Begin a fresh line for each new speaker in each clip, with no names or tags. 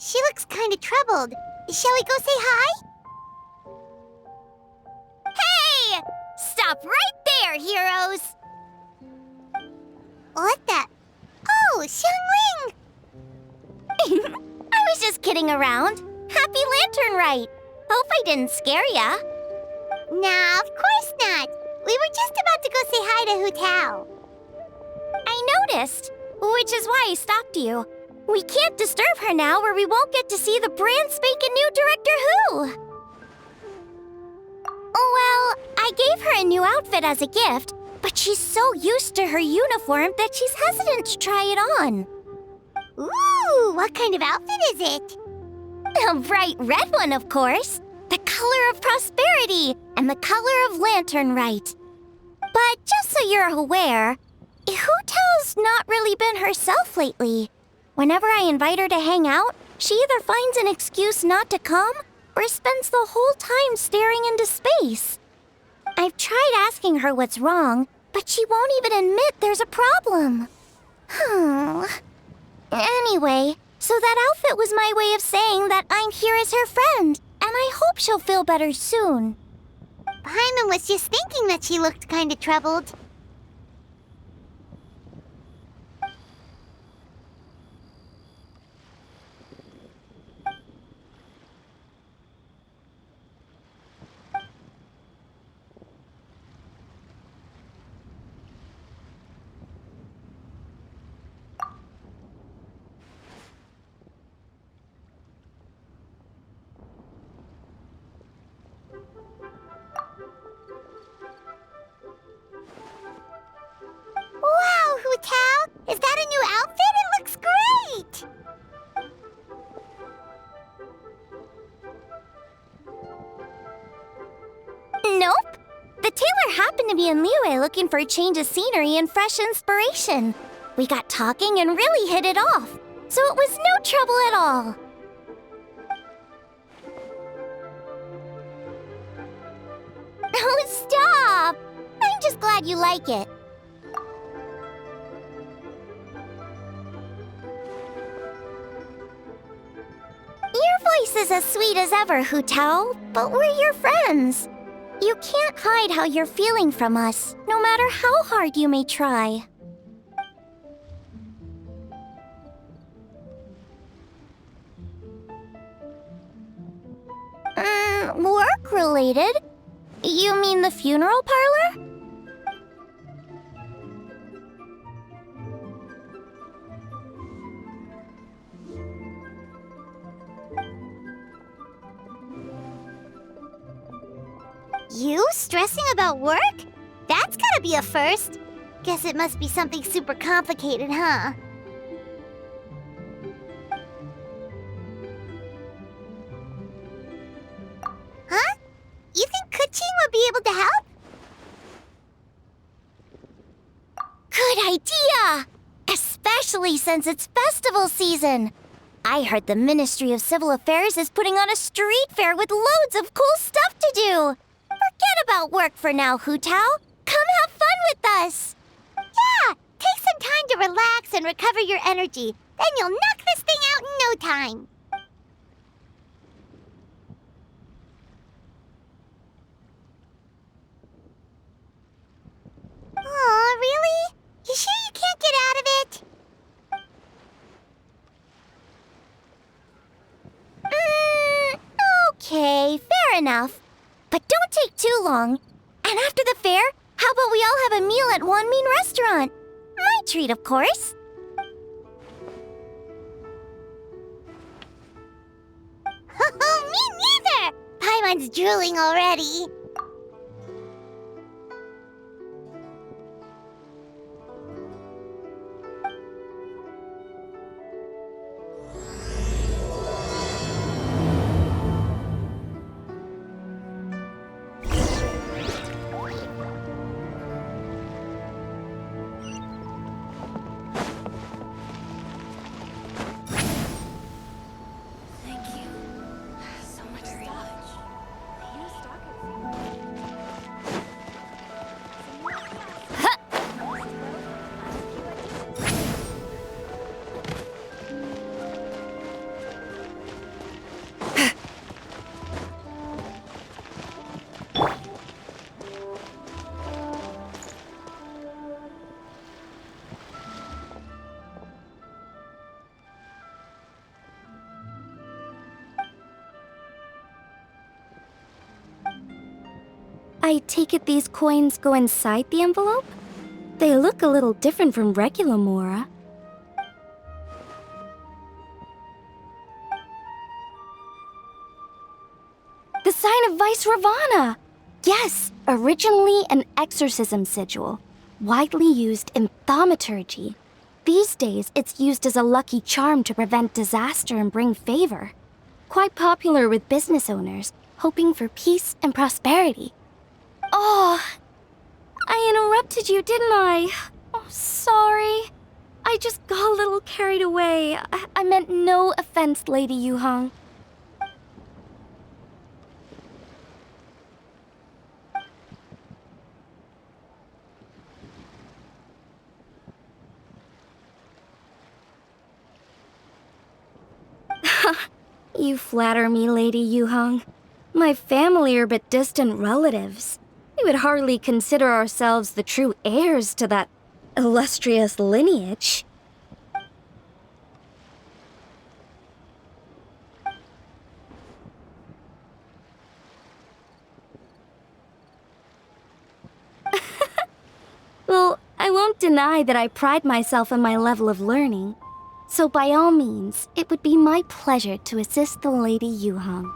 She looks kind of troubled. Shall we go say hi?
Hey! Stop right there, heroes!
What the? Oh, Xiangling!
I was just kidding around. Happy Lantern Rite. Hope I didn't scare ya.
Nah, of course not. We were just about to go say hi to Hu Tao.
I noticed, which is why I stopped you. We can't disturb her now or we won't get to see the brand spanking new Director Who. Well, I gave her a new outfit as a gift, but she's so used to her uniform that she's hesitant to try it on.
Ooh, what kind of outfit is it?
A bright red one, of course. The color of prosperity and the color of Lantern Rite. But just so you're aware, Hu Tao's not really been herself lately. Whenever I invite her to hang out, she either finds an excuse not to come or spends the whole time staring into space. I've tried asking her what's wrong, but she won't even admit there's a problem. Anyway, so that outfit was my way of saying that I'm here as her friend, and I hope she'll feel better soon.
Paimon was just thinking that she looked kind of troubled. Wow, Hu Tao! Is that a new outfit? It looks great!
Nope. The tailor happened to be in Liyue looking for a change of scenery and fresh inspiration. We got talking and really hit it off, so it was no trouble at all. Oh, stop! I'm just glad you like it. Your voice is as sweet as ever, Hu Tao, but we're your friends. You can't hide how you're feeling from us, no matter how hard you may try. Work-related? You mean the funeral parlor?
You stressing about work? That's gotta be a first. Guess it must be something super complicated, huh? Huh? You think Kuching would be able to help?
Good idea! Especially since it's festival season. I heard the Ministry of Civil Affairs is putting on a street fair with loads of cool stuff to do. Forget about work for now, Hu Tao. Come have fun with us.
Yeah! Take some time to relax and recover your energy. Then you'll knock this thing out in no time. Aw, really? You sure you can't get out of it?
Okay, fair enough. But don't take too long. And after the fair, how about we all have a meal at Wanmin Restaurant? My treat, of course.
Me neither! Paimon's drooling already.
I take it these coins go inside the envelope? They look a little different from regular Mora. The sign of Vice Ravana! Yes, originally an exorcism sigil, widely used in thaumaturgy. These days, it's used as a lucky charm to prevent disaster and bring favor. Quite popular with business owners, hoping for peace and prosperity. Oh, I interrupted you, didn't I? Oh, sorry. I just got a little carried away. I meant no offense, Lady Yuhong. You flatter me, Lady Yuhong. My family are but distant relatives. We would hardly consider ourselves the true heirs to that illustrious lineage. Well, I won't deny that I pride myself on my level of learning. So by all means, it would be my pleasure to assist the Lady Yuhong.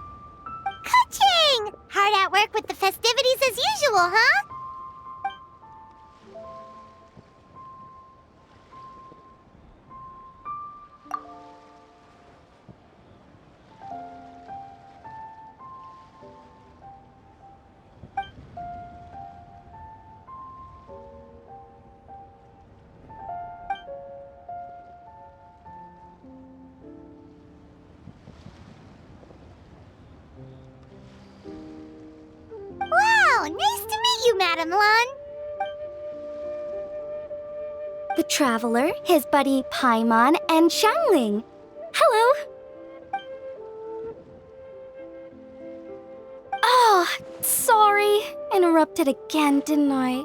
Ka-ching! Hard at work with the festivities as usual, huh? Wow, nice to meet you, Madam Lun.
The Traveler, his buddy Paimon, and Xiangling. Hello! Oh, sorry. Interrupted again, didn't I?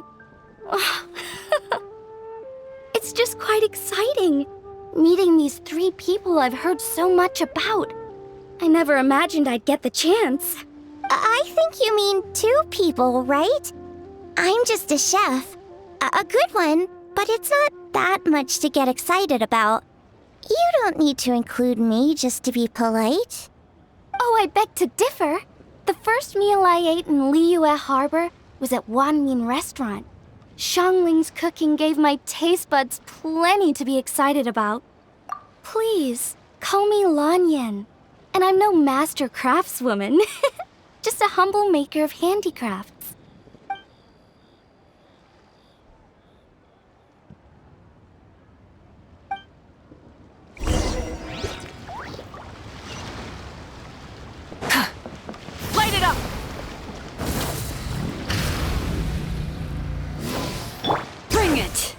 It's just quite exciting. Meeting these 3 people I've heard so much about. I never imagined I'd get the chance.
I think you mean 2 people, right? I'm just a chef. A good one, but it's not that much to get excited about. You don't need to include me just to be polite.
Oh, I beg to differ. The first meal I ate in Liyue Harbor was at Wanmin Restaurant. Xiangling's cooking gave my taste buds plenty to be excited about. Please, call me Lanyan. And I'm no master craftswoman. Just a humble maker of handicrafts.
Light it up! Bring it!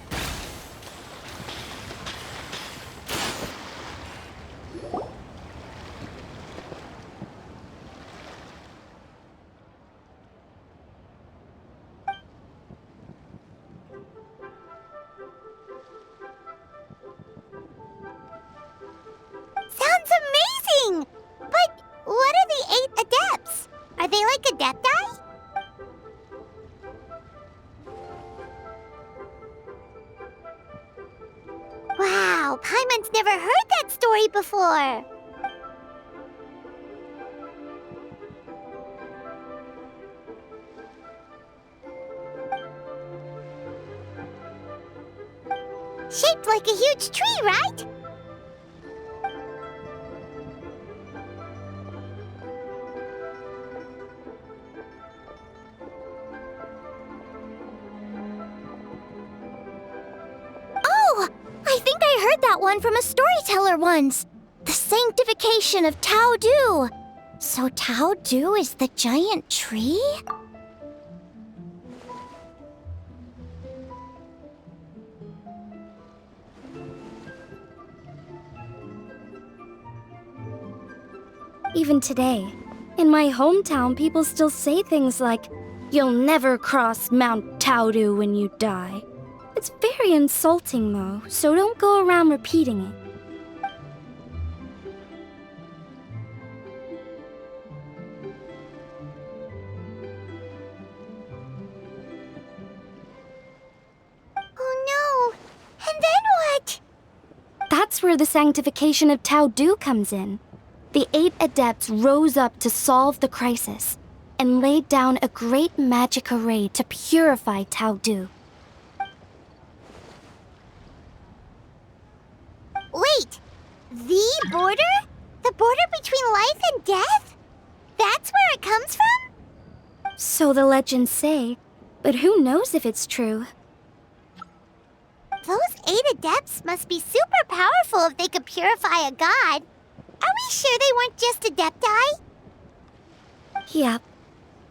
Sounds amazing! But what are the 8 adepts? Are they like adepti? Wow, Paimon's never heard that story before. Shaped like a huge tree, right?
Oh, I think I heard that one from a storyteller once. The sanctification of Tao Du. So Tao Du is the giant tree? Even today, in my hometown, people still say things like, "You'll never cross Mount Taudu when you die." It's very insulting, though, so don't go around repeating it. where the sanctification of Tao Du comes in. The 8 adepts rose up to solve the crisis and laid down a great magic array to purify Tao Du.
Wait! The border? The border between life and death? That's where it comes from?
So the legends say, but who knows if it's true?
Those 8 adepts must be super powerful if they could purify a god. Are we sure they weren't just adepti?
Yep.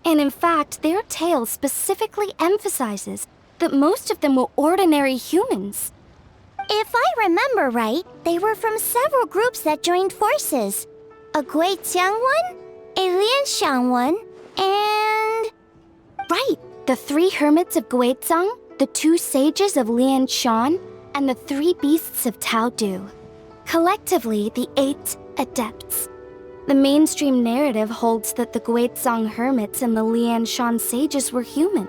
And in fact, their tale specifically emphasizes that most of them were ordinary humans.
If I remember right, they were from several groups that joined forces. A Guixiang one, a Lianxiang one, and...
Right, the 3 hermits of Guizang, the 2 sages of Lianshan, and the 3 beasts of Tao Du. Collectively, the 8 adepts. The mainstream narrative holds that the Guizang hermits and the Lianshan sages were human.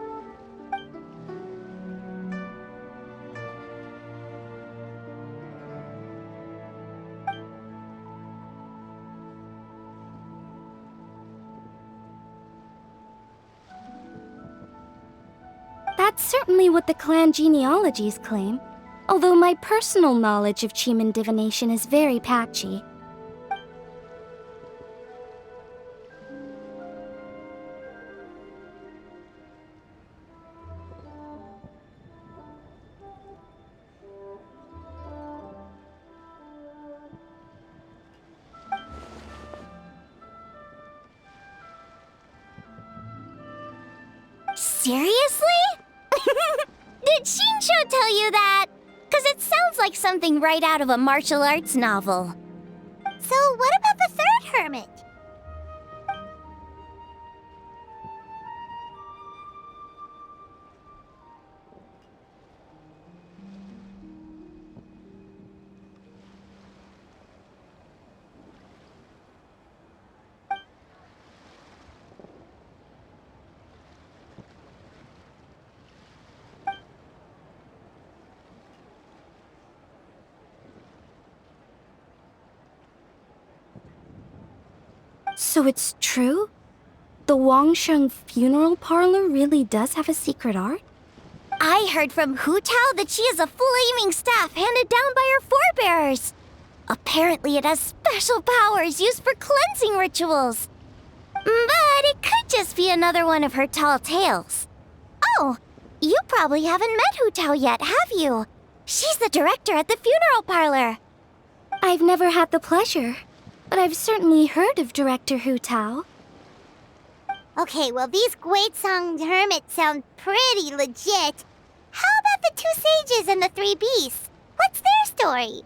That's certainly what the clan genealogies claim, although my personal knowledge of Chiman divination is very patchy.
Seriously? Did Shinsho tell you that? Because it sounds like something right out of a martial arts novel. So what about the 3rd hermit?
So it's true? The Wangsheng funeral parlor really does have a secret art?
I heard from Hu Tao that she has a flaming staff handed down by her forebears. Apparently it has special powers used for cleansing rituals. But it could just be another one of her tall tales. Oh, you probably haven't met Hu Tao yet, have you? She's the director at the funeral parlor.
I've never had the pleasure, but I've certainly heard of Director Hu Tao.
Okay, well, these Guizang hermits sound pretty legit. How about the 2 sages and the 3 beasts? What's their story?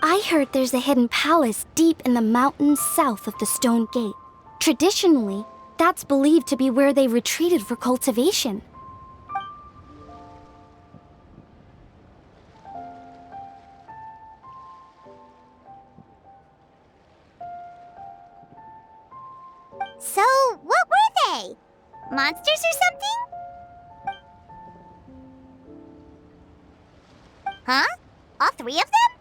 I heard there's a hidden palace deep in the mountains south of the Stone Gate. Traditionally, that's believed to be where they retreated for cultivation.
So, what were they? Monsters or something? Huh? All 3 of them?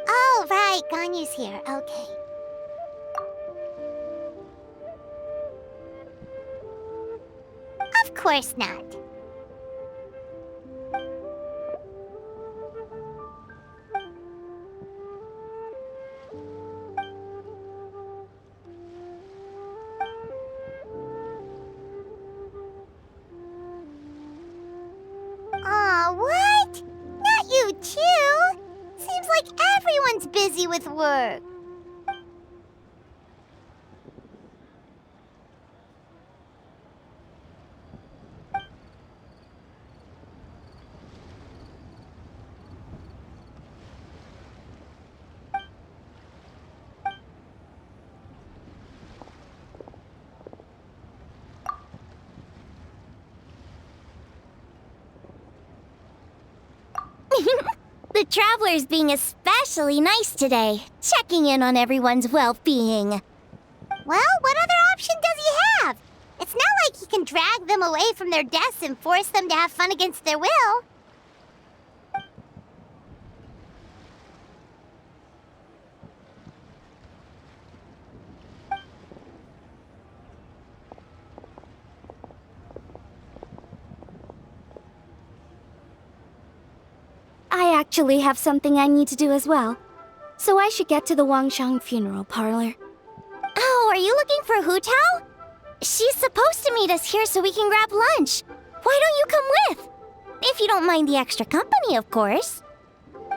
Oh, right, Ganyu's here. Okay. Of course not. Aw, what? Not you too? Seems like everyone's busy with work. The
Traveler's being especially nice today, checking in on everyone's well-being.
Well, what other option does he have? It's not like he can drag them away from their desks and force them to have fun against their will.
I actually have something I need to do as well. So I should get to the Wangshang funeral parlor. Oh, are you looking for Hu Tao? She's supposed to meet us here so we can grab lunch. Why don't you come with? If you don't mind the extra company, of course.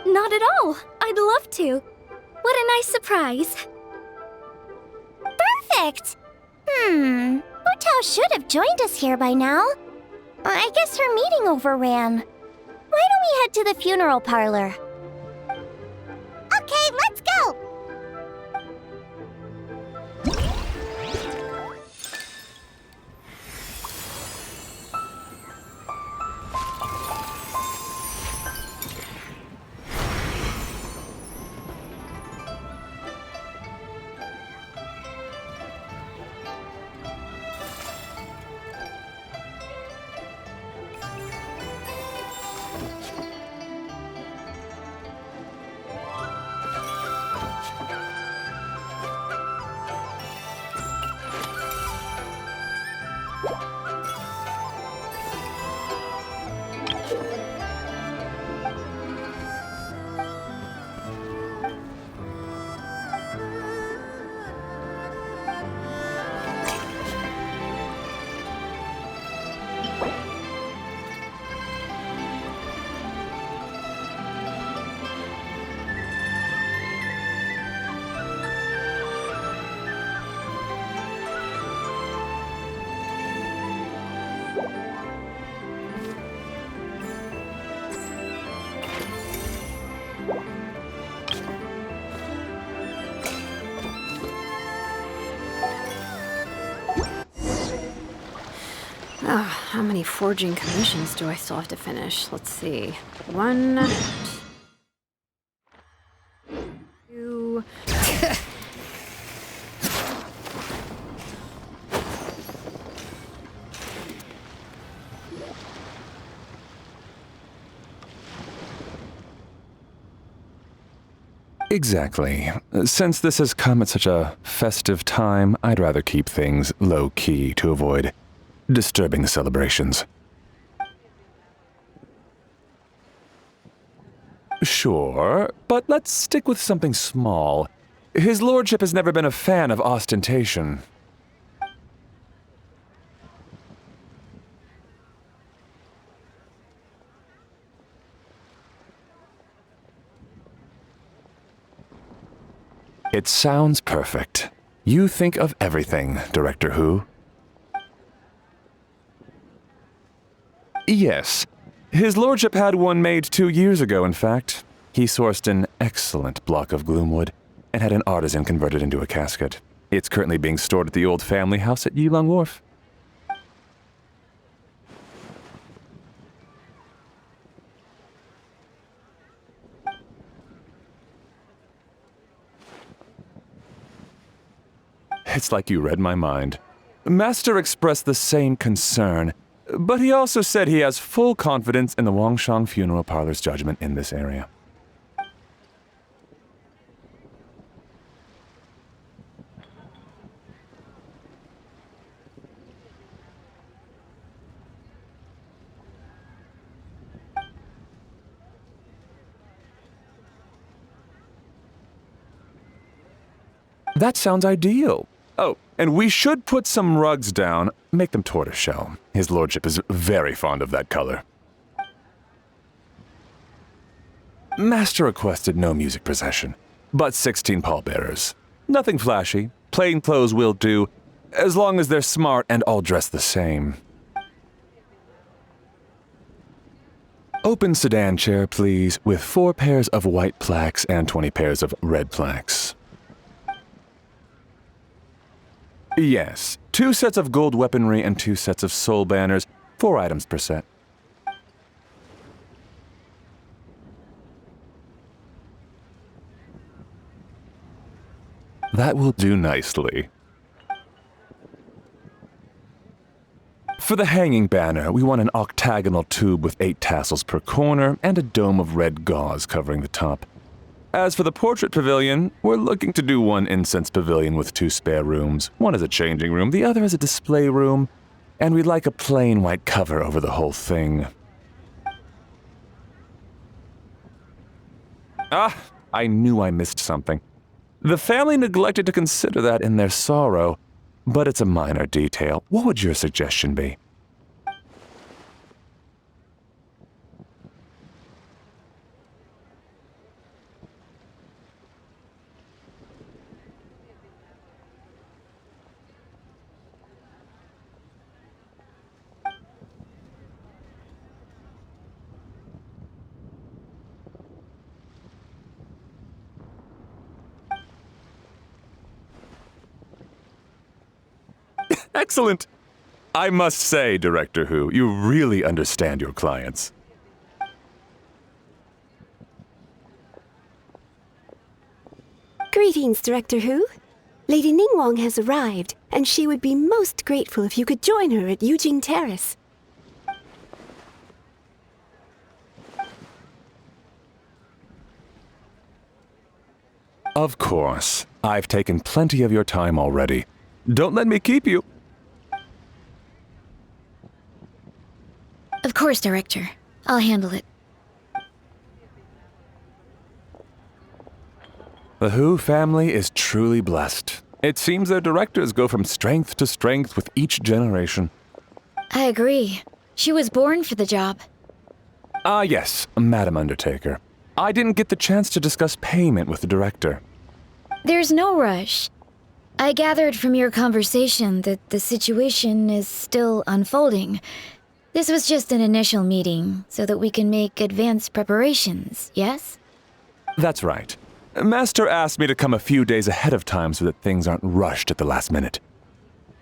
Not at all. I'd love to. What a nice surprise. Perfect! Hu Tao should have joined us here by now. I guess her meeting overran. Why don't we head to the funeral parlor?
Okay, let's go!
How many forging commissions do I still have to finish? Let's see. 1, 2.
Exactly. Since this has come at such a festive time, I'd rather keep things low-key to avoid disturbing the celebrations. Sure, but let's stick with something small. His lordship has never been a fan of ostentation. It sounds perfect. You think of everything, Director Hu. Yes. His lordship had one made 2 years ago, in fact. He sourced an excellent block of gloomwood and had an artisan convert it into a casket. It's currently being stored at the old family house at Yilong Wharf. It's like you read my mind. Master expressed the same concern, but he also said he has full confidence in the Wangshang funeral parlor's judgment in this area. That sounds ideal. Oh, and we should put some rugs down, make them tortoiseshell. His lordship is very fond of that color. Master requested no music procession, but 16 pallbearers. Nothing flashy, plain clothes will do, as long as they're smart and all dressed the same. Open sedan chair, please, with 4 pairs of white plaques and 20 pairs of red plaques. Yes, 2 sets of gold weaponry and 2 sets of soul banners, 4 items per set. That will do nicely. For the hanging banner, we want an octagonal tube with 8 tassels per corner and a dome of red gauze covering the top. As for the portrait pavilion, we're looking to do one incense pavilion with 2 spare rooms. One is a changing room, the other is a display room, and we'd like a plain white cover over the whole thing. Ah, I knew I missed something. The family neglected to consider that in their sorrow, but it's a minor detail. What would your suggestion be? Excellent! I must say, Director Who, you really understand your clients.
Greetings, Director Who. Lady Ningguang has arrived, and she would be most grateful if you could join her at Yujing Terrace.
Of course. I've taken plenty of your time already. Don't let me keep you.
Of course, Director. I'll handle it.
The Who family is truly blessed. It seems their directors go from strength to strength with each generation.
I agree. She was born for the job.
Ah, yes, Madam Undertaker. I didn't get the chance to discuss payment with the director.
There's no rush. I gathered from your conversation that the situation is still unfolding. This was just an initial meeting, so that we can make advanced preparations, yes?
That's right. Master asked me to come a few days ahead of time so that things aren't rushed at the last minute.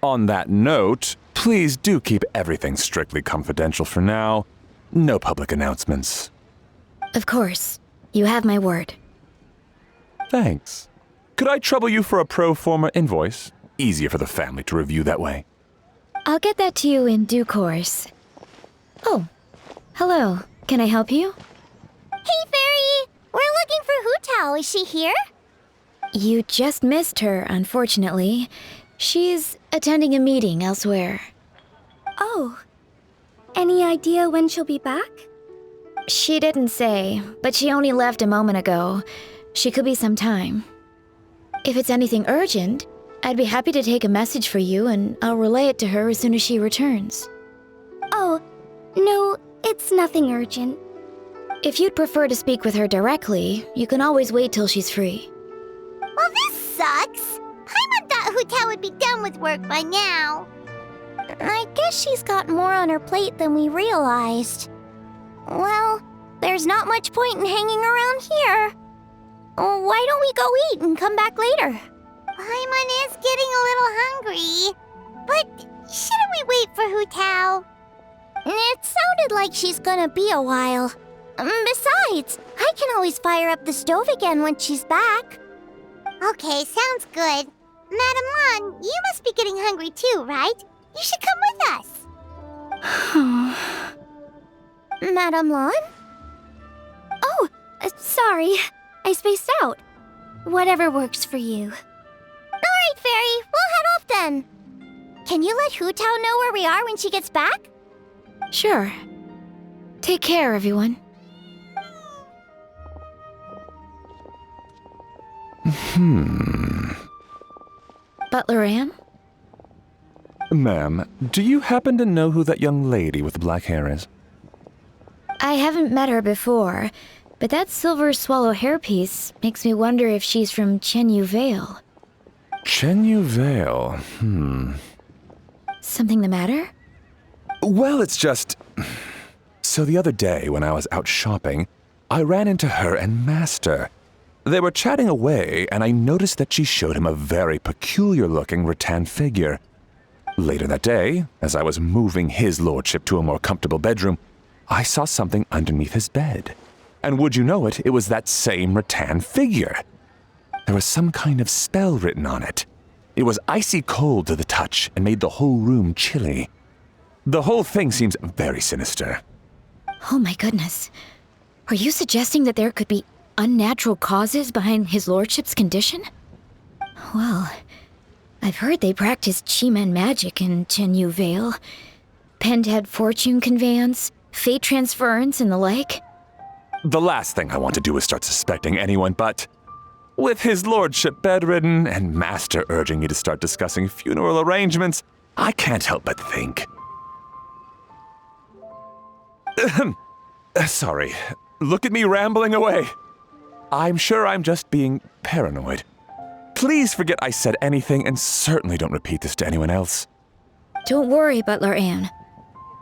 On that note, please do keep everything strictly confidential for now. No public announcements.
Of course. You have my word.
Thanks. Could I trouble you for a pro forma invoice? Easier for the family to review that way.
I'll get that to you in due course. Oh, hello. Can I help you?
Hey, Fairy! We're looking for Hu Tao. Is she here?
You just missed her, unfortunately. She's attending a meeting elsewhere.
Oh. Any idea when she'll be back?
She didn't say, but she only left a moment ago. She could be some time. If it's anything urgent, I'd be happy to take a message for you and I'll relay it to her as soon as she returns.
Oh, no, it's nothing urgent.
If you'd prefer to speak with her directly, you can always wait till she's free.
Well, this sucks. Paimon thought Hu Tao would be done with work by now. I guess she's got more on her plate than we realized. Well, there's not much point in hanging around here. Why don't we go eat and come back later? Paimon is getting a little hungry. But shouldn't we wait for Hu Tao? It sounded like she's gonna be a while. Besides, I can always fire up the stove again when she's back. Okay, sounds good. Madam Lan, you must be getting hungry too, right? You should come with us. Madam Lan? Oh, sorry. I spaced out. Whatever works for you. Alright, Fairy. We'll head off then. Can you let Hu Tao know where we are when she gets back?
Sure. Take care, everyone. Butler Ann?
Ma'am, do you happen to know who that young lady with the black hair is?
I haven't met her before, but that silver swallow hairpiece makes me wonder if she's from Chenyu Vale.
Chenyu Vale,
Something the matter?
Well, it's just... So the other day, when I was out shopping, I ran into her and Master. They were chatting away, and I noticed that she showed him a very peculiar-looking rattan figure. Later that day, as I was moving his lordship to a more comfortable bedroom, I saw something underneath his bed. And would you know it, it was that same rattan figure. There was some kind of spell written on it. It was icy cold to the touch and made the whole room chilly. The whole thing seems very sinister.
Oh my goodness. Are you suggesting that there could be unnatural causes behind his lordship's condition? Well, I've heard they practice Chi-Men magic in Chenyu Vale. Pendhead fortune conveyance, fate transference, and the like.
The last thing I want to do is start suspecting anyone, but with his lordship bedridden and Master urging me to start discussing funeral arrangements, I can't help but think. Sorry. Look at me rambling away. I'm sure I'm just being paranoid. Please forget I said anything and certainly don't repeat this to anyone else.
Don't worry, Butler Anne.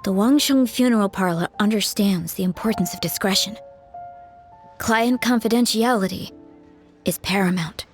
The Wangsheng Funeral Parlor understands the importance of discretion. Client confidentiality is paramount.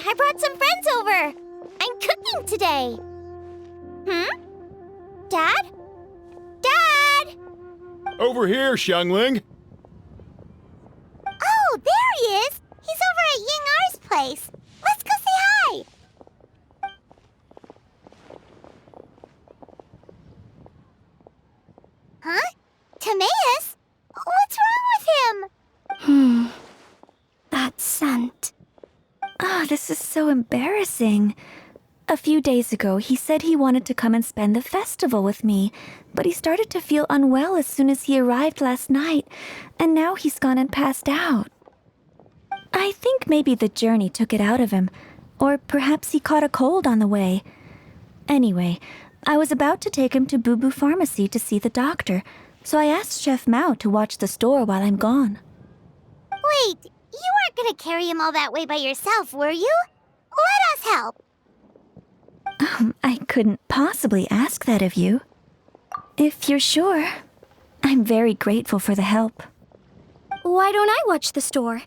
I brought some friends over. I'm cooking today. Dad? Dad!
Over here, Xiangling.
Oh, there he is. He's over at Ying R's place. Let's go say hi. Huh? Timaeus? What's wrong with him?
That scent. Oh, this is so embarrassing. A few days ago, he said he wanted to come and spend the festival with me, but he started to feel unwell as soon as he arrived last night, and now he's gone and passed out. I think maybe the journey took it out of him, or perhaps he caught a cold on the way. Anyway, I was about to take him to Boo Boo Pharmacy to see the doctor, so I asked Chef Mao to watch the store while I'm gone.
Wait, you weren't gonna carry him all that way by yourself, were you? Let us help.
I couldn't possibly ask that of you. If you're sure, I'm very grateful for the help.
Why don't I watch the store?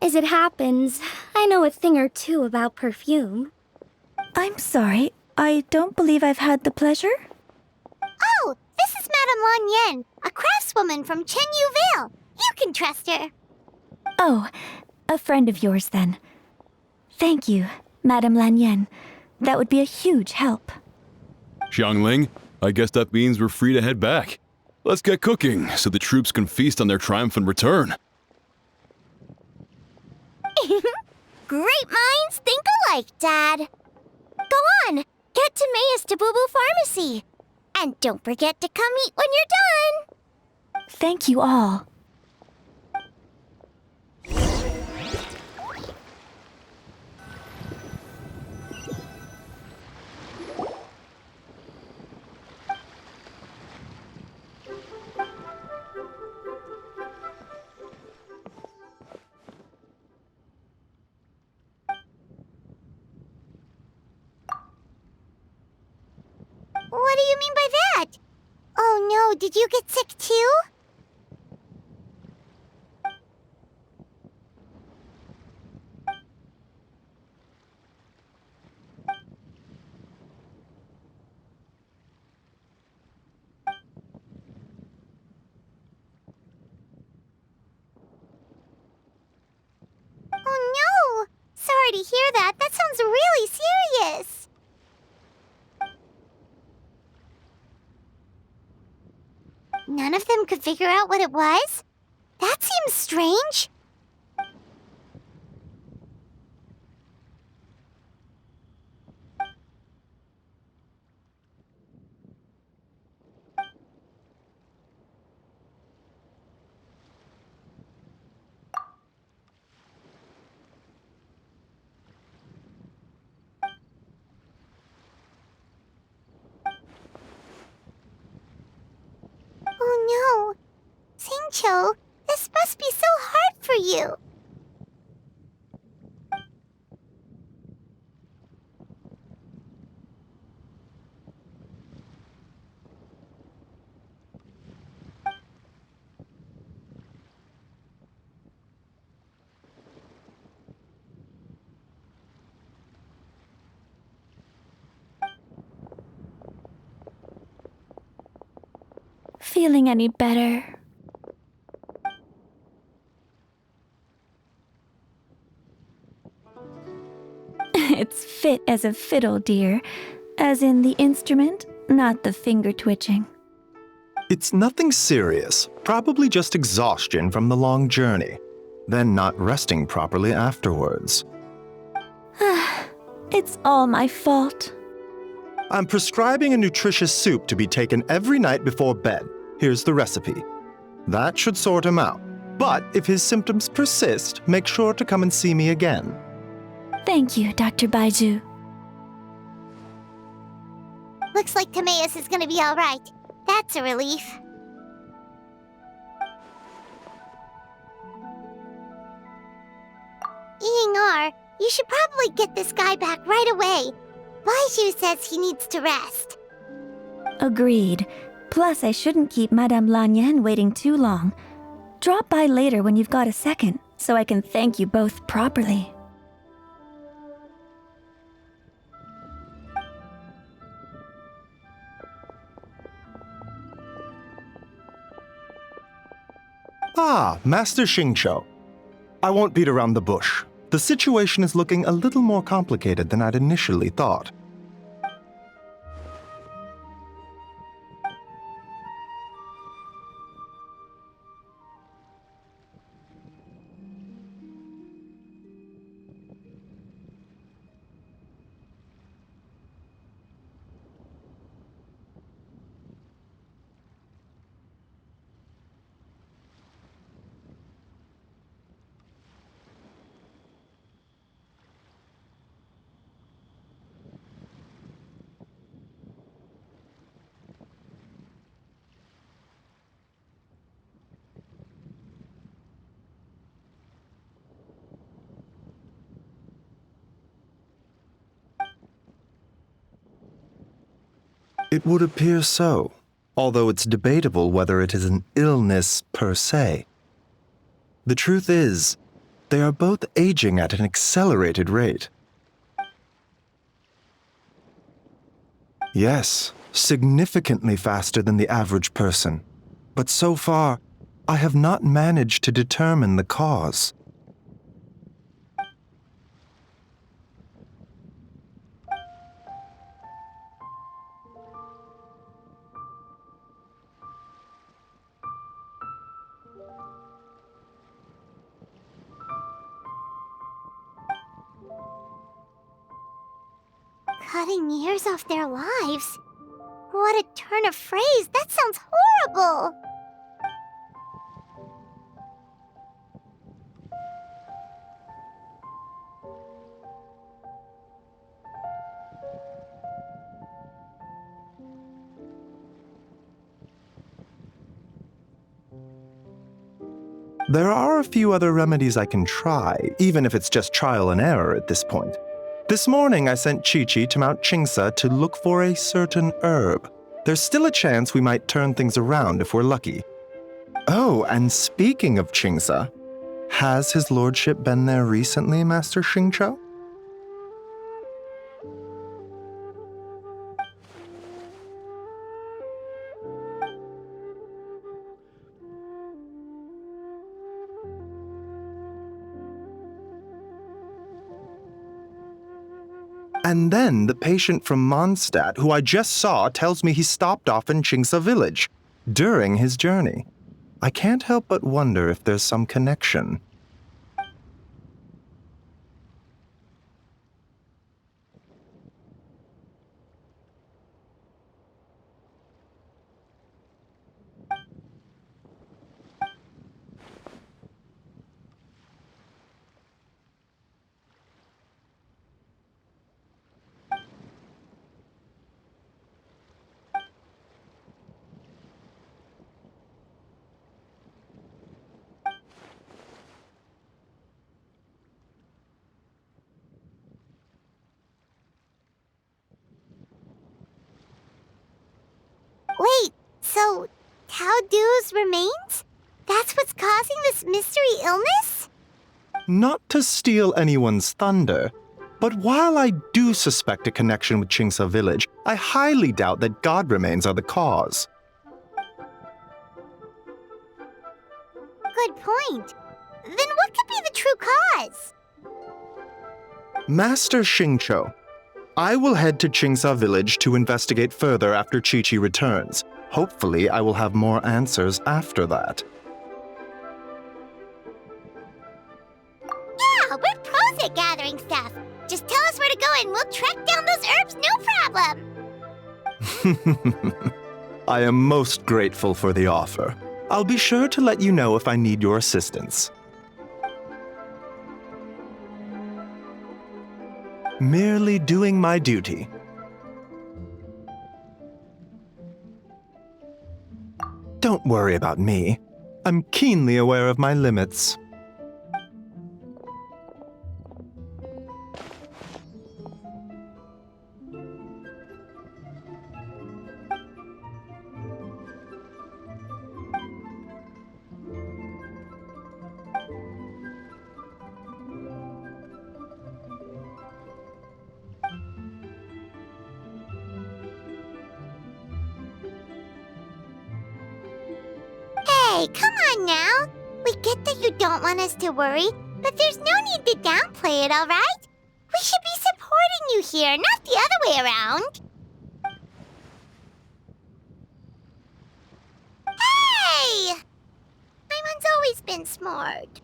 As it happens, I know a thing or two about perfume.
I'm sorry, I don't believe I've had the pleasure.
Oh, this is Madame Lan Yen, a craftswoman from Chenyu Vale. You can trust her.
Oh, a friend of yours then. Thank you, Madame Lan Yen. That would be a huge help.
Xiangling, I guess that means we're free to head back. Let's get cooking so the troops can feast on their triumphant return.
Great minds think alike, Dad. Go on, get Timaeus to Boo Boo Pharmacy. And don't forget to come eat when you're done.
Thank you all.
What do you mean by that? Oh no, did you get sick too? Oh no! Sorry to hear that. That sounds really serious. None of them could figure out what it was? That seems strange. Oh no. Singcho, this must be so hard for you.
feeling any better. It's fit as a fiddle, dear. As in the instrument, not the finger twitching.
It's nothing serious, probably just exhaustion from the long journey, then not resting properly afterwards.
It's all my fault.
I'm prescribing a nutritious soup to be taken every night before bed. Here's the recipe. That should sort him out. But if his symptoms persist, make sure to come and see me again.
Thank you, Dr. Baiju.
Looks like Timaeus is gonna be alright. That's a relief. Eeying-R, you should probably get this guy back right away. Baiju says he needs to rest.
Agreed. Plus, I shouldn't keep Madame Lanyan waiting too long. Drop by later when you've got a second, so I can thank you both properly.
Ah, Master Xingqiu. I won't beat around the bush. The situation is looking a little more complicated than I'd initially thought. It would appear so, although it's debatable whether it is an illness per se. The truth is, they are both aging at an accelerated rate. Yes, significantly faster than the average person. But so far, I have not managed to determine the cause.
Cutting years off their lives? What a turn of phrase! That sounds horrible!
There are a few other remedies I can try, even if it's just trial and error at this point. This morning I sent Chi-Chi to Mount Qingsa to look for a certain herb. There's still a chance we might turn things around if we're lucky. Oh, and speaking of Qingsa, has his lordship been there recently, Master Xingqiu? And then the patient from Mondstadt, who I just saw, tells me he stopped off in Qingsa village during his journey. I can't help but wonder if there's some connection.
Wait, so Tao Du's remains? That's what's causing this mystery illness?
Not to steal anyone's thunder, but while I do suspect a connection with Qingsa village, I highly doubt that god remains are the cause.
Good point. Then what could be the true cause?
Master Xingqiu, I will head to Qingsa village to investigate further after Qiqi returns. Hopefully, I will have more answers after that.
Yeah, we're pros at gathering stuff. Just tell us where to go and we'll track down those herbs, no problem.
I am most grateful for the offer. I'll be sure to let you know if I need your assistance. Merely doing my duty. Don't worry about me. I'm keenly aware of my limits.
Hey, come on now. We get that you don't want us to worry, but there's no need to downplay it, all right? We should be supporting you here, not the other way around. Hey! Paimon's always been smart.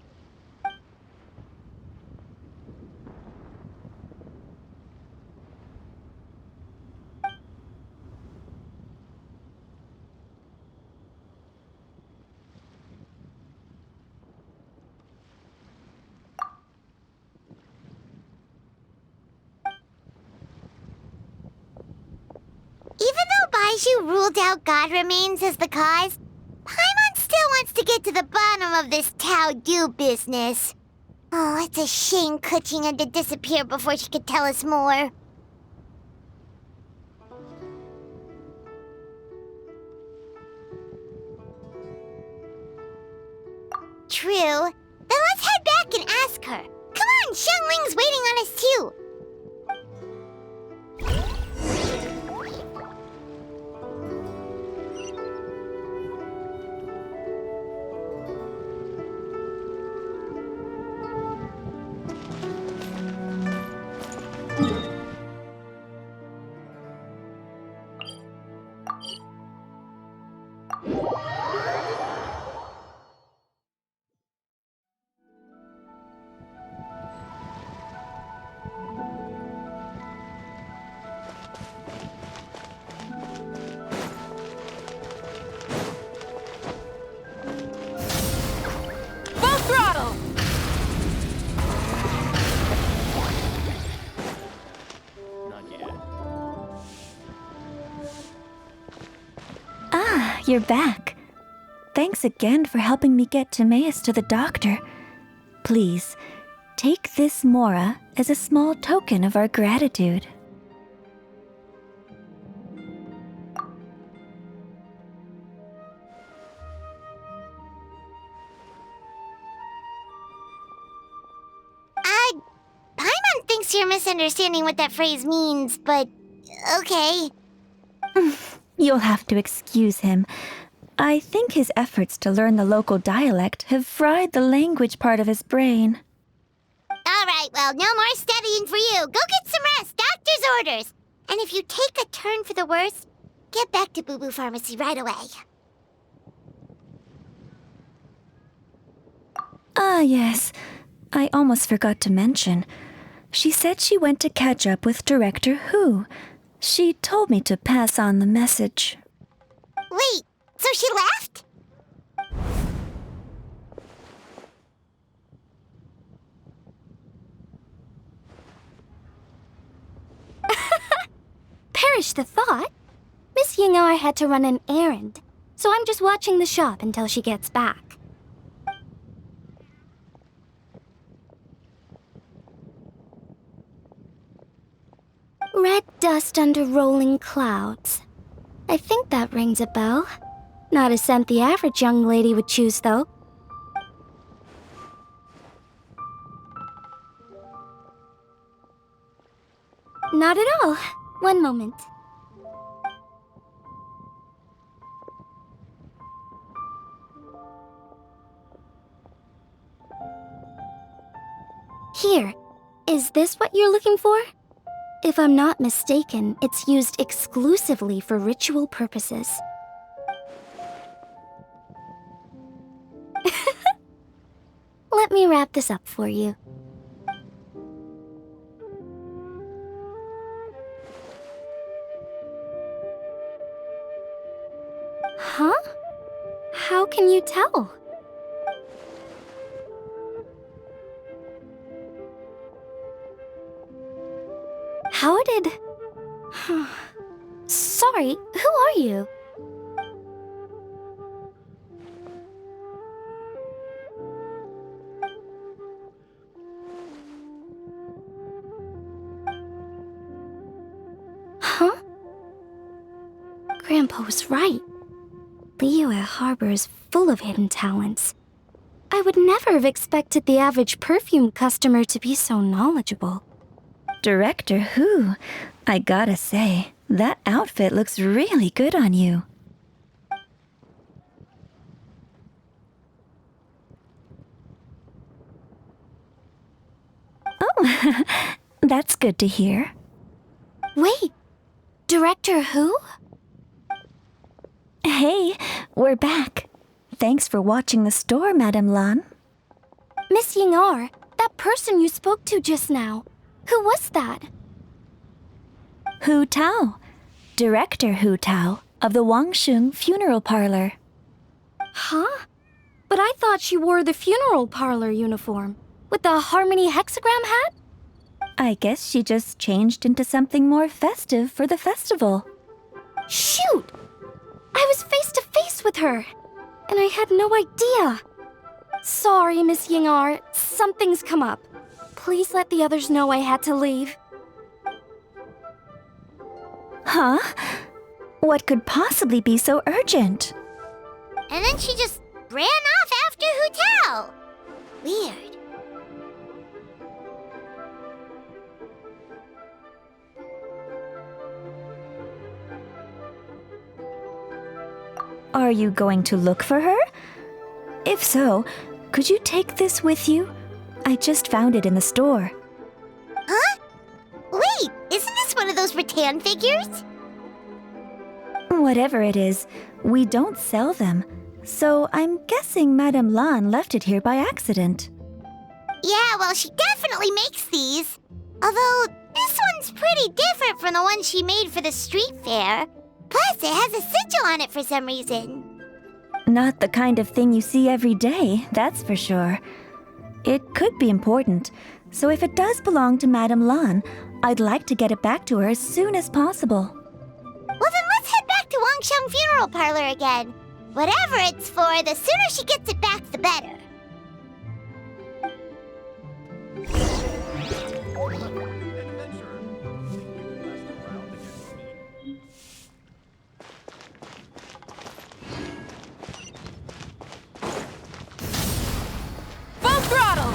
Even though Baizhu ruled out God remains as the cause, Paimon still wants to get to the bottom of this Tao Du business. Oh, it's a shame Kuching had to disappear before she could tell us more. True. Then let's head back and ask her. Come on, Xiangling's waiting on us too.
You're back. Thanks again for helping me get Timaeus to the doctor. Please, take this Mora as a small token of our gratitude.
Paimon thinks you're misunderstanding what that phrase means, but okay.
You'll have to excuse him. I think his efforts to learn the local dialect have fried the language part of his brain.
All right, well, no more studying for you. Go get some rest. Doctor's orders. And if you take a turn for the worse, get back to Boo Boo Pharmacy right away.
Ah, yes. I almost forgot to mention. She said she went to catch up with Director Hu. She told me to pass on the message.
Wait, so she left?
Perish the thought. Miss Ying and I had to run an errand, so I'm just watching the shop until she gets back. Red dust under rolling clouds. I think that rings a bell. Not a scent the average young lady would choose, though. Not at all. One moment.
Is this what you're looking for? If I'm not mistaken, it's used exclusively for ritual purposes. Let me wrap this up for you. Huh? How can you tell? How did... Sorry, who are you? Huh? Grandpa was right. Liyue Harbor is full of hidden talents. I would never have expected the average perfume customer to be so knowledgeable.
Director Who? I gotta say, that outfit looks really good on you. Oh, that's good to hear.
Wait, Director Who?
Hey, we're back. Thanks for watching the store, Madame Lan.
Miss Ying'er, that person you spoke to just now. Who was that?
Hu Tao, Director Hu Tao of the Wangsheng Funeral Parlor.
Huh? But I thought she wore the funeral parlor uniform, with the Harmony hexagram hat?
I guess she just changed into something more festive for the festival.
Shoot! I was face to face with her, and I had no idea. Sorry, Miss Ying'er, something's come up. Please let the others know I had to leave.
Huh? What could possibly be so urgent?
And then she just ran off after Hu Tao. Weird.
Are you going to look for her? If so, could you take this with you? I just found it in the store.
Huh? Wait, isn't this one of those rattan figures?
Whatever it is, we don't sell them. So I'm guessing Madame Lan left it here by accident.
Yeah, well, she definitely makes these. Although, this one's pretty different from the one she made for the street fair. Plus, it has a sigil on it for some reason.
Not the kind of thing you see every day, that's for sure. It could be important, so if it does belong to Madame Lan, I'd like to get it back to her as soon as possible.
Well, then let's head back to Wangsheng Funeral Parlor again. Whatever it's for, the sooner she gets it back, the better.
Full throttle!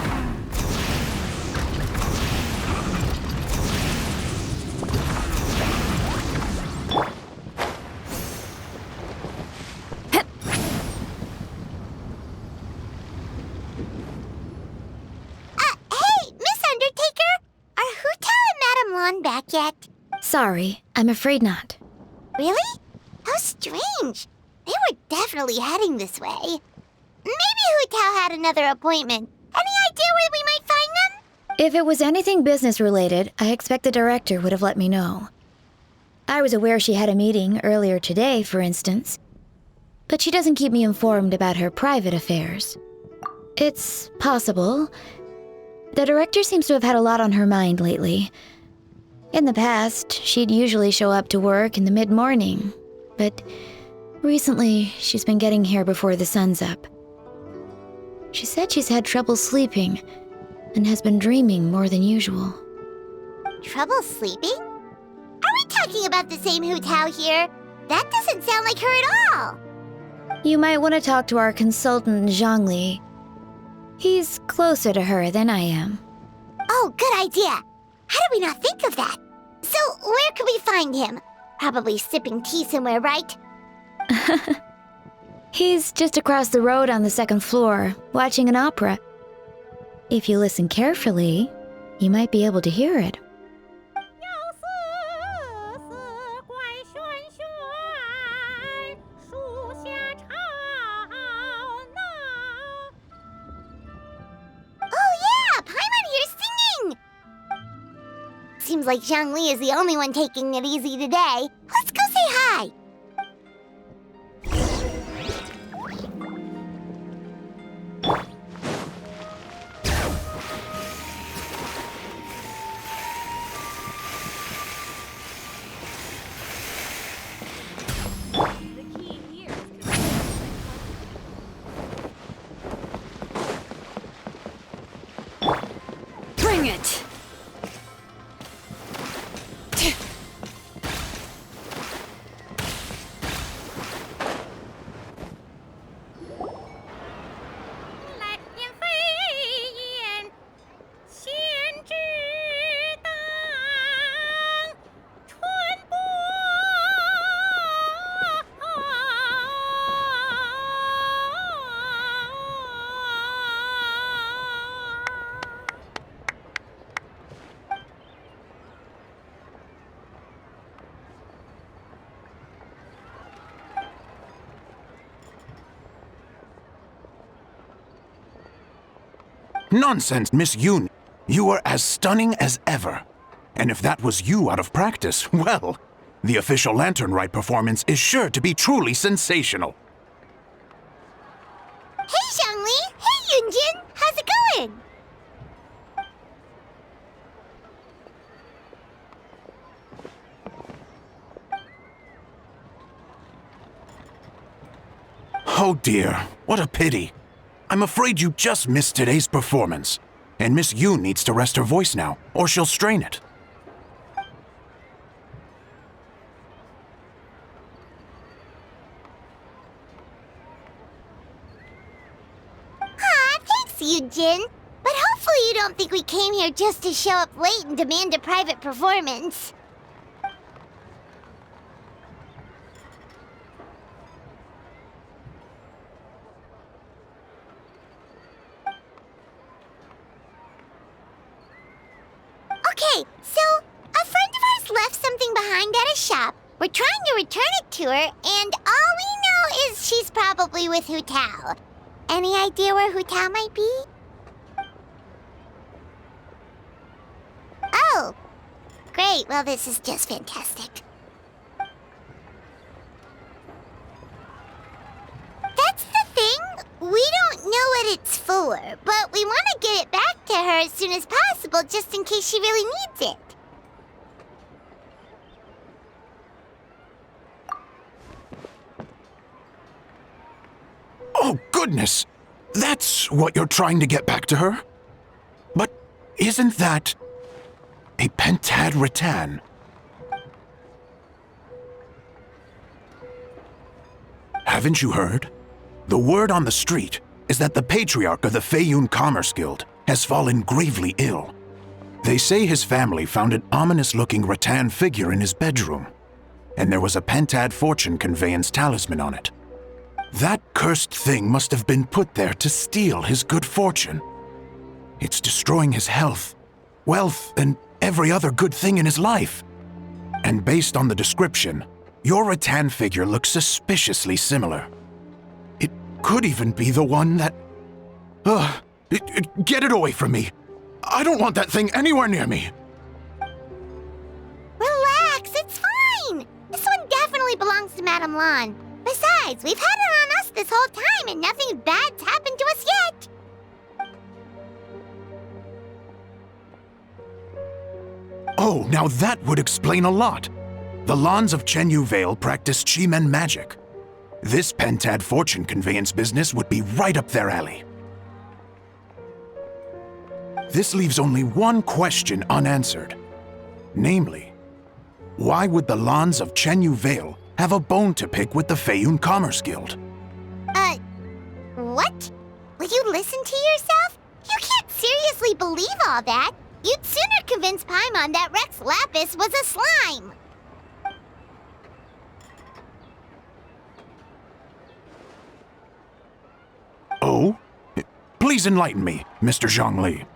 Hey, Miss Undertaker! Are Hu Tao and Madame Lan back yet?
Sorry, I'm afraid not.
Really? How strange. They were definitely heading this way. Maybe Hu Tao had another appointment. Any idea where we might find them?
If it was anything business related, I expect the director would have let me know. I was aware she had a meeting earlier today, for instance. But she doesn't keep me informed about her private affairs. It's possible. The director seems to have had a lot on her mind lately. In the past, she'd usually show up to work in the mid-morning. But recently, she's been getting here before the sun's up. She said she's had trouble sleeping and has been dreaming more than usual.
Trouble sleeping? Are we talking about the same Hu Tao here? That doesn't sound like her at all.
You might want to talk to our consultant, Zhongli. He's closer to her than I am.
Oh, good idea. How did we not think of that? So, where could we find him? Probably sipping tea somewhere, right?
He's just across the road on the second floor, watching an opera. If you listen carefully,
You might be able to hear it.
Oh yeah, Paimon here's singing! Seems like Zhongli is the only one taking it easy today. Let's go say hi!
Bring it!
Nonsense, Miss Yoon. You are as stunning as ever. And if that was you out of practice, well, the official Lantern Rite performance is sure to be truly sensational.
Hey Zhongli! Hey Yunjin! How's it going?
Oh dear, what a pity. I'm afraid you just missed today's performance. And Miss Yoon needs to rest her voice now, or she'll strain it.
Aw, thanks Yunjin. But hopefully you don't think we came here just to show up late and demand a private performance. Okay, so a friend of ours left something behind at a shop. We're trying to return it to her, and all we know is she's probably with Hu Tao. Any idea where Hu Tao might be? Oh, great. Well, this is just fantastic. That's the thing. We don't know what it's for, but we want to get it back to her as soon as possible just in case she really needs it.
Oh, goodness! That's what you're trying to get back to her? But isn't that a pentad rattan? Haven't you heard? The word on the street is that the patriarch of the Feiyun Commerce Guild has fallen gravely ill. They say his family found an ominous-looking rattan figure in his bedroom, and there was a pentad fortune conveyance talisman on it. That cursed thing must have been put there to steal his good fortune. It's destroying his health, wealth, and every other good thing in his life. And based on the description, your rattan figure looks suspiciously similar. It could even be the one that... Get it away from me! I don't want that thing anywhere near me!
Relax, it's fine. This one definitely belongs to Madame Lan. Besides, we've had it on us this whole time and nothing bad's happened to us yet.
Oh, now that would explain a lot. The Lans of Chenyu Vale practice Chi-Men magic. This pentad fortune conveyance business would be right up their alley. This leaves only one question unanswered. Namely, why would the Lans of Chenyu Vale have a bone to pick with the Feiyun Commerce Guild?
What? Will you listen to yourself? You can't seriously believe all that. You'd sooner convince Paimon that Rex Lapis was a slime.
Oh? Please enlighten me, Mr. Zhongli.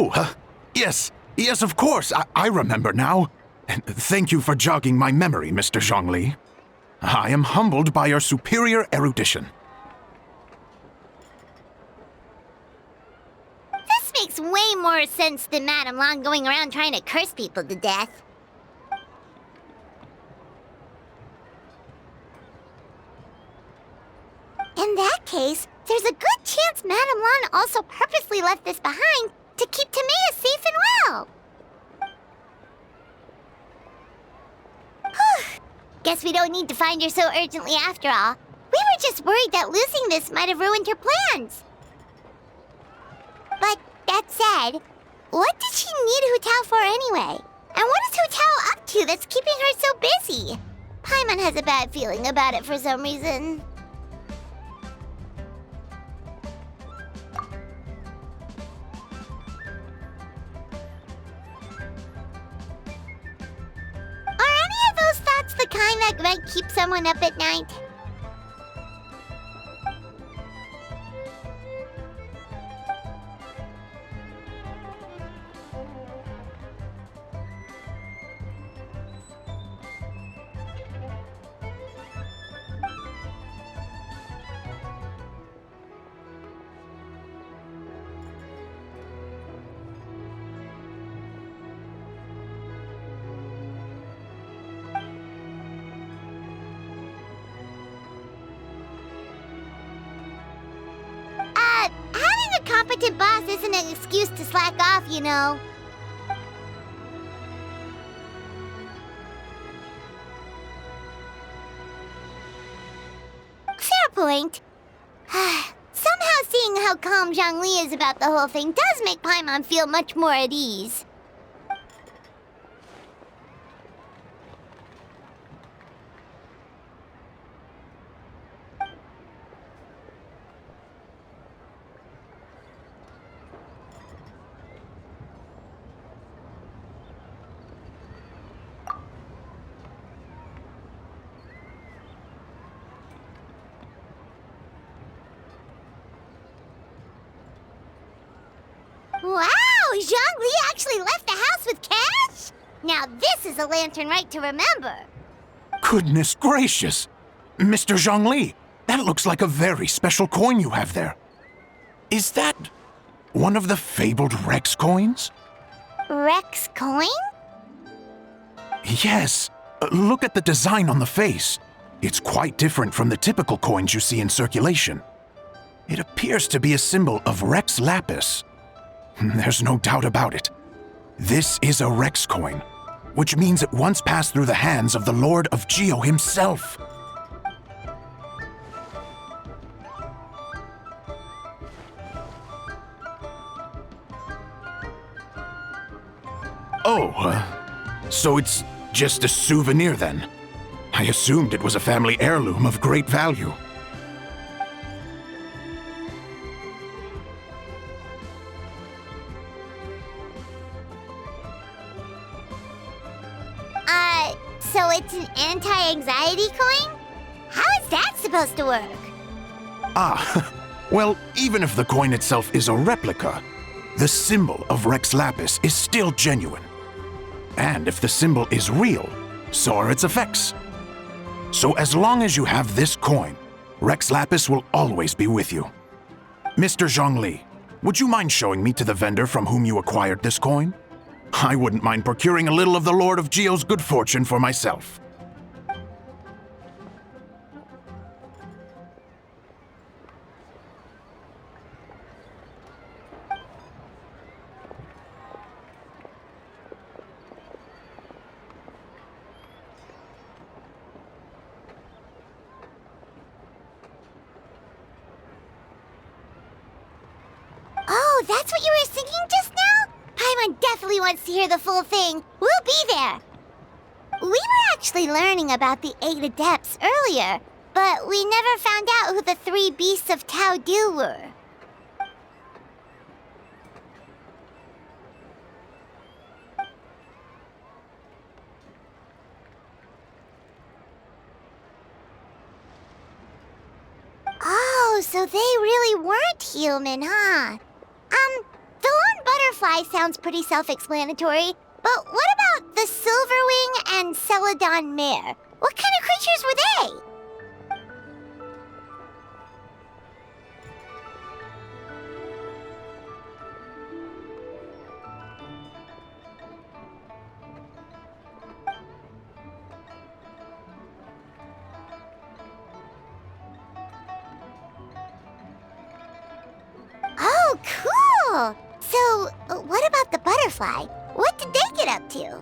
Oh, yes. Yes, of course. I remember now. Thank you for jogging my memory, Mr. Zhongli. I am humbled by your superior erudition.
This makes way more sense than Madame Long going around trying to curse people to death. In that case, there's a good chance Madame Long also purposely left this behind to keep Timea safe and well. Whew. Guess we don't need to find her so urgently after all. We were just worried that losing this might have ruined her plans. But that said, what did she need Hu Tao for anyway? And what is Hu Tao up to that's keeping her so busy? Paimon has a bad feeling about it for some reason. Are any of those thoughts the kind that might keep someone up at night? Having a competent boss isn't an excuse to slack off, you know. Fair point. Somehow seeing how calm Zhongli is about the whole thing does make Paimon feel much more at ease. Wow! Zhongli actually left the house with cash? Now this is a lantern Rite to remember.
Goodness gracious! Mr. Zhongli, that looks like a very special coin you have there. Is that one of the fabled Rex coins?
Rex coin?
Yes. Look at the design on the face. It's quite different from the typical coins you see in circulation. It appears to be a symbol of Rex Lapis. There's no doubt about it. This is a Rex coin, which means it once passed through the hands of the Lord of Geo himself. Oh, so it's just a souvenir then? I assumed it was a family heirloom of great value.
So it's an anti-anxiety coin? How is that supposed to work?
Ah, well, even if the coin itself is a replica, the symbol of Rex Lapis is still genuine. And if the symbol is real, so are its effects. So as long as you have this coin, Rex Lapis will always be with you. Mr. Zhongli, would you mind showing me to the vendor from whom you acquired this coin? I wouldn't mind procuring a little of the Lord of Geo's good fortune for myself.
Oh, that's what you were singing just now? Paimon definitely wants to hear the full thing. We'll be there. We were actually learning about the 8 Adepts earlier, but we never found out who the 3 Beasts of Tao Du were. Oh, so they really weren't human, huh? The lone butterfly sounds pretty self-explanatory, but what about the silverwing and celadon mare? What kind of creatures were they? Oh, cool! So, what about the butterfly? What did they get up to?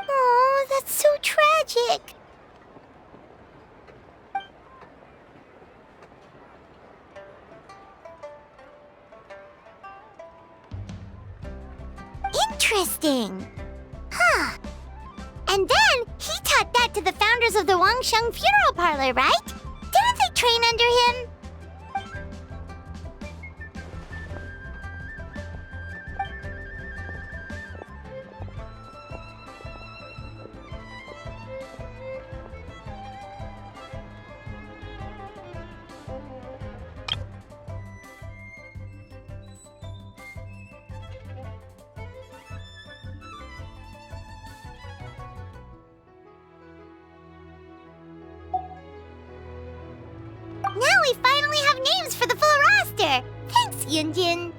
Oh, that's so tragic. Interesting. Huh. And then he taught that to the founders of the Wangsheng Funeral Parlor, right? Didn't they train under him? Now we finally have names for the full roster! Thanks, Yunjin!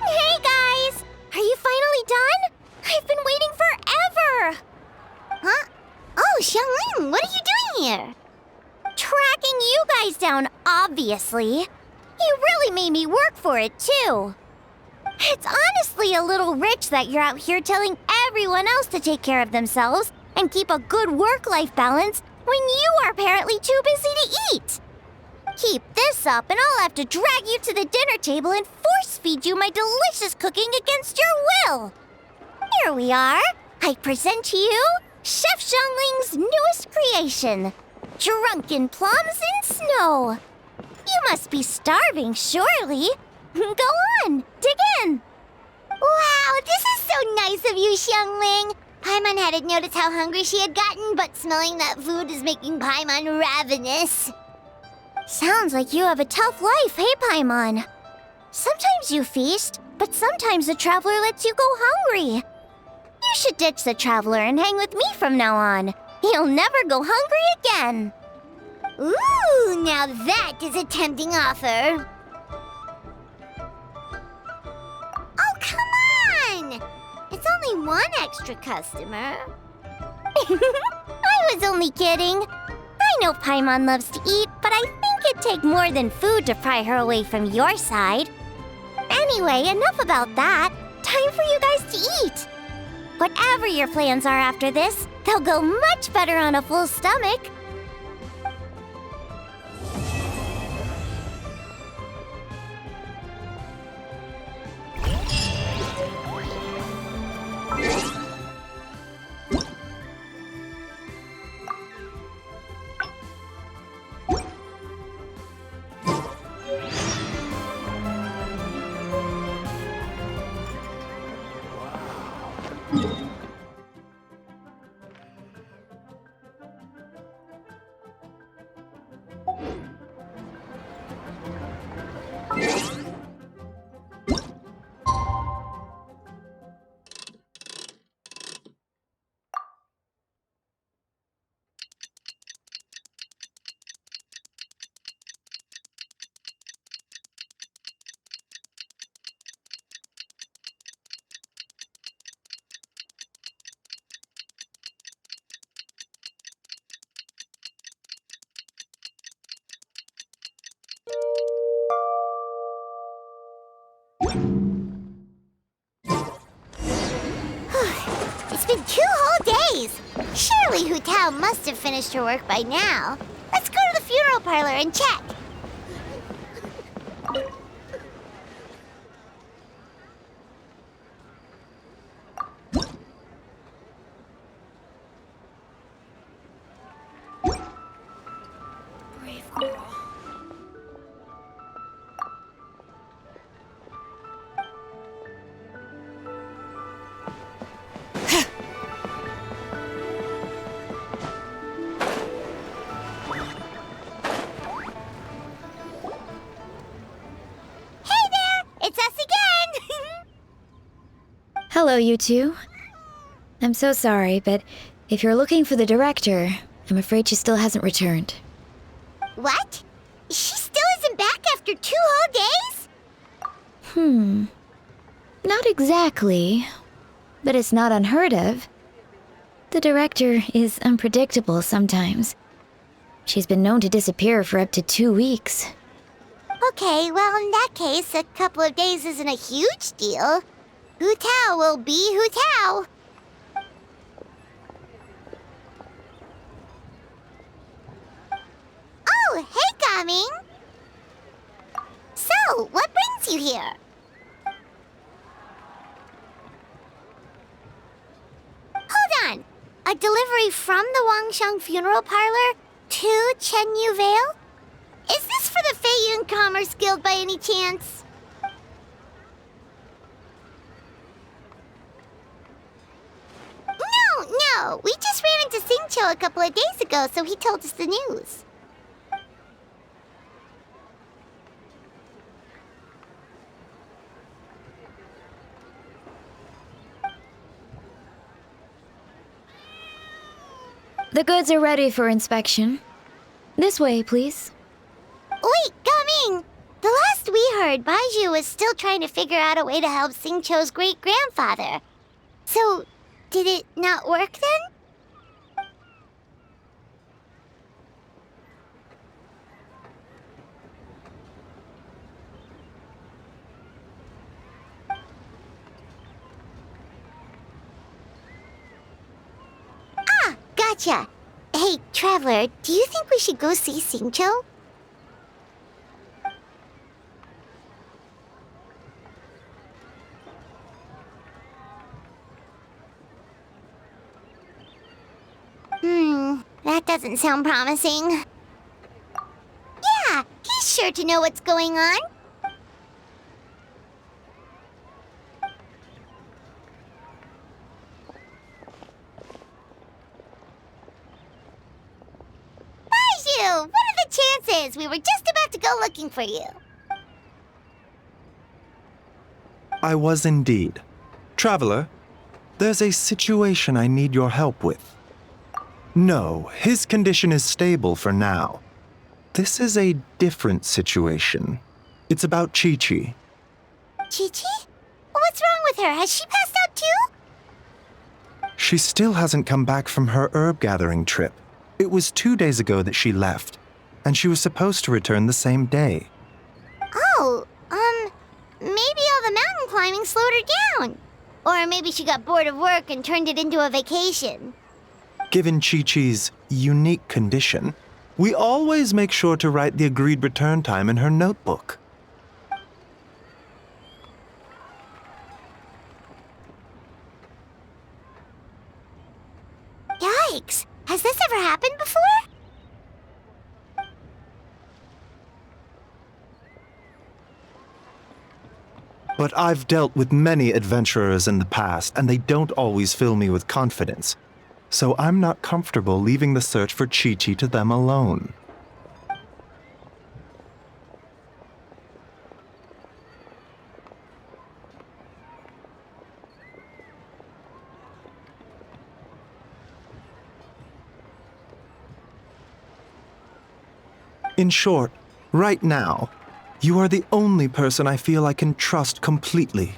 Hey guys! Are you finally done? I've been waiting forever! Huh? Oh, Xiangling, what are you doing here? Tracking you guys down, obviously. You really made me work for it, too. It's honestly a little rich that you're out here telling everyone else to take care of themselves and keep a good work-life balance when you are apparently too busy to eat. Keep this up and I'll have to drag you to the dinner table and force-feed you my delicious cooking against your will. Here we are. I present to you Chef Xiangling's newest creation, Drunken Plums in Snow. You must be starving, surely. Go on, dig in. Wow, this is so nice of you, Xiangling. Paimon hadn't noticed how hungry she had gotten, but smelling that food is making Paimon ravenous. Sounds like you have a tough life, hey, Paimon? Sometimes you feast, but sometimes the traveler lets you go hungry. You should ditch the traveler and hang with me from now on. You'll never go hungry again. Ooh, now that is a tempting offer. only one extra customer. I was only kidding. I know Paimon loves to eat, but I think it'd take more than food to pry her away from your side. Anyway, enough about that. Time for you guys to eat. Whatever your plans are after this, they'll go much better on a full stomach. It's been 2 whole days. Surely Hu Tao must have finished her work by now. Let's go to the funeral parlor and check.
Brave girl.
It's us again!
Hello, you two. I'm so sorry, but if you're looking for the director, I'm afraid she still hasn't returned.
What? She still isn't back after 2 whole days?
Not exactly, but it's not unheard of. The director is unpredictable sometimes. She's been known to disappear for up to 2 weeks.
Okay, well, in that case, a couple of days isn't a huge deal. Hu Tao will be Hu Tao. Oh, hey, Gaming. So, what brings you here? Hold on. A delivery from the Wangsheng Funeral Parlor to Chenyu Vale? Is this for the Feiyun Commerce Guild by any chance? No. We just ran into Singcho a couple of days ago, so he told us the news.
The goods are ready for inspection. This way, please.
Wait, Gaming! The last we heard, Baiju was still trying to figure out a way to help Singcho's great-grandfather. So, did it not work then? Ah, gotcha. Hey, Traveler, do you think we should go see Singcho? That doesn't sound promising. Yeah, he's sure to know what's going on. Baiju, what are the chances? We were just about to go looking for you.
I was indeed. Traveler, there's a situation I need your help with. No, his condition is stable for now. This is a different situation. It's about Chi-Chi.
Chi-Chi? What's wrong with her? Has she passed out too?
She still hasn't come back from her herb gathering trip. It was 2 days ago that she left, and she was supposed to return the same day.
Oh, maybe all the mountain climbing slowed her down. Or maybe she got bored of work and turned it into a vacation.
Given Chi-Chi's unique condition, we always make sure to write the agreed return time in her notebook.
Yikes! Has this ever happened before?
But I've dealt with many adventurers in the past, and they don't always fill me with confidence. So I'm not comfortable leaving the search for Chi-Chi to them alone. In short, right now, you are the only person I feel I can trust completely.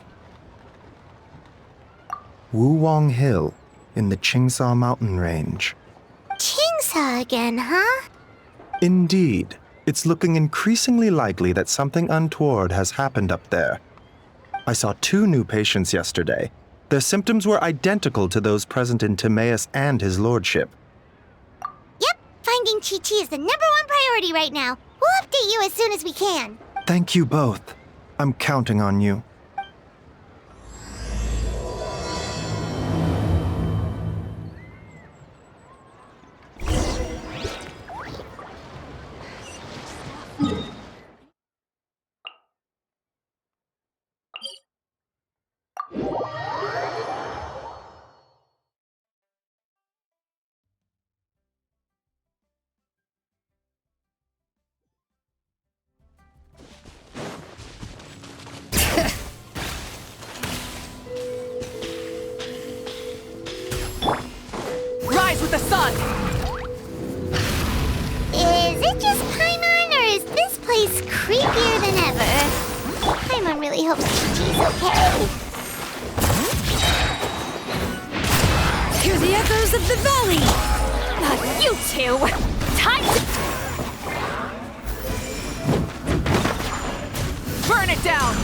Wuwang Hill, in the Qingsa mountain range.
Qingsa again, huh?
Indeed, it's looking increasingly likely that something untoward has happened up there. I saw 2 new patients yesterday. Their symptoms were identical to those present in Timaeus and his lordship.
Yep, finding Chi-Chi is the #1 priority right now. We'll update you as soon as we can.
Thank you both. I'm counting on you.
Rise with the sun!
Is it just Paimon, or is this place creepier than ever? Paimon really hopes Chi-Chi's okay.
Hear the echoes of the valley! Not you two! Time to... Burn it down!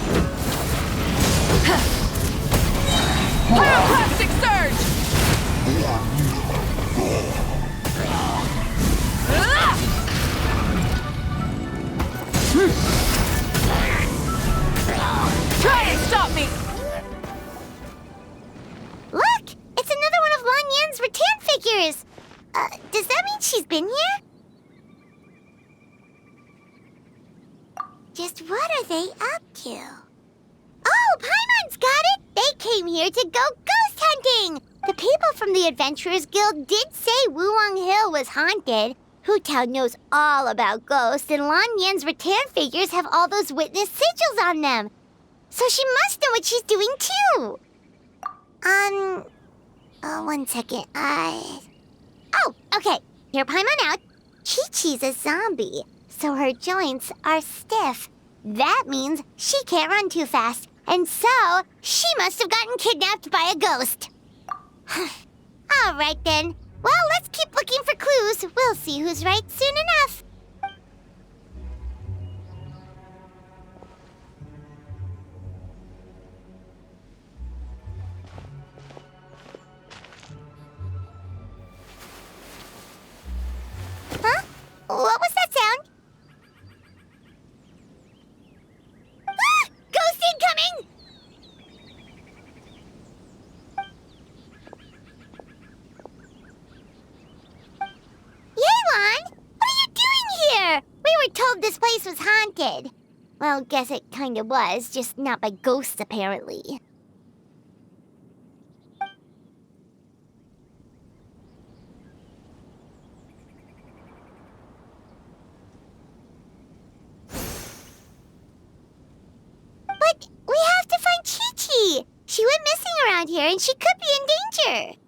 Pyroclastic surge! Try and stop me!
Look! It's another one of Lan Yan's rattan figures! Does that mean she's been here? Just what are they up to? Oh, Paimon's got it! They came here to go ghost hunting! The people from the Adventurers Guild did say Wuwang Hill was haunted. Hu Tao knows all about ghosts, and Lan Yan's rattan figures have all those witness sigils on them. So she must know what she's doing too. One second. Oh, okay. Hear Paimon out. Chi-Chi's a zombie, so her joints are stiff. That means she can't run too fast, and so she must have gotten kidnapped by a ghost. All right then. Well, let's keep looking for clues. We'll see who's right soon enough. Huh? What was that sound? Ah! Ghost incoming! Yelan! What are you doing here? We were told this place was haunted. Well, guess it kinda was, just not by ghosts apparently. But we have to find Chi-Chi! She went missing around here and she could be in danger.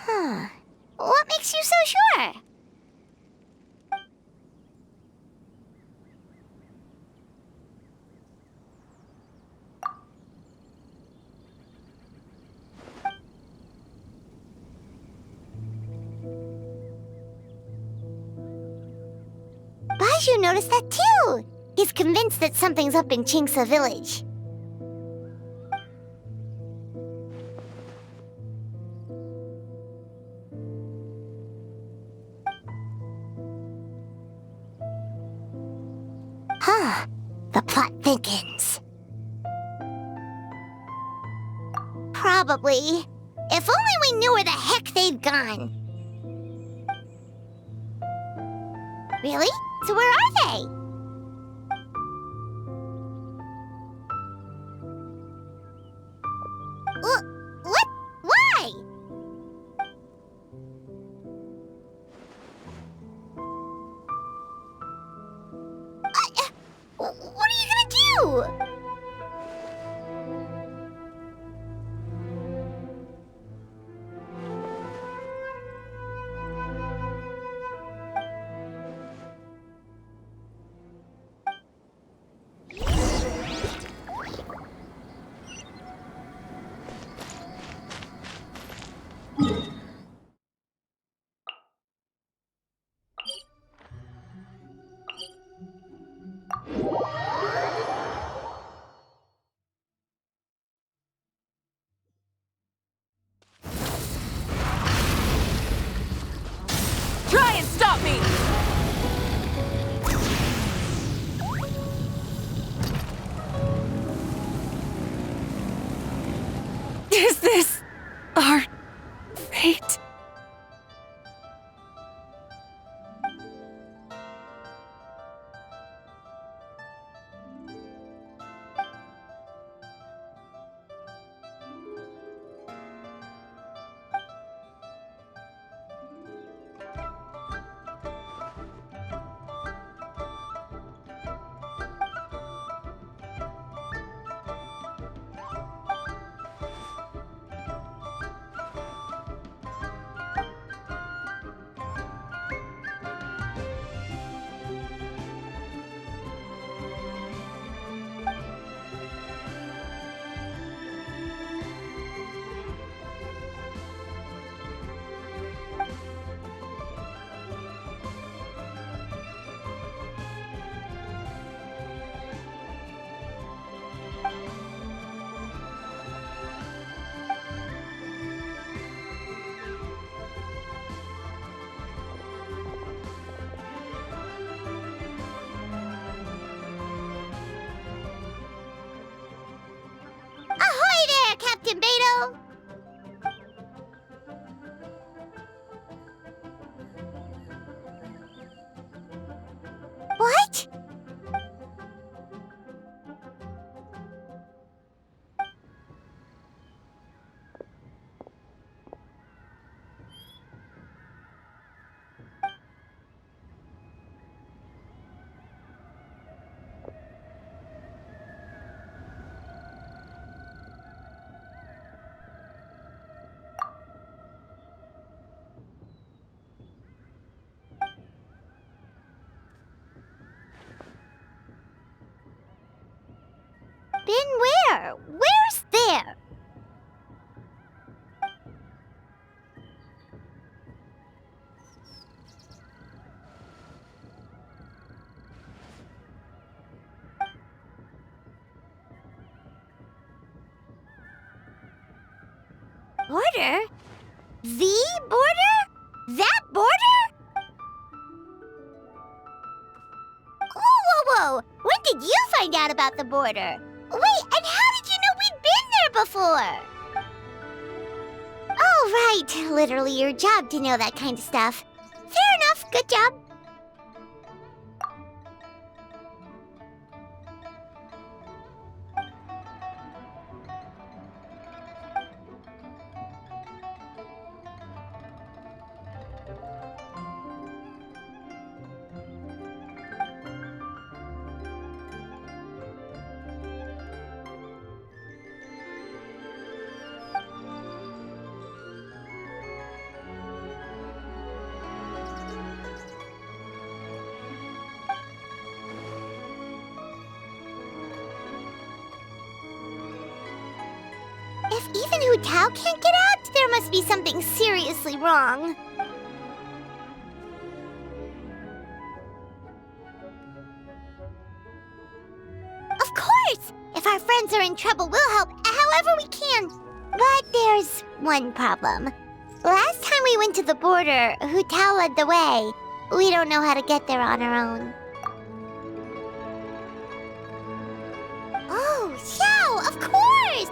Huh. What makes you so sure? Baju noticed that too. He's convinced that something's up in Chingsa village. Huh. The plot thickens. Probably. If only we knew where the heck they'd gone. Really? So where are they? What? Why? What are you gonna do?
Try and stop me! Is this our fate?
Ahoy there, Captain Beto! What? Been where? Where's there? Border? The border? That border? Whoa, whoa, whoa! When did you find out about the border? Wait, and how did you know we'd been there before? Oh, right. Literally your job to know that kind of stuff. Fair enough. Good job. even Hu Tao can't get out? There must be something seriously wrong. Of course! If our friends are in trouble, we'll help however we can. But there's one problem. Last time we went to the border, Hu Tao led the way. We don't know how to get there on our own. Oh, Xiao, of course!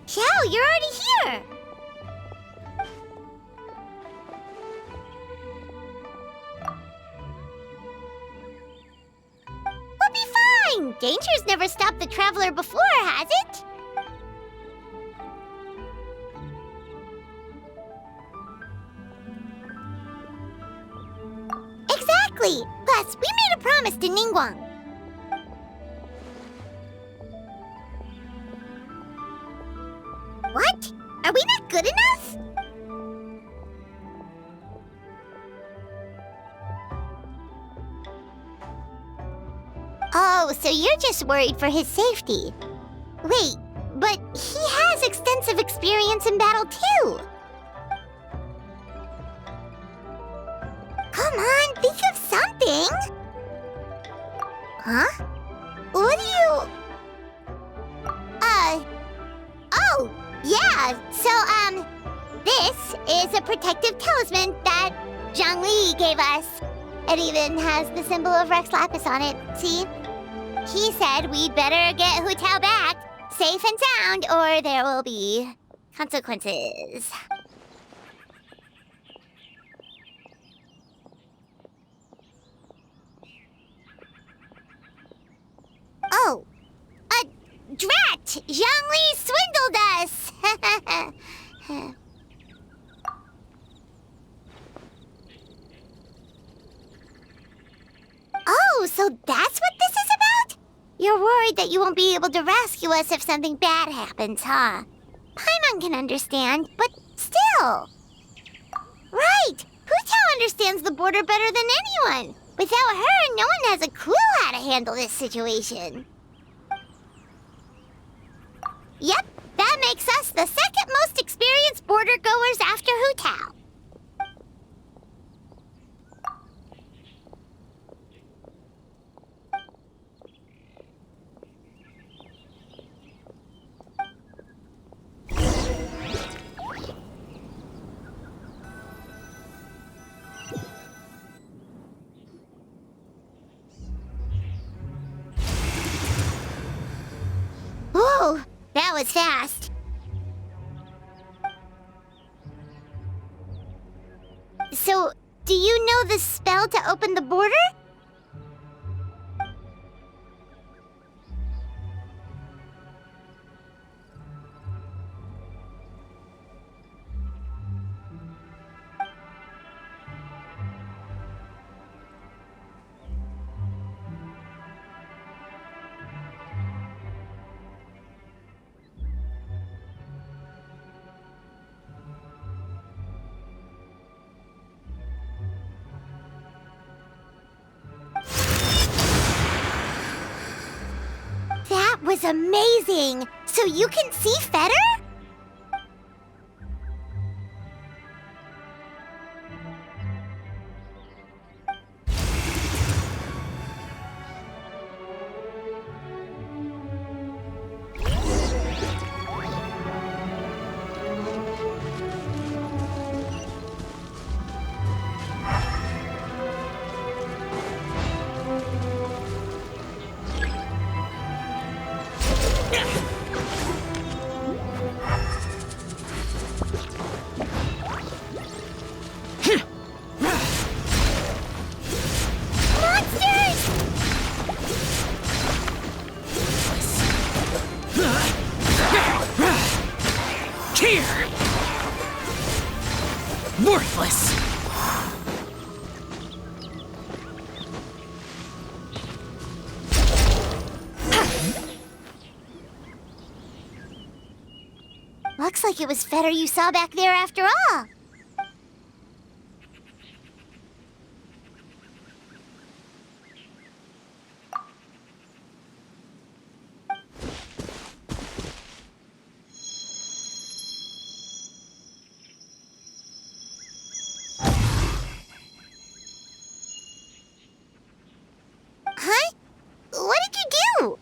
Xiao, you're already here! We'll be fine! Danger's never stopped the traveler before, has it? Exactly! Plus, we made a promise to Ningguang. What? Are we not good enough? Oh, so you're just worried for his safety. Wait, but he has extensive experience in battle too. Come on, think of something. Huh? What do you... Oh, yeah, so, this is a protective talisman that Zhongli gave us. It even has the symbol of Rex Lapis on it, see? He said we'd better get Hu Tao back, safe and sound, or there will be consequences. Oh, drat! Zhongli swindled us! Oh, so that's what this is about? You're worried that you won't be able to rescue us if something bad happens, huh? Paimon can understand, but still. Right! Hu Tao understands the border better than anyone. Without her, no one has a clue how to handle this situation. Yep, that makes us the second most experienced border goers after Hu Tao. was fast. So, do you know the spell to open the border? That was amazing! So you can see Fetter?
Worthless!
Looks like it was Fetter you saw back there after all. Huh? What did you do?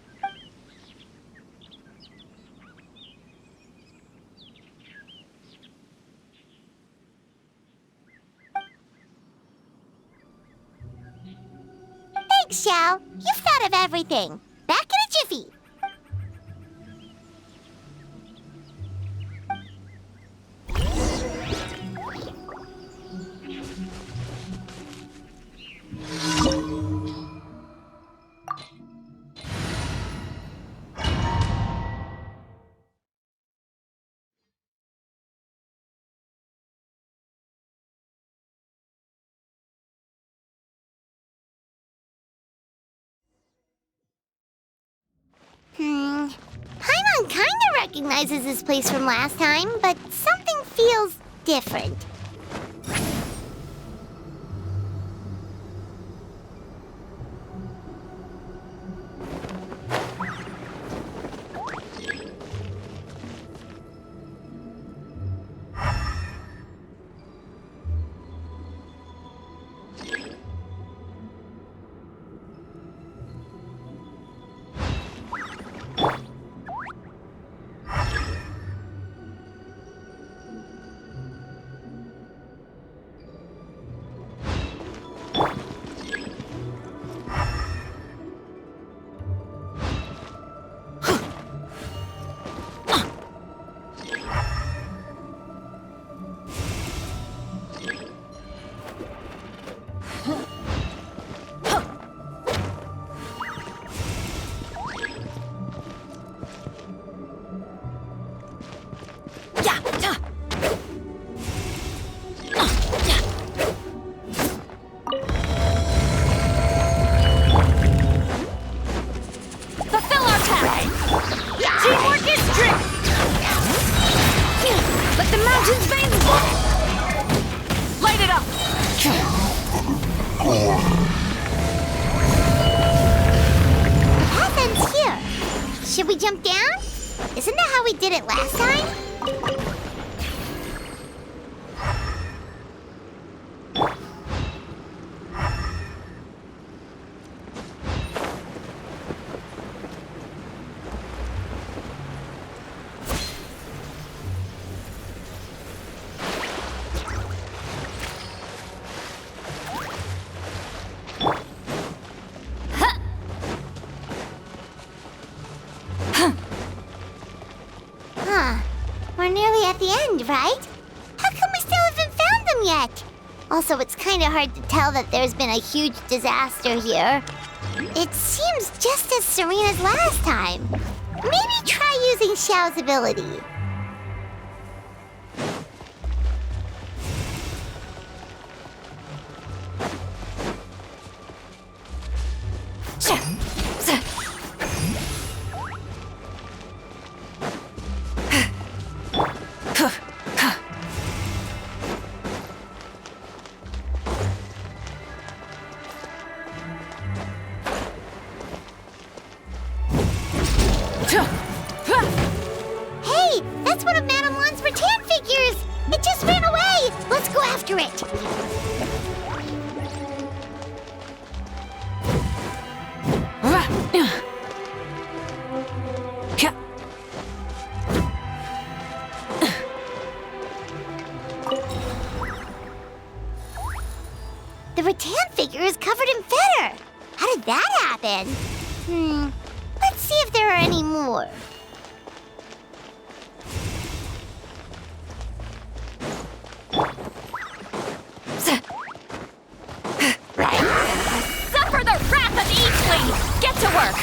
Thanks, Xiao. You've thought of everything. Back in a jiffy. Paimon kinda recognizes this place from last time, but something feels different. Should we jump down? Isn't that how we did it last time? at the end, right? How come we still haven't found them yet? Also, it's kind of hard to tell that there's been a huge disaster here. It seems just as serene as last time. Maybe try using Xiao's ability. Hey, that's one of Madame Lan's rattan figures! It just ran away! Let's go after it! The rattan figure is covered in feather! How did that happen? Let's see if there are any more.
Suffer the wrath of Eastling! Get to work!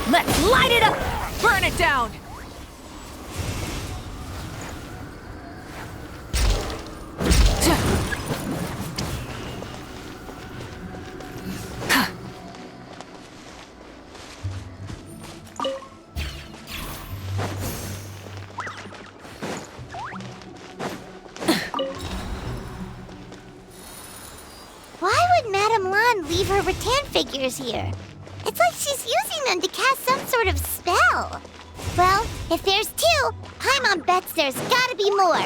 Let's light it up! Burn it down!
Why would Madame Lan leave her rattan figures here? It's like she's using them to cast some sort of spell. Well, if there's two, Paimon bets there's gotta be more.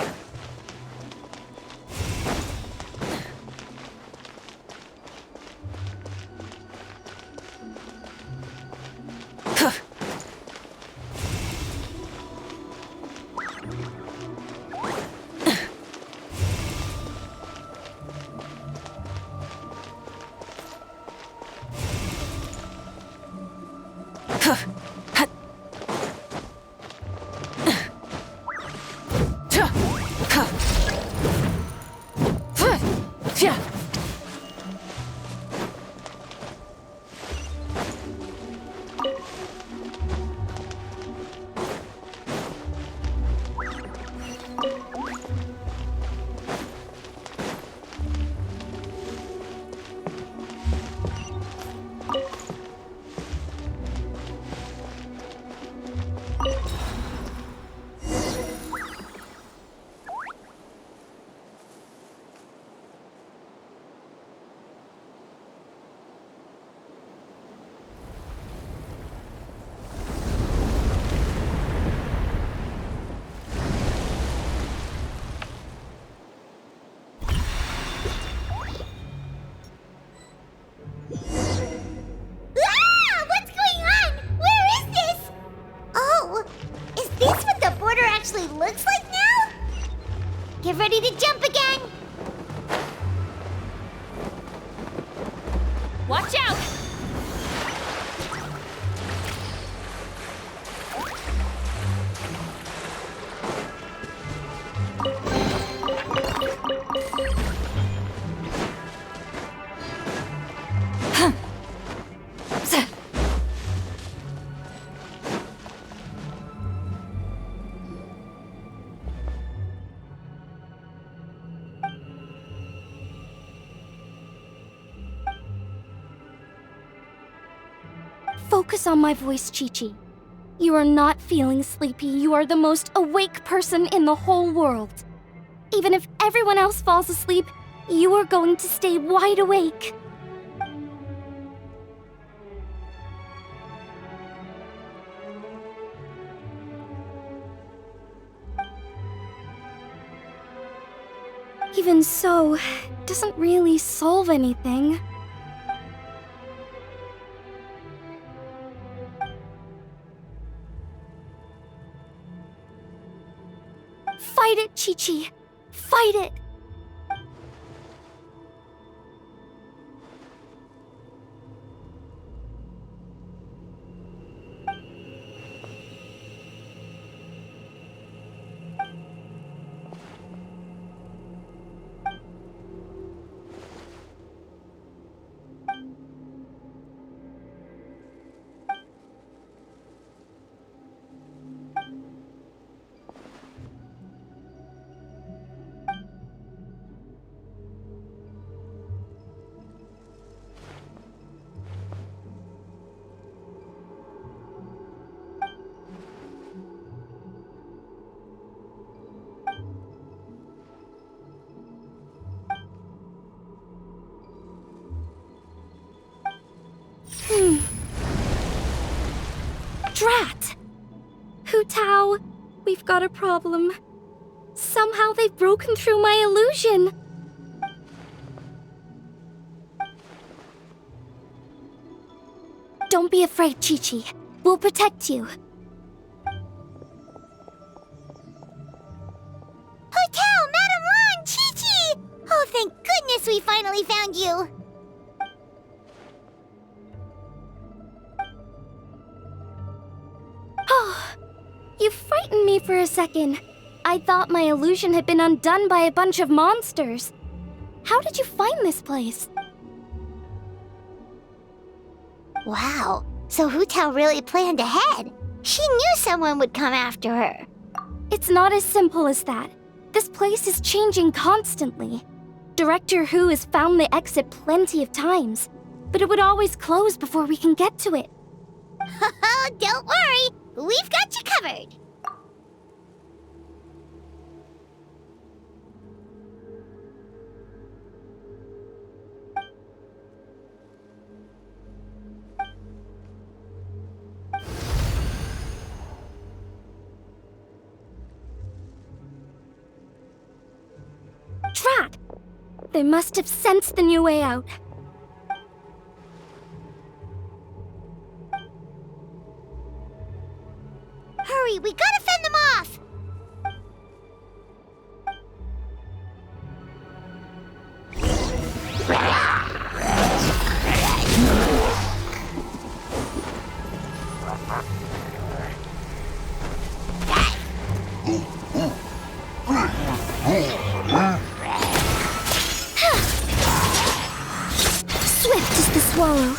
Looks like now? Get ready to jump again!
Watch out!
Focus on my voice, Chi-Chi. You are not feeling sleepy. You are the most awake person in the whole world. Even if everyone else falls asleep, you are going to stay wide awake. Even so, it doesn't really solve anything. Fight it, Chi-Chi. Fight it.
Drat! Hu Tao, we've got a problem. Somehow they've broken through my illusion. Don't be afraid, Chi-Chi. We'll protect you.
Hotel, Madame Lan, Chi-Chi! Oh, thank goodness we finally found you.
Oh, you frightened me for a second. I thought my illusion had been undone by a bunch of monsters. How did you find this place?
Wow, so Hu Tao really planned ahead. She knew someone would come after her.
It's not as simple as that. This place is changing constantly. Director Hu has found the exit plenty of times, but it would always close before we can get to it.
Don't worry, we've got you covered.
Drat! They must have sensed the new way out.
Hurry, we gotta fend them off!
Swift as the swallow.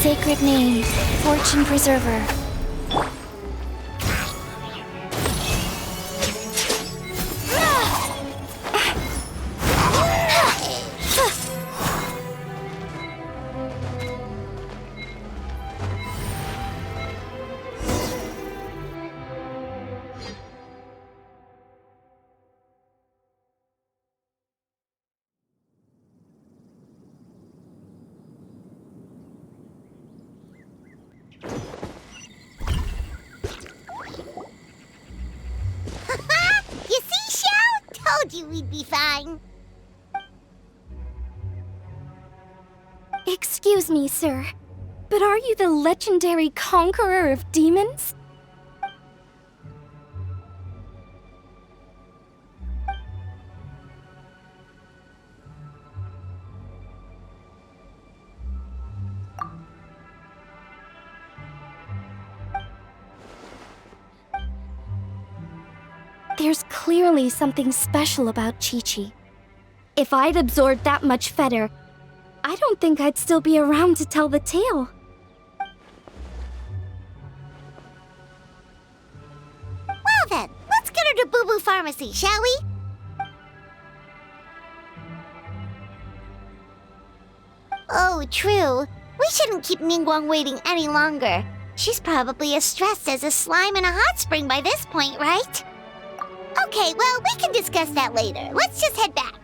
Sacred name, Fortune Preserver.
You see, Xiao? Told you we'd be fine.
Excuse me, sir, but are you the legendary conqueror of demons? There's clearly something special about Chi-Chi. If I'd absorbed that much fetter, I don't think I'd still be around to tell the tale.
Well then, let's get her to Boo Boo Pharmacy, shall we? Oh, true. We shouldn't keep Ningguang waiting any longer. She's probably as stressed as a slime in a hot spring by this point, right? Okay, well, we can discuss that later. Let's just head back.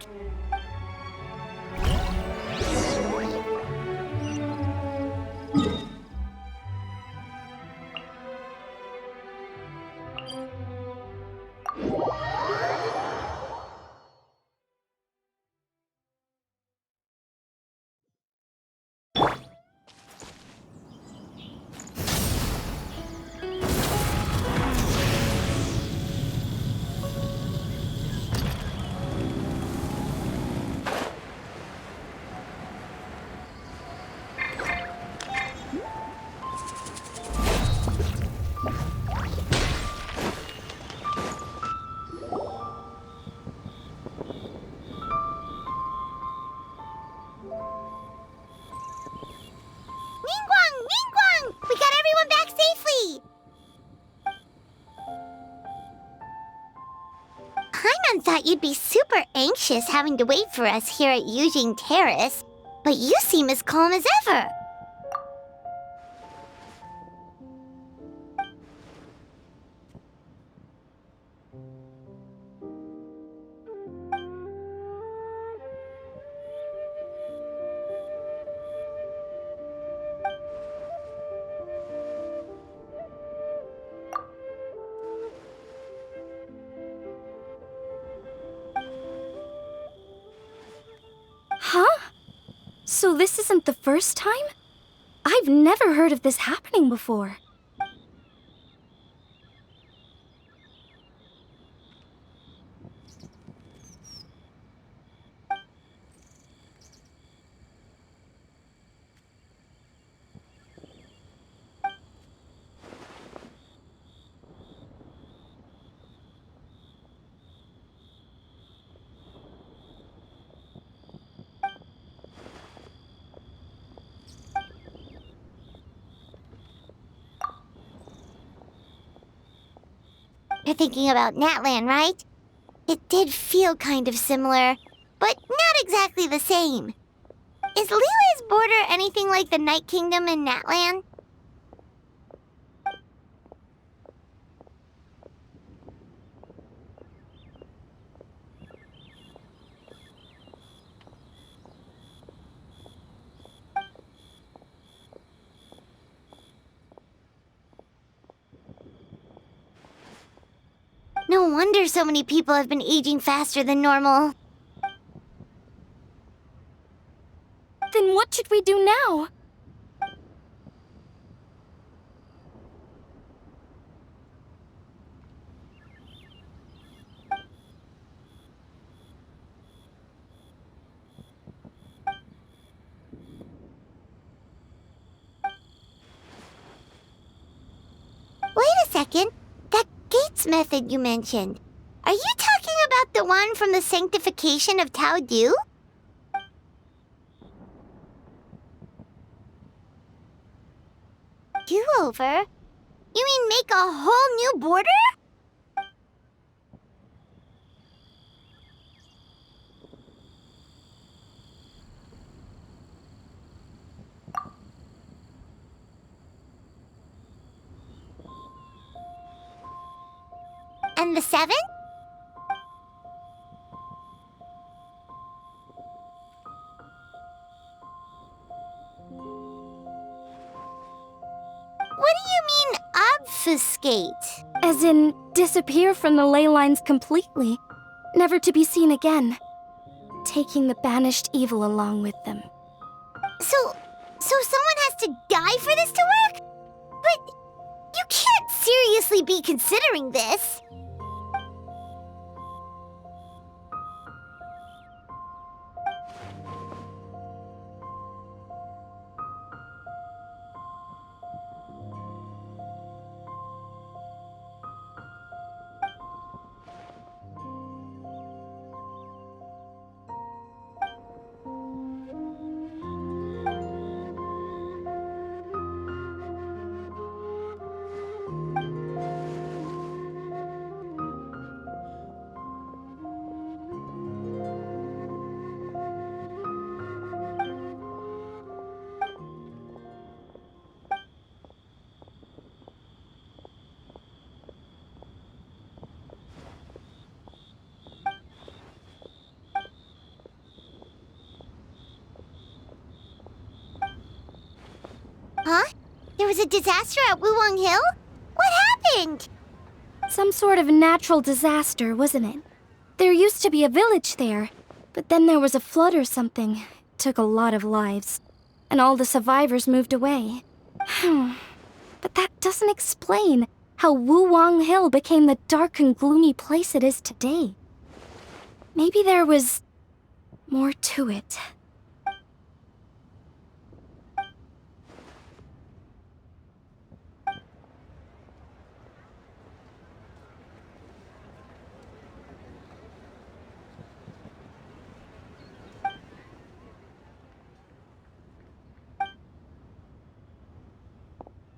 thought you'd be super anxious having to wait for us here at Yujing Terrace, but you seem as calm as ever.
Huh? So this isn't the first time? I've never heard of this happening before.
You're thinking about Natlan, right? It did feel kind of similar, but not exactly the same. Is Liyue's border anything like the Night Kingdom in Natlan? No wonder so many people have been aging faster than normal.
Then what should we do now?
Wait a second. That Gates method you mentioned. Are you talking about the one from the sanctification of Tao Du? Do-over? You mean make a whole new border? And the 7? What do you mean, obfuscate?
As in, disappear from the ley lines completely, never to be seen again, taking the banished evil along with them.
So someone has to die for this to work? But you can't seriously be considering this. Huh? There was a disaster at Wuwang Hill? What happened?
Some sort of natural disaster, wasn't it? There used to be a village there, but then there was a flood or something. It took a lot of lives, and all the survivors moved away. But that doesn't explain how Wuwang Hill became the dark and gloomy place it is today. Maybe there was more to it.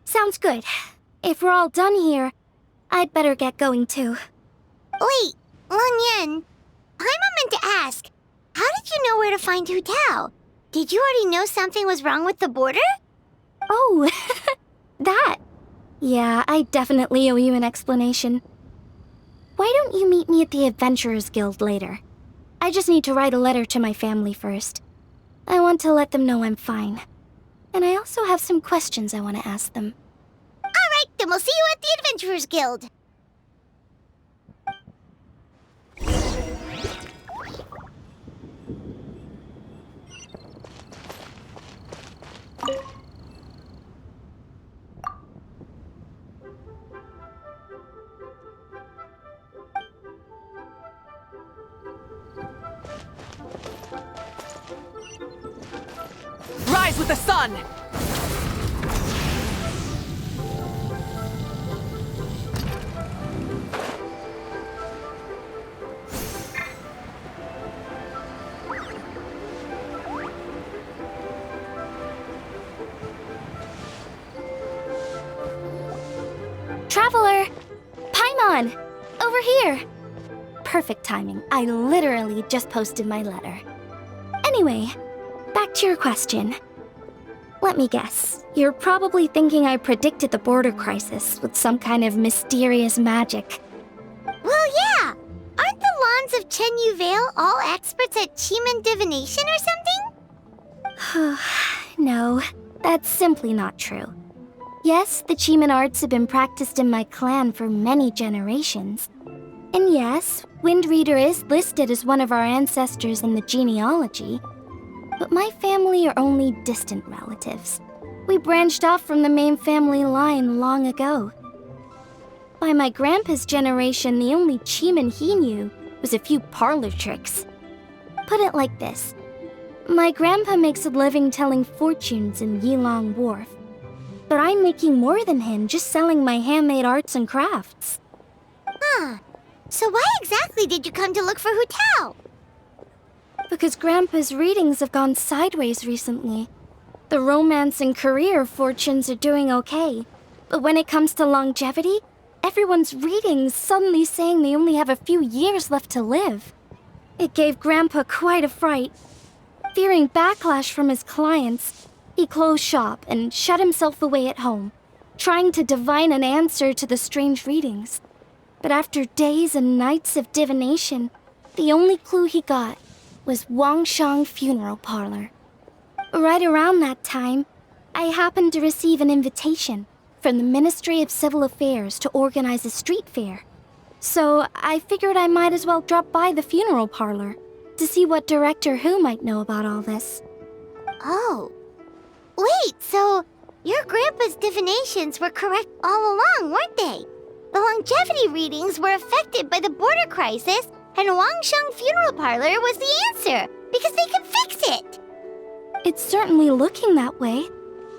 Sounds good. If we're all done here, I'd better get going too.
Wait, Lan Yan, Paimon meant to ask, how did you know where to find Hu Tao? Did you already know something was wrong with the border?
Oh, that. Yeah, I definitely owe you an explanation. Why don't you meet me at the Adventurers Guild later? I just need to write a letter to my family first. I want to let them know I'm fine. And I also have some questions I want to ask them.
All right, then we'll see you at the Adventurers Guild.
Rise with the sun!
Traveler! Paimon! Over here! Perfect timing. I literally just posted my letter. Anyway, back to your question. Let me guess. You're probably thinking I predicted the border crisis with some kind of mysterious magic.
Well, yeah. Aren't the Lawns of Chen Yu Vale all experts at Chiman divination or something?
No, that's simply not true. Yes, the Chiman arts have been practiced in my clan for many generations. And yes, Windreader is listed as one of our ancestors in the genealogy. But my family are only distant relatives. We branched off from the main family line long ago. By my grandpa's generation, the only Chiman he knew was a few parlor tricks. Put it like this. My grandpa makes a living telling fortunes in Yilong Wharf. But I'm making more than him just selling my handmade arts and crafts.
Huh. So why exactly did you come to look for Hu Tao?
Because Grandpa's readings have gone sideways recently. The romance and career fortunes are doing okay. But when it comes to longevity, everyone's readings suddenly saying they only have a few years left to live. It gave Grandpa quite a fright. Fearing backlash from his clients, he closed shop and shut himself away at home, trying to divine an answer to the strange readings. But after days and nights of divination, the only clue he got was Wangshang Funeral Parlor. Right around that time, I happened to receive an invitation from the Ministry of Civil Affairs to organize a street fair. So I figured I might as well drop by the funeral parlor to see what Director Hu might know about all this.
Oh. Wait, so your grandpa's divinations were correct all along, weren't they? The longevity readings were affected by the border crisis, and Wangsheng Funeral Parlor was the answer, because they can fix it!
It's certainly looking that way.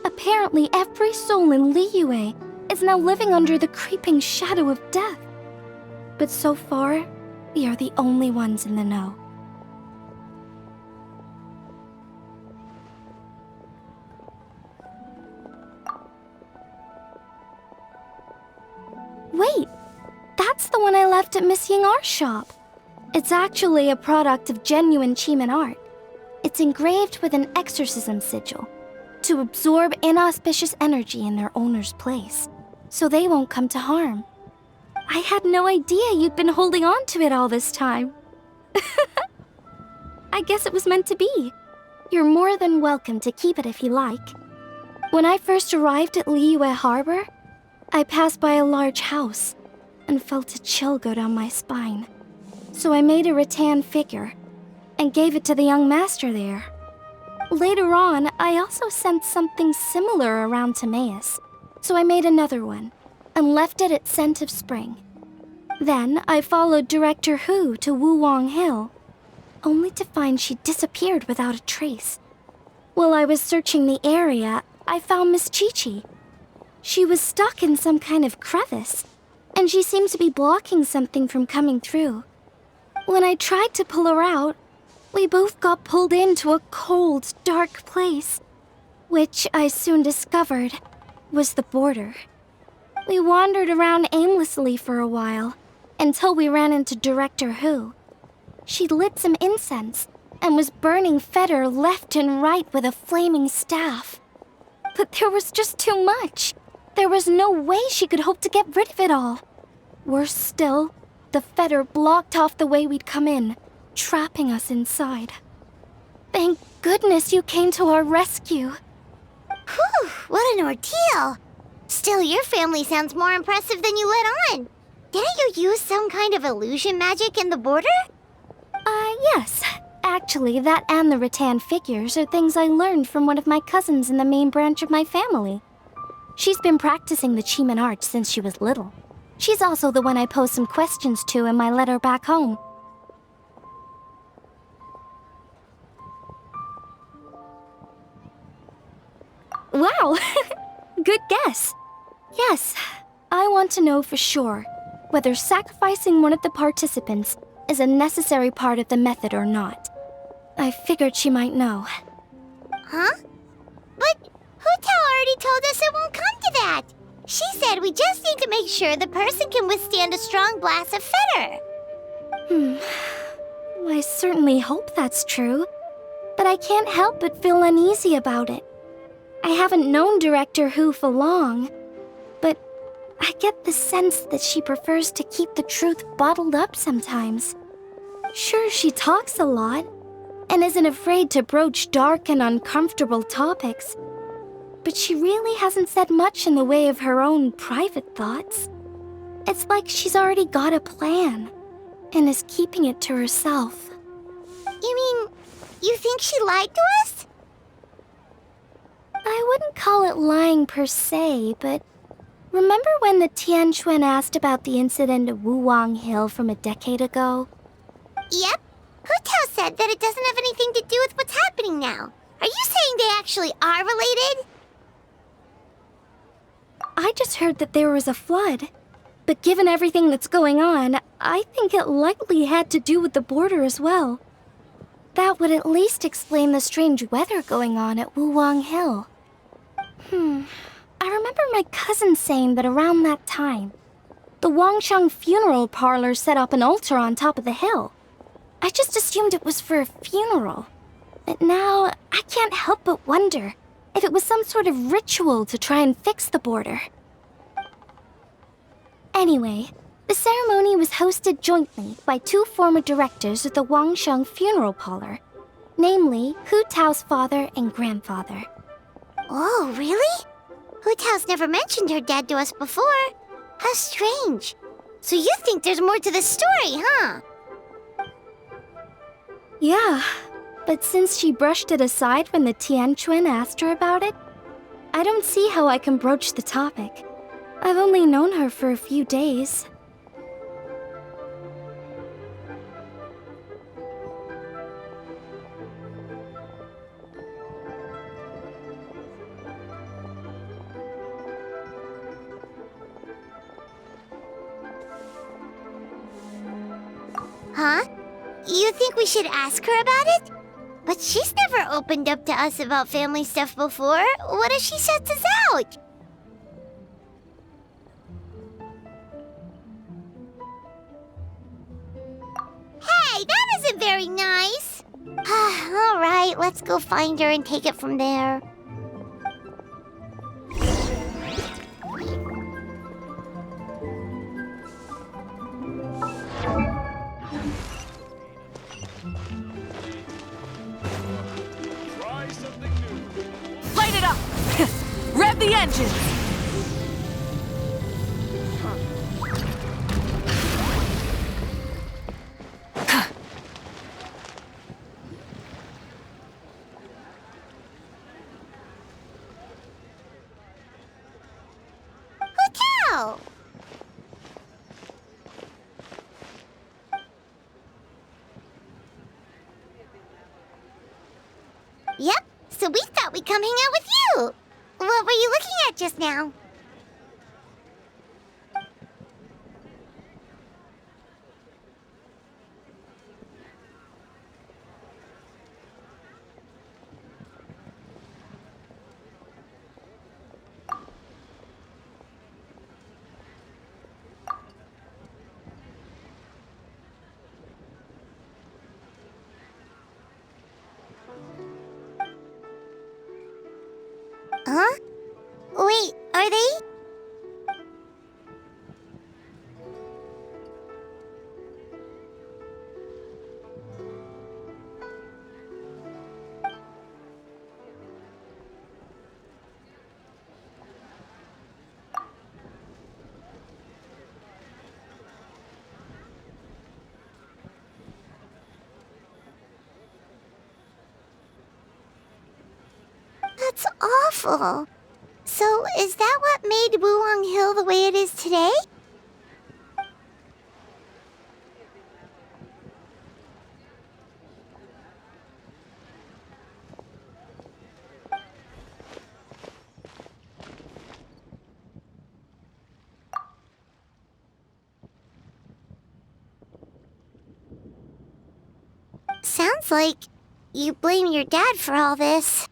Apparently every soul in Liyue is now living under the creeping shadow of death. But so far, we are the only ones in the know. Wait, that's the one I left at Miss Yingar's shop. It's actually a product of genuine Chiman art. It's engraved with an exorcism sigil to absorb inauspicious energy in their owner's place, so they won't come to harm. I had no idea you'd been holding on to it all this time. I guess it was meant to be. You're more than welcome to keep it if you like. When I first arrived at Liyue Harbor, I passed by a large house and felt a chill go down my spine. So I made a rattan figure and gave it to the young master there. Later on, I also sensed something similar around Timaeus, so I made another one and left it at Scent of Spring. Then I followed Director Hu to Wuwang Hill, only to find she disappeared without a trace. While I was searching the area, I found Miss Chi-Chi. She was stuck in some kind of crevice, and she seemed to be blocking something from coming through. When I tried to pull her out, we both got pulled into a cold, dark place, which I soon discovered was the border. We wandered around aimlessly for a while, until we ran into Director Hu. She lit some incense and was burning Feder left and right with a flaming staff. But there was just too much. There was no way she could hope to get rid of it all. Worse still, the Feder blocked off the way we'd come in, trapping us inside. Thank goodness you came to our rescue.
Whew, what an ordeal. Still, your family sounds more impressive than you let on. Didn't you use some kind of illusion magic in the border?
Yes. Actually, that and the rattan figures are things I learned from one of my cousins in the main branch of my family. She's been practicing the Chiman art since she was little. She's also the one I posed some questions to in my letter back home. Wow! Good guess. Yes, I want to know for sure whether sacrificing one of the participants is a necessary part of the method or not. I figured she might know.
Huh? But Hutao already told us it won't come to that. She said we just need to make sure the person can withstand a strong blast of Feder.
I certainly hope that's true, but I can't help but feel uneasy about it. I haven't known Director Hu for long, but I get the sense that she prefers to keep the truth bottled up sometimes. Sure, she talks a lot, and isn't afraid to broach dark and uncomfortable topics, but she really hasn't said much in the way of her own private thoughts. It's like she's already got a plan, and is keeping it to herself.
You mean, you think she lied to us?
I wouldn't call it lying per se, but remember when the Tianquan asked about the incident at Wuwang Hill from a decade ago?
Yep. Hutao said that it doesn't have anything to do with what's happening now. Are you saying they actually are related?
I just heard that there was a flood. But given everything that's going on, I think it likely had to do with the border as well. That would at least explain the strange weather going on at Wuwang Hill. I remember my cousin saying that around that time, the Wangsheng funeral parlor set up an altar on top of the hill. I just assumed it was for a funeral. But now, I can't help but wonder if it was some sort of ritual to try and fix the border. Anyway, the ceremony was hosted jointly by two former directors of the Wangsheng funeral parlor, namely Hu Tao's father and grandfather.
Oh, really? Hutao's never mentioned her dad to us before. How strange. So you think there's more to the story, huh?
Yeah, but since she brushed it aside when the Tianquan asked her about it, I don't see how I can broach the topic. I've only known her for a few days.
Huh? You think we should ask her about it? But she's never opened up to us about family stuff before. What if she shuts us out? Hey, that isn't very nice. All right, let's go find her and take it from there.
Light it up! Rev the engine!
Hutao! Yep, so we thought we'd come hang out with you. What were you looking at just now?
Huh? Wait, are they? That's awful. So, is that what made Wulong Hill the way it is today? Sounds like you blame your dad for all this.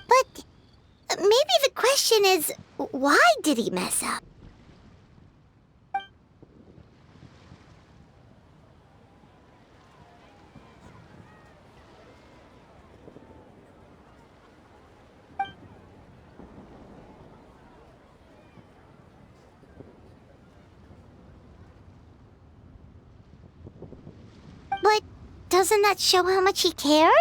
But maybe the question is, why did he mess up? But doesn't that show how much he cared?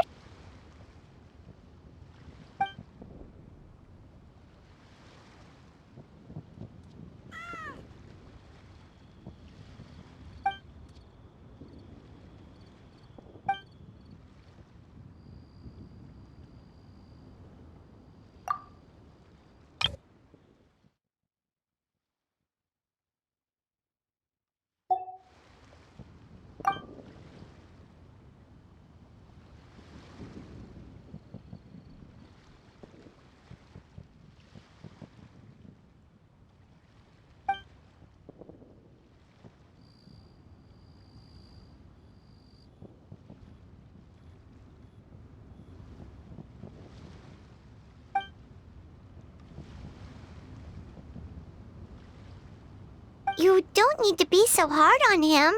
You don't need to be so hard on him.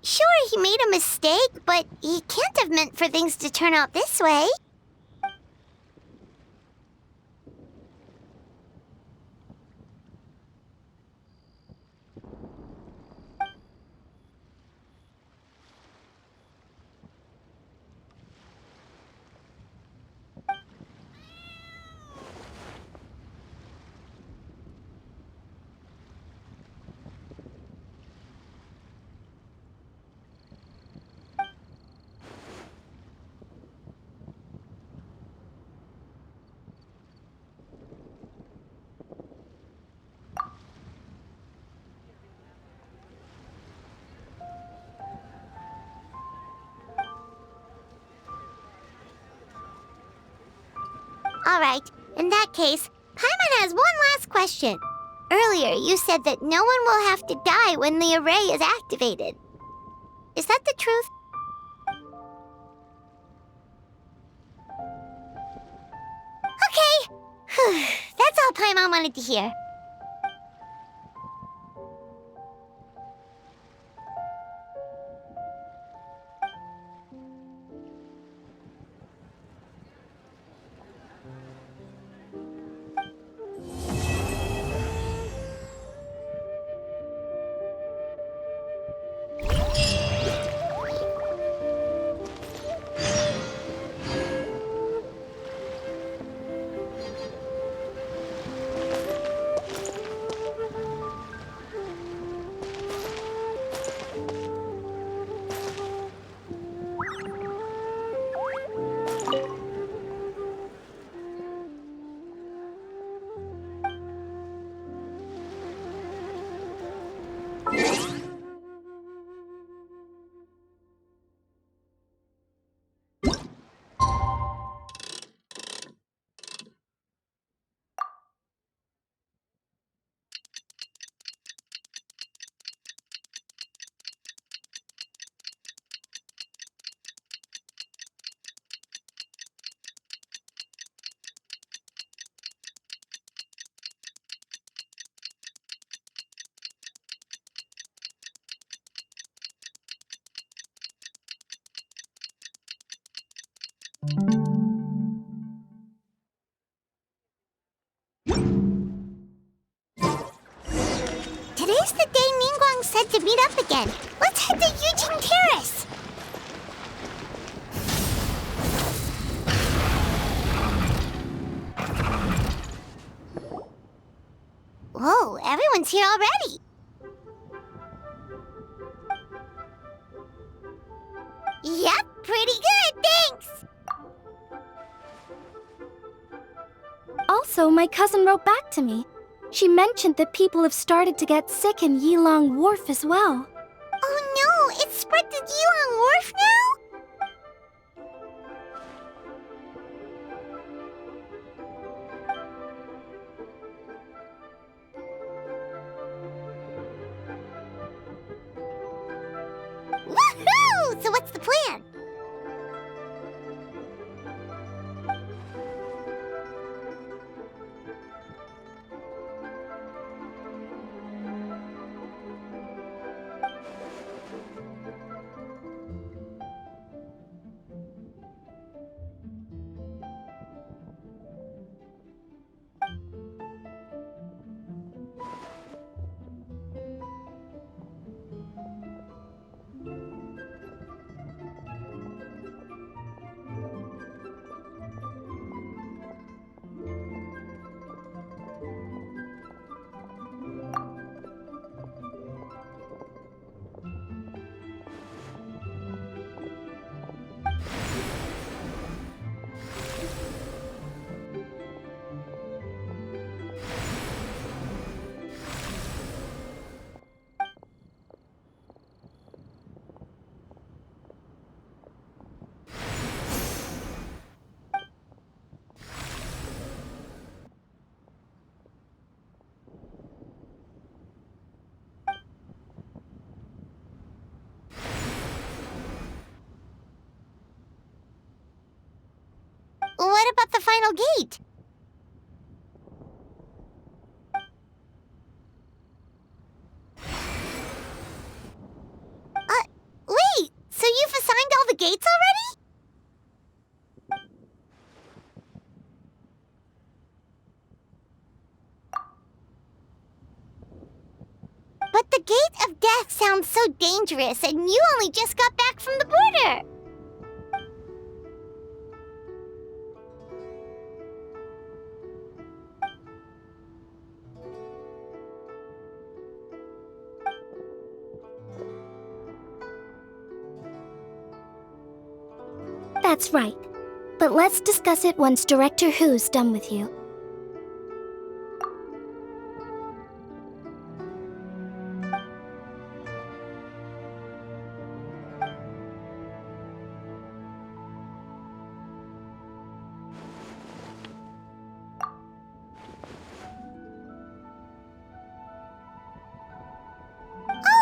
Sure, he made a mistake, but he can't have meant for things to turn out this way. Alright, in that case, Paimon has one last question. Earlier, you said that no one will have to die when the array is activated. Is that the truth? Okay! That's all Paimon wanted to hear.
meet up again. Let's head to Eugene Terrace. Whoa, everyone's here already. Yep, pretty good, thanks.
Also, my cousin wrote back to me. She mentioned that people have started to get sick in Yilong Wharf as well.
Oh no, it's spread to Yilong Wharf now? Woohoo! So what's the plan? What about the final gate? Wait, so you've assigned all the gates already? But the Gate of Death sounds so dangerous, and you only just got back from the border.
That's right. But let's discuss it once Director Who's done with you.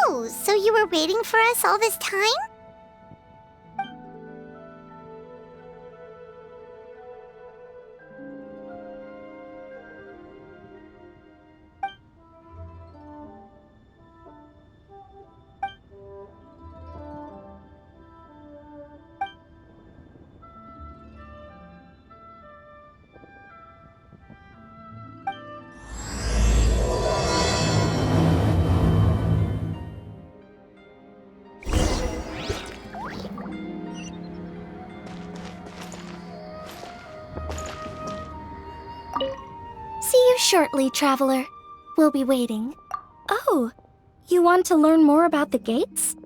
Oh, so you were waiting for us all this time?
See you shortly, Traveler. We'll be waiting. Oh, you want to learn more about the gates?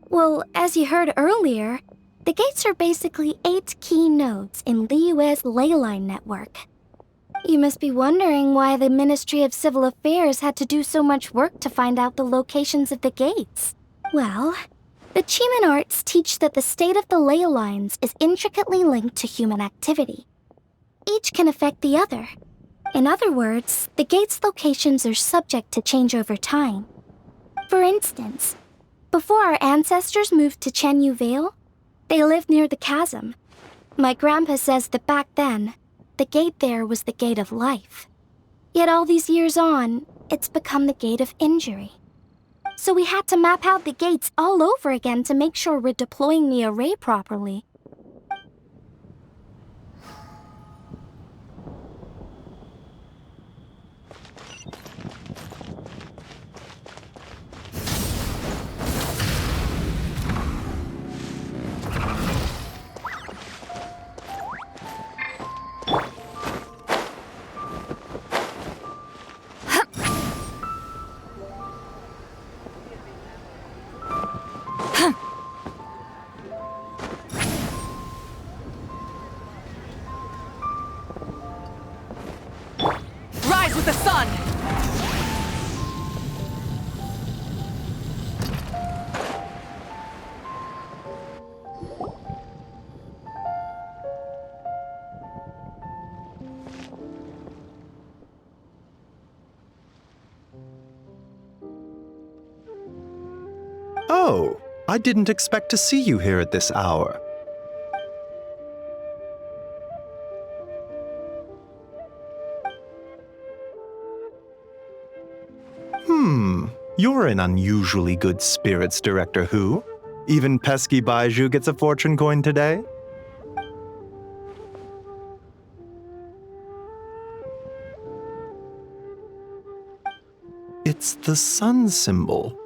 Well, as you heard earlier, the gates are basically 8 key nodes in Liyue's leyline network. You must be wondering why the Ministry of Civil Affairs had to do so much work to find out the locations of the gates. Well, the Chiman arts teach that the state of the ley lines is intricately linked to human activity. Each can affect the other. In other words, the gate's locations are subject to change over time. For instance, before our ancestors moved to Chenyu Vale, they lived near the chasm. My grandpa says that back then, the gate there was the gate of life. Yet all these years on, it's become the gate of injury. So we had to map out the gates all over again to make sure we're deploying the array properly.
Oh, I didn't expect to see you here at this hour. You're in unusually good spirits, Director Who. Even pesky Baiju gets a fortune coin today? It's the sun symbol.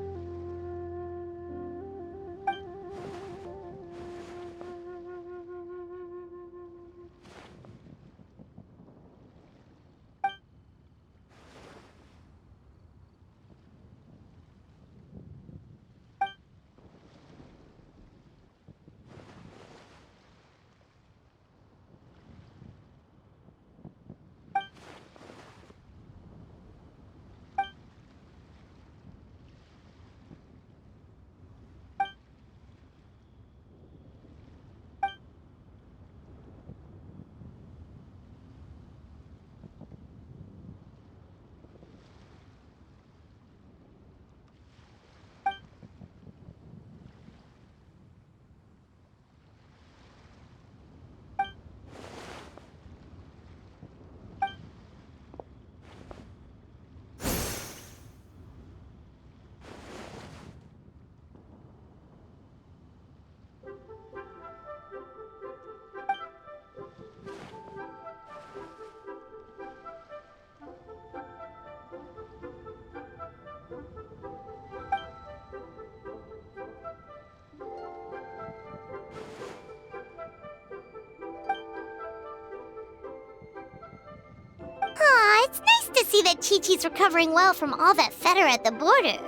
Aw, it's nice to see that Chi-Chi's recovering well from all that fetter at the border.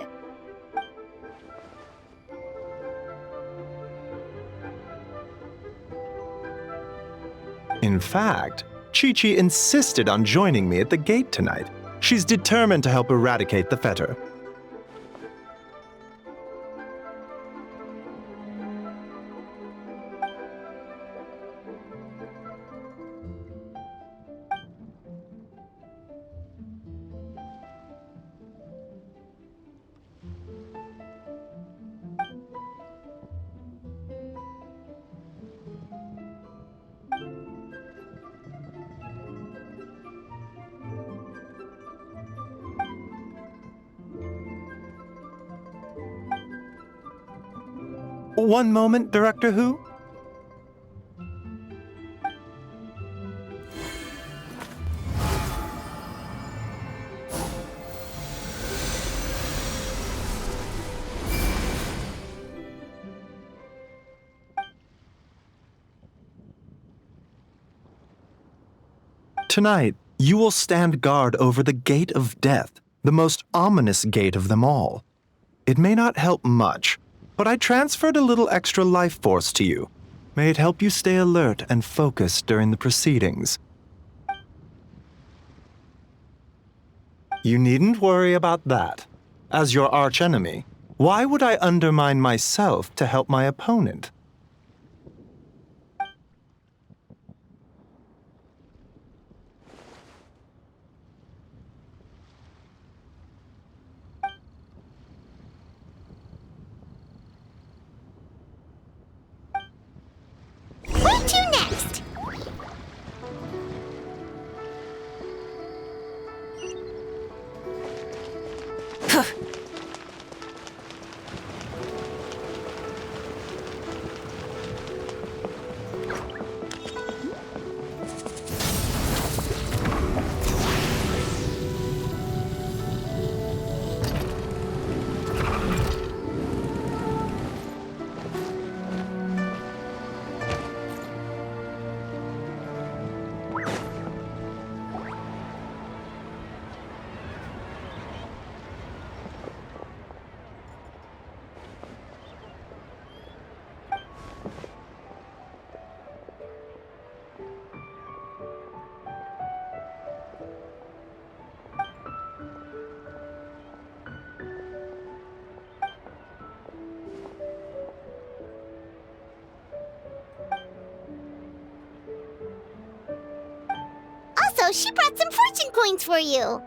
In fact, Chi-Chi insisted on joining me at the gate tonight. She's determined to help eradicate the fetter. One moment, Director Who. Tonight, you will stand guard over the Gate of Death, the most ominous gate of them all. It may not help much, but I transferred a little extra life force to you. May it help you stay alert and focused during the proceedings. You needn't worry about that. As your archenemy, why would I undermine myself to help my opponent?
Where to next? Also, she brought some fortune coins for you.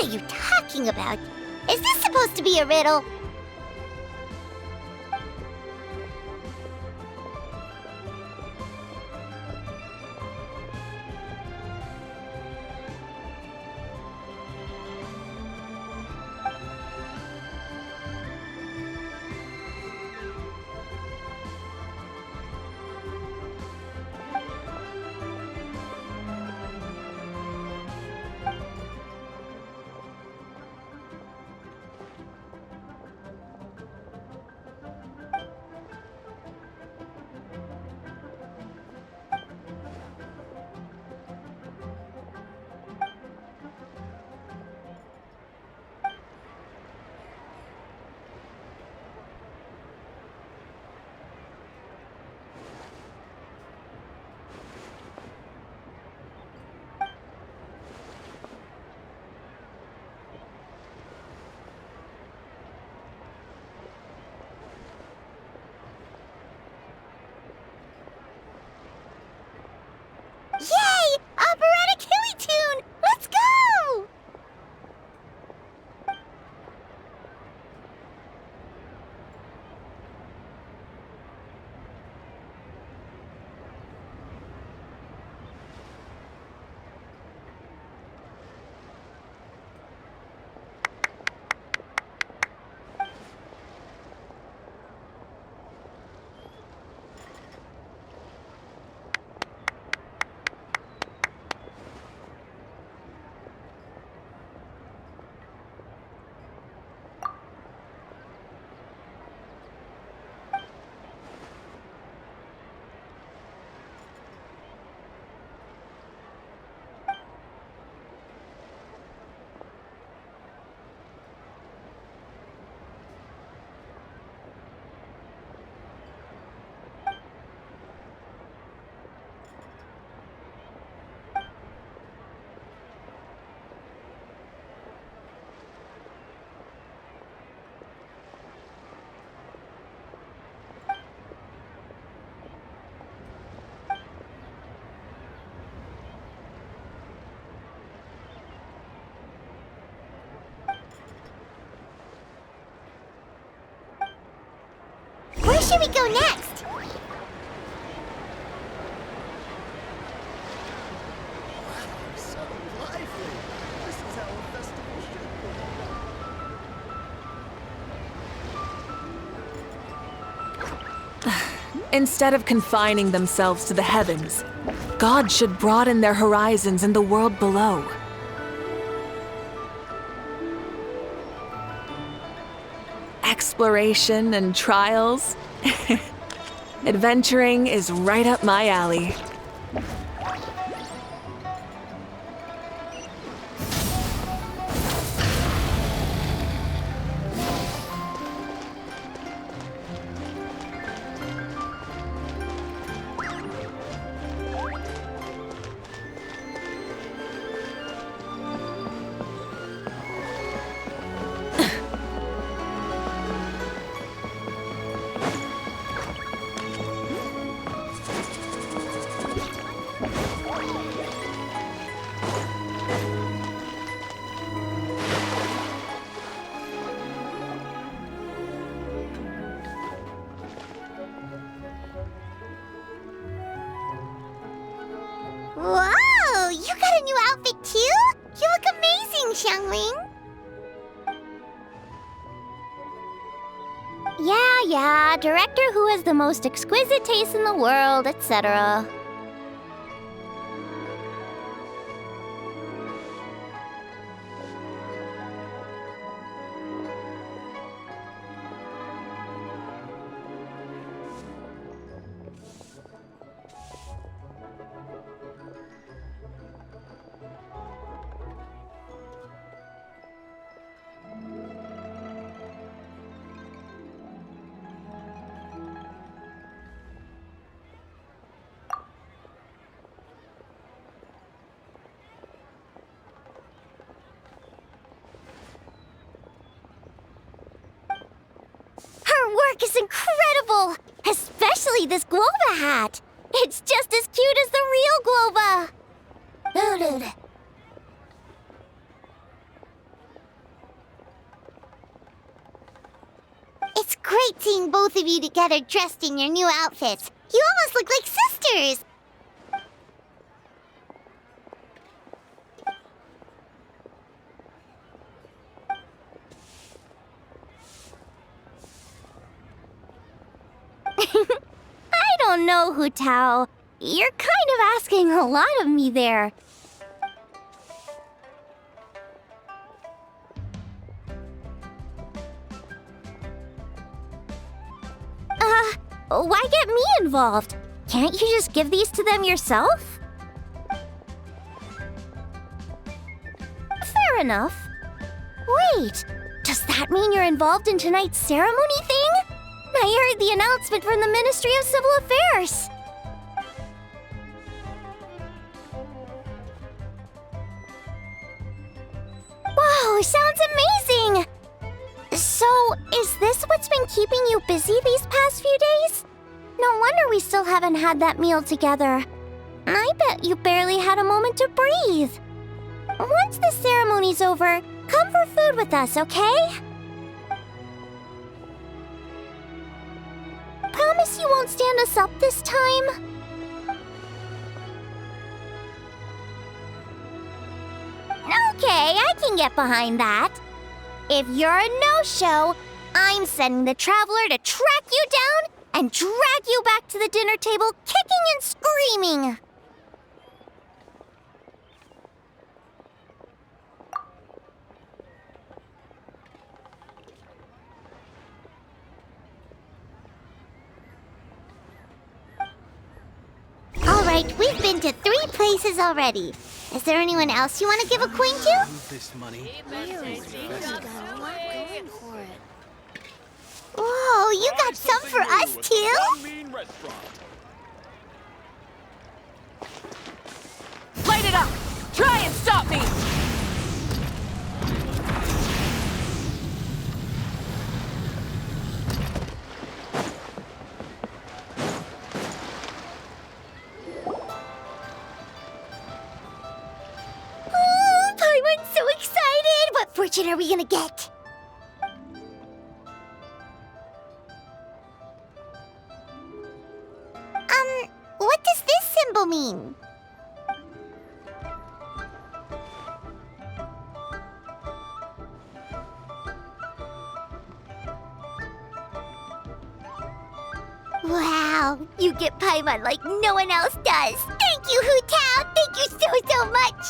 are you talking about? Is this supposed to be a riddle? Yay! Operatic Hilly Tune! Let's go! Where should we go next?
Instead of confining themselves to the heavens, God should broaden their horizons in the world below. Exploration and trials. Adventuring is right up my alley.
Whoa! You got a new outfit too? You look amazing, Xiangling!
Yeah, director who has the most exquisite taste in the world, etc.
Her work is incredible! Especially this Globa hat! It's just as cute as the real Globa! great seeing both of you together dressed in your new outfits. You almost look like sisters!
I don't know, Hu Tao. You're kind of asking a lot of me there. Why get me involved? Can't you just give these to them yourself? Fair enough. Wait, does that mean you're involved in tonight's ceremony thing? I heard the announcement from the Ministry of Civil Affairs. Wow, sounds amazing! So, is this what's been keeping you busy these past few days? No wonder we still haven't had that meal together. I bet you barely had a moment to breathe. Once the ceremony's over, come for food with us, okay? Promise you won't stand us up this time? Okay, I can get behind that. If you're a no-show, I'm sending the Traveler to track you down and drag you back to the dinner table kicking and screaming.
Alright, we've been to 3 places already. Is there anyone else you want to give a coin to? Whoa, you got some for us too?
Light it up! Try and stop me!
Oh, Paimon's so excited! What fortune are we gonna get? What does this symbol mean? Wow, you get Paimon like no one else does. Thank you, Hu Tao. Thank you so much.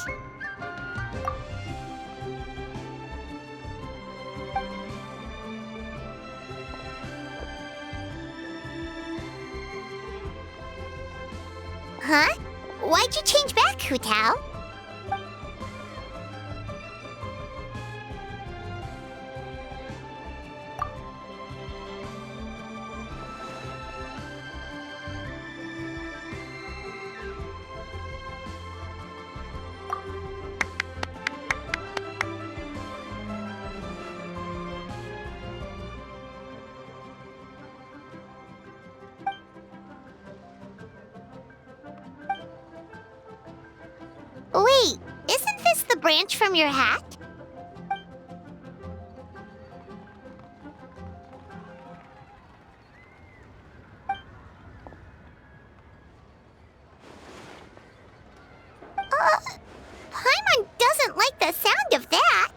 Huh? Why'd you change back, Hu Tao? Wait, isn't this the branch from your hat? Paimon doesn't like the sound of that.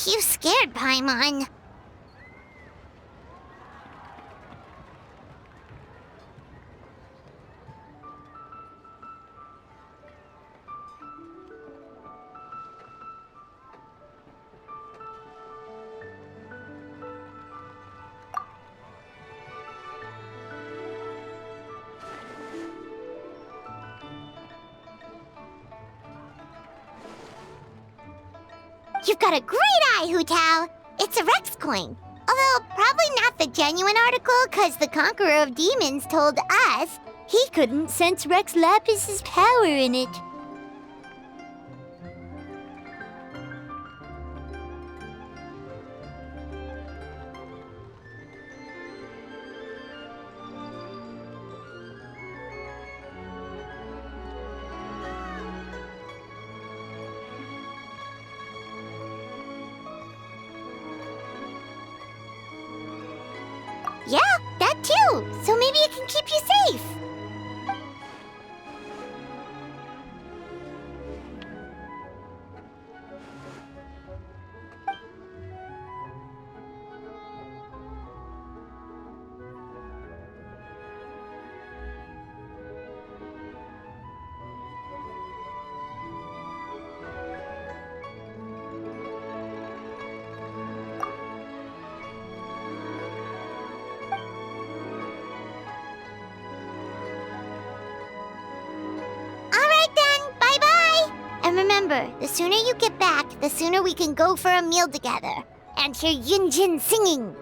You scared Paimon. You've got a great eye, Hu Tao. It's a Rex coin. Although, probably not the genuine article, because the Conqueror of Demons told us he couldn't sense Rex Lapis's power in it. Yeah, that too. So maybe it can keep you safe. And remember, the sooner you get back, the sooner we can go for a meal together and hear Yunjin singing.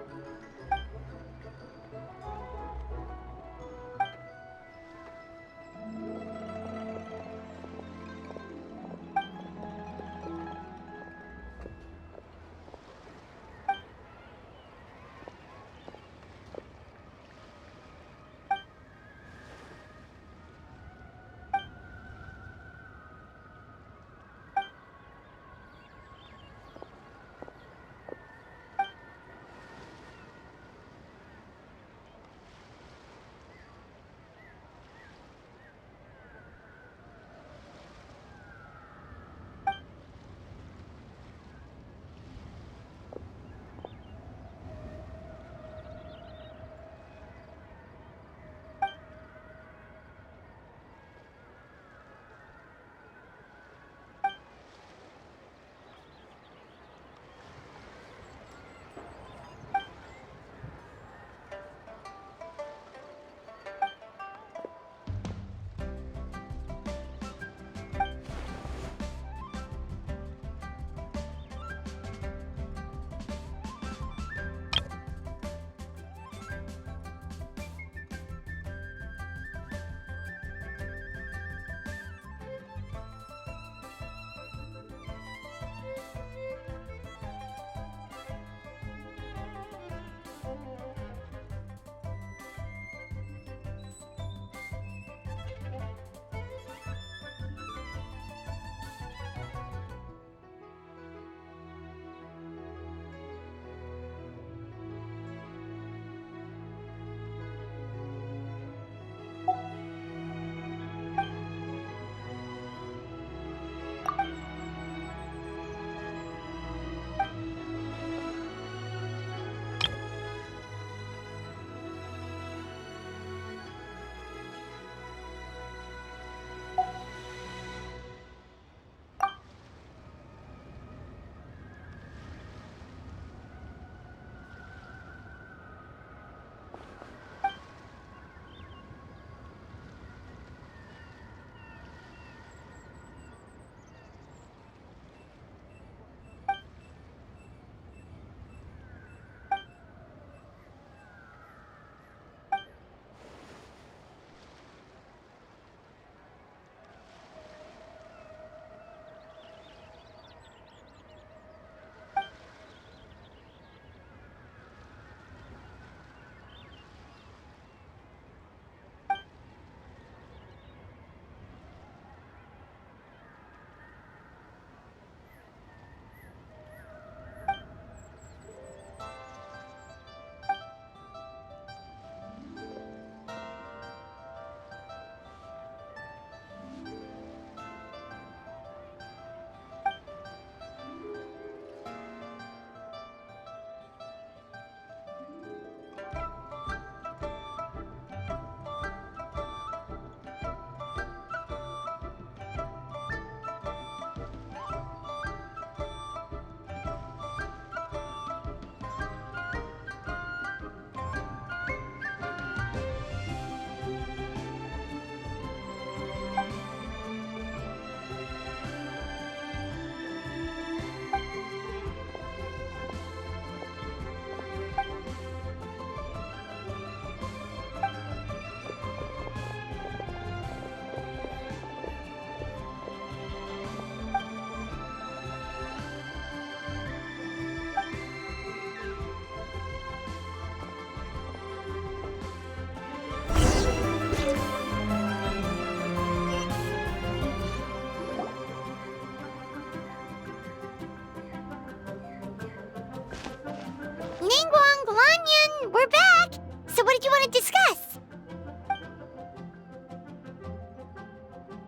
What did you want to discuss?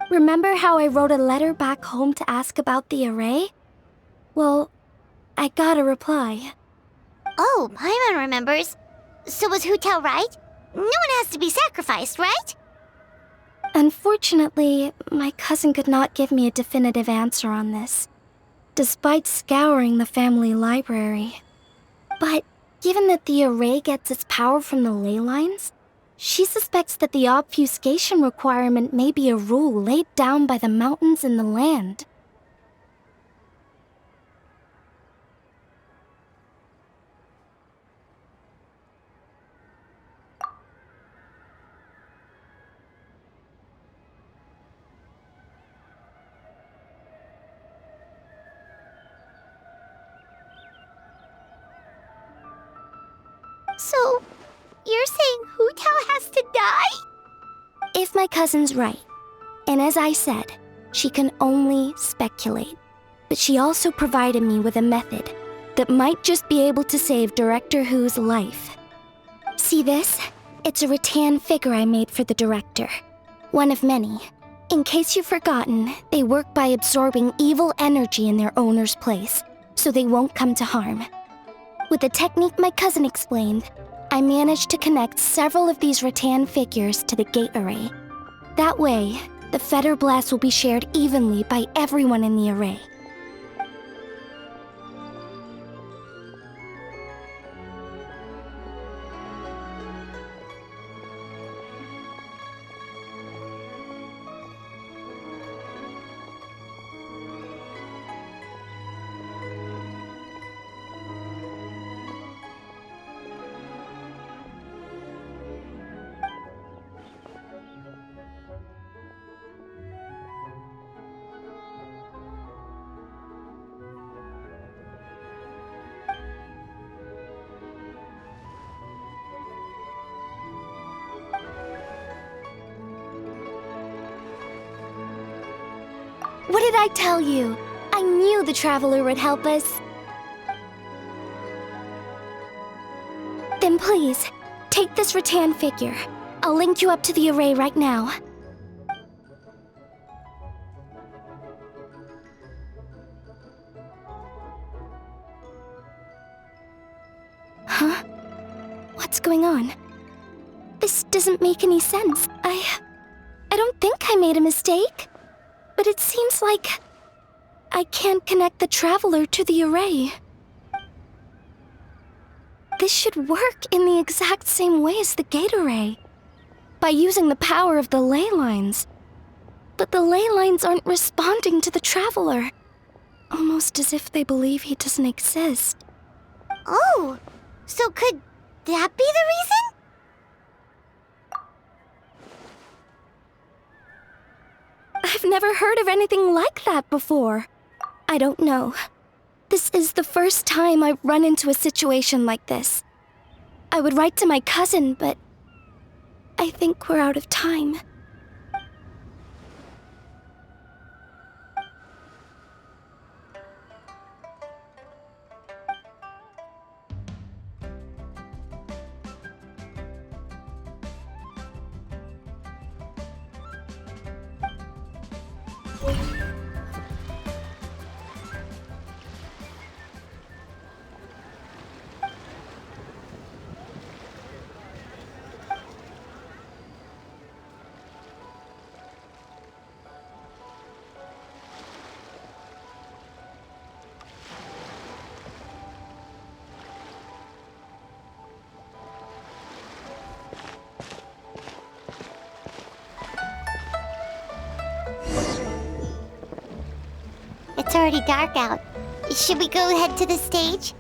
Remember how I wrote a letter back home to ask about the array? Well, I got a reply.
Oh, Paimon remembers. So was Hu Tao right? No one has to be sacrificed, right?
Unfortunately, my cousin could not give me a definitive answer on this, despite scouring the family library. But given that the array gets its power from the ley lines, she suspects that the obfuscation requirement may be a rule laid down by the mountains and the land.
So, you're saying Hu Tao has to die?
If my cousin's right, and as I said, she can only speculate, but she also provided me with a method that might just be able to save Director Hu's life. See this? It's a rattan figure I made for the director. One of many. In case you've forgotten, they work by absorbing evil energy in their owner's place, so they won't come to harm. With the technique my cousin explained, I managed to connect several of these rattan figures to the gate array. That way, the fetter blast will be shared evenly by everyone in the array. What did I tell you? I knew the Traveler would help us. Then please, take this rattan figure. I'll link you up to the array right now. Huh? What's going on? This doesn't make any sense. I don't think I made a mistake. But it seems like I can't connect the Traveler to the array. This should work in the exact same way as the gate array, by using the power of the ley lines. But the ley lines aren't responding to the Traveler, almost as if they believe he doesn't exist.
Oh, so could that be the reason?
I've never heard of anything like that before. I don't know. This is the first time I've run into a situation like this. I would write to my cousin, but I think we're out of time.
It's already dark out. Should we go head to the stage?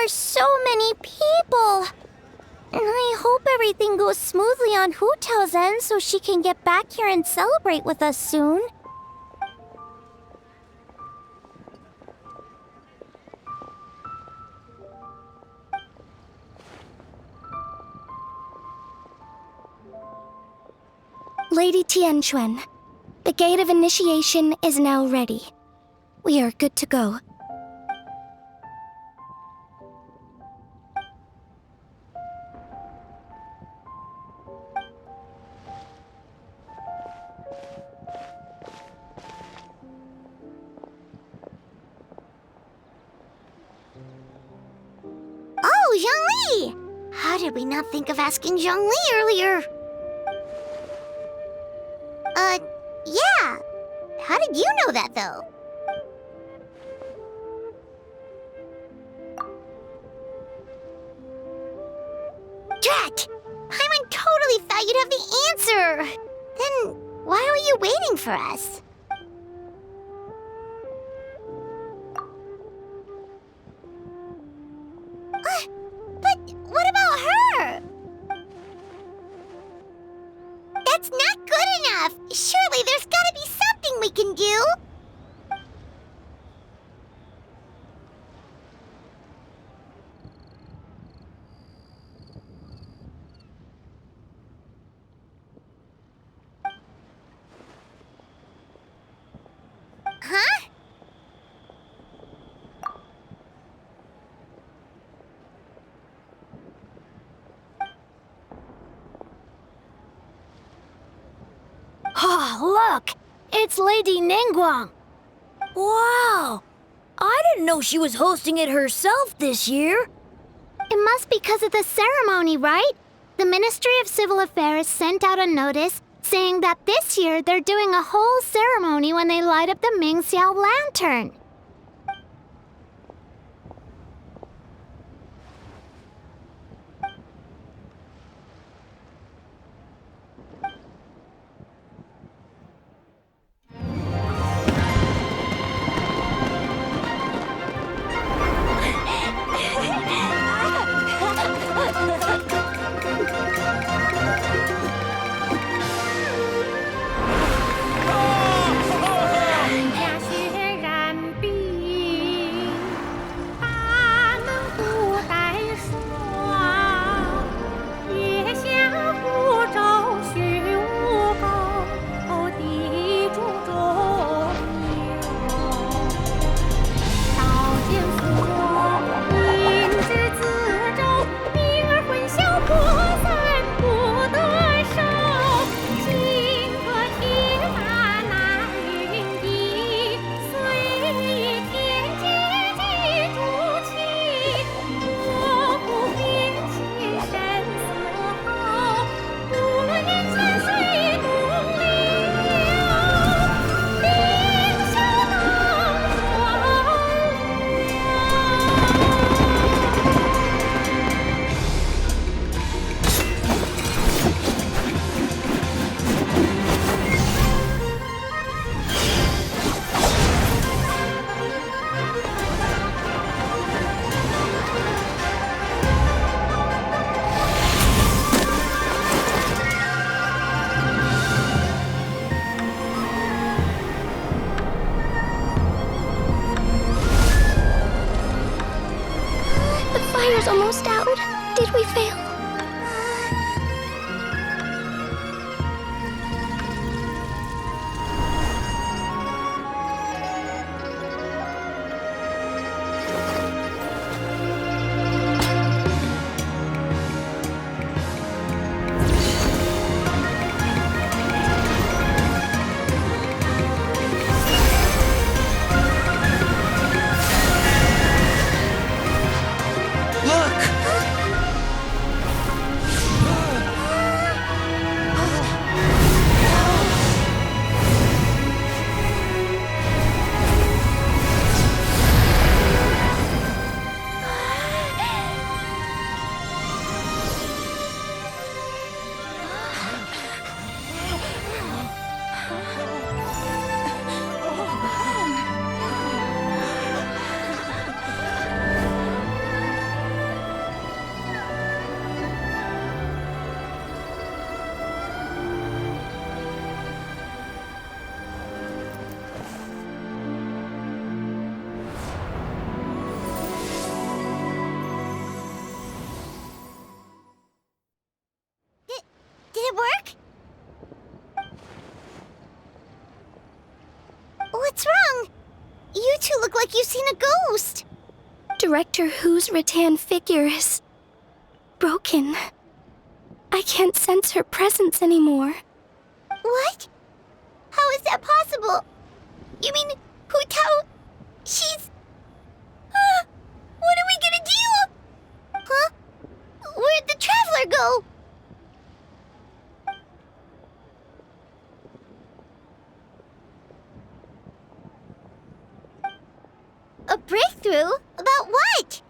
There's so many people. And I hope everything goes smoothly on Hu Tao's end so she can get back here and celebrate with us soon.
Lady Tianquan, the gate of initiation is now ready. We are good to go.
Oh, Zhongli! How did we not think of asking Zhongli earlier? Yeah. How did you know that, though? Drat! Paimon totally thought you'd have the answer! Then why were you waiting for us? But what about her? That's not good enough! Surely there's gotta be something we can do! Huh?
Oh, look! It's Lady Ningguang! Wow! I didn't know she was hosting it herself this year.
It must be because of the ceremony, right? The Ministry of Civil Affairs sent out a notice saying that this year they're doing a whole ceremony when they light up the Mingxiao lantern.
Fire's almost out. Did we fail?
Look!
wrong? You two look like you've seen a ghost.
Director Hu's rattan figure is broken. I can't sense her presence anymore.
What? How is that possible? You mean Hu Tao? She's... what are we gonna do? Huh? Where'd the Traveler go? A breakthrough? About what?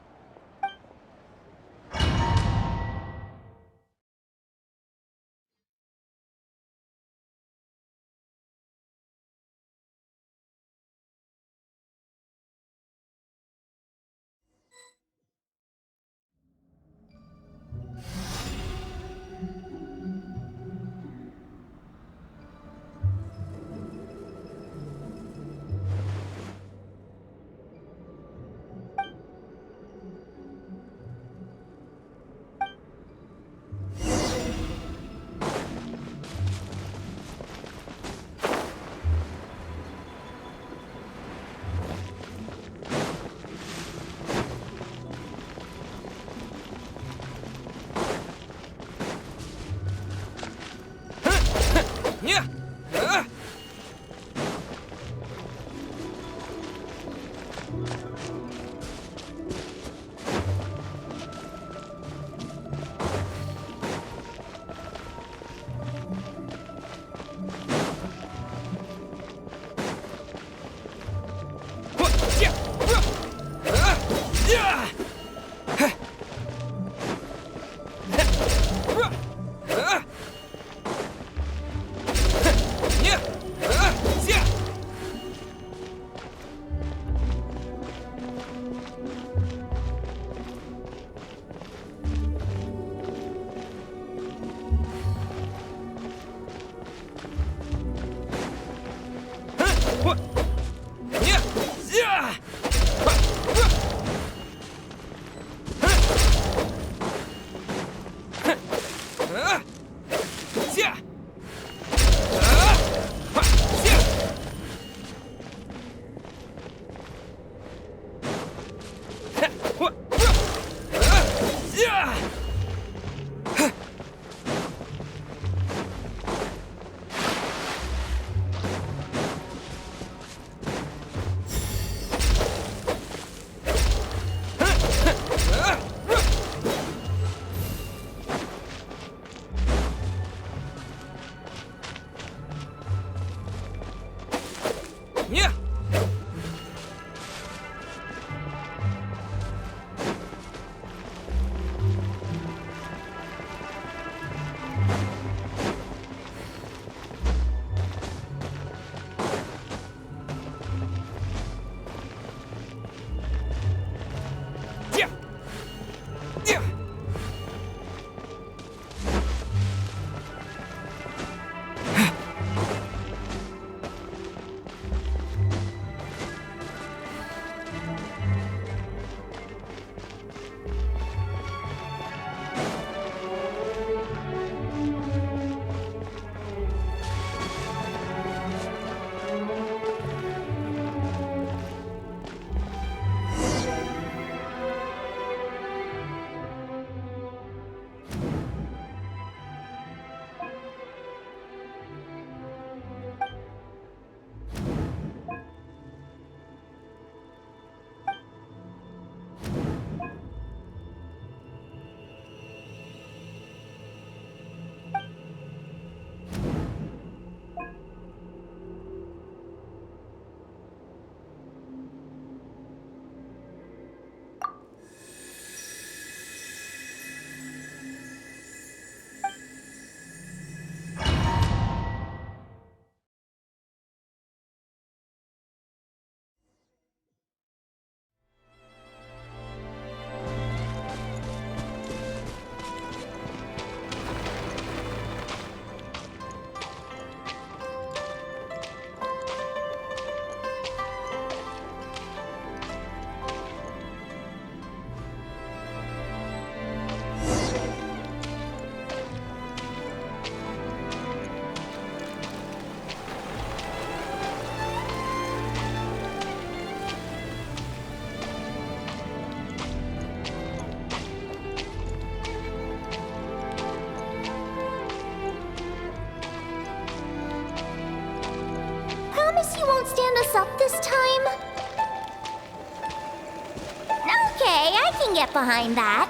can get behind that.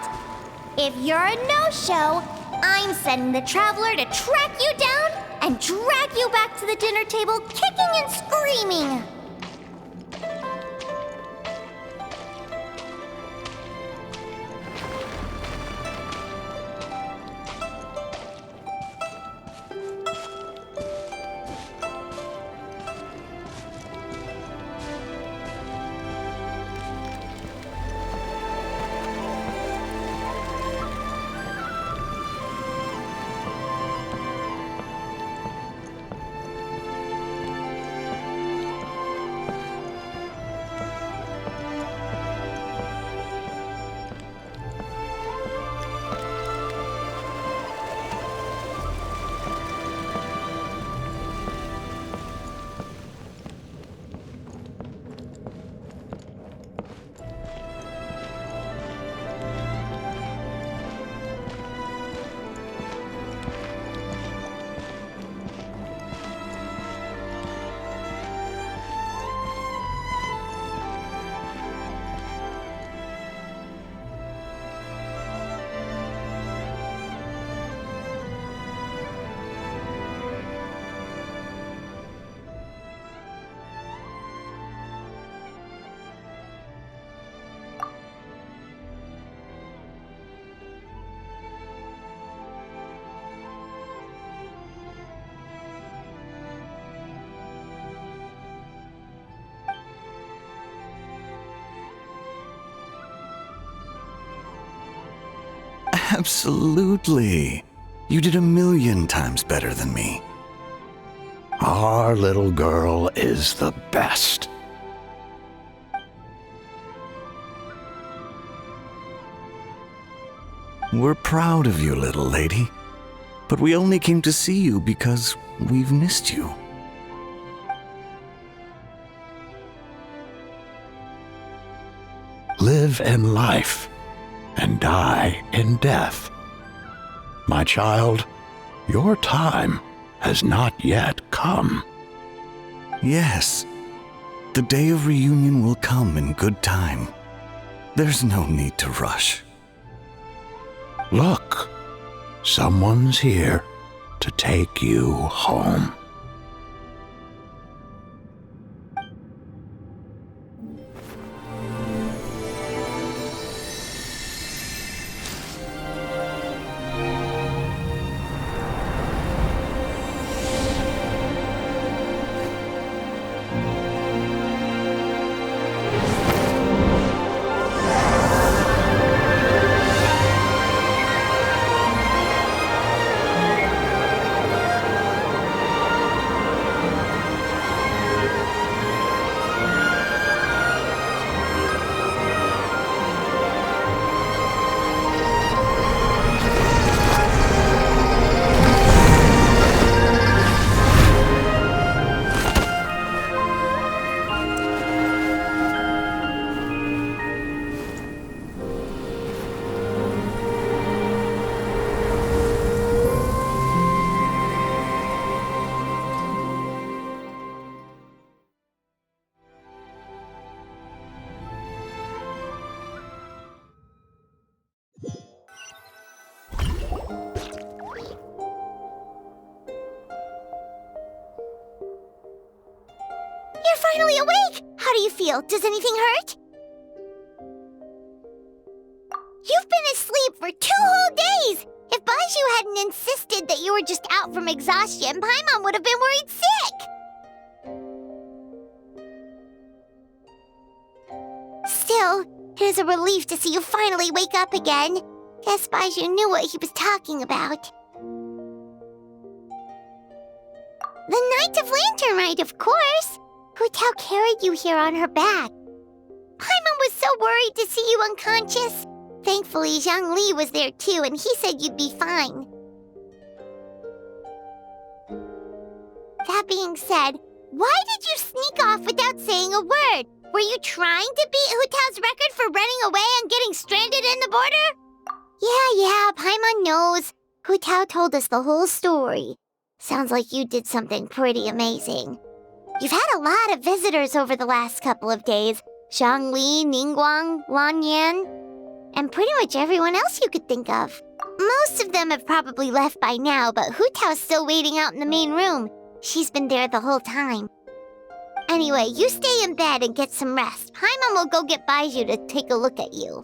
If you're a no-show, I'm sending the Traveler to track you down and drag you back to the dinner table kicking and screaming.
Absolutely. You did 1,000,000 times better than me. Our little girl is the best. We're proud of you, little lady. But we only came to see you because we've missed you. Live in life and die in death. My child, your time has not yet come. Yes, the day of reunion will come in good time. There's no need to rush. Look, someone's here to take you home.
You're finally awake! How do you feel? Does anything hurt? You've been asleep for 2 whole days! If Baiju hadn't insisted that you were just out from exhaustion, Paimon would have been worried sick! Still, it is a relief to see you finally wake up again. Guess Baiju knew what he was talking about. The Knight of Lantern Rite, of course! Hu Tao carried you here on her back. Paimon was so worried to see you unconscious. Thankfully, Zhang Li was there too, and he said you'd be fine. That being said, why did you sneak off without saying a word? Were you trying to beat Hu Tao's record for running away and getting stranded in the border? Yeah, Paimon knows. Hu Tao told us the whole story. Sounds like you did something pretty amazing. You've had a lot of visitors over the last couple of days. Zhang Li, Ningguang, Lan Yan. and pretty much everyone else you could think of. Most of them have probably left by now, but Hu Tao's still waiting out in the main room. She's been there the whole time. Anyway, you stay in bed and get some rest. Paimon will go get Baiju to take a look at you.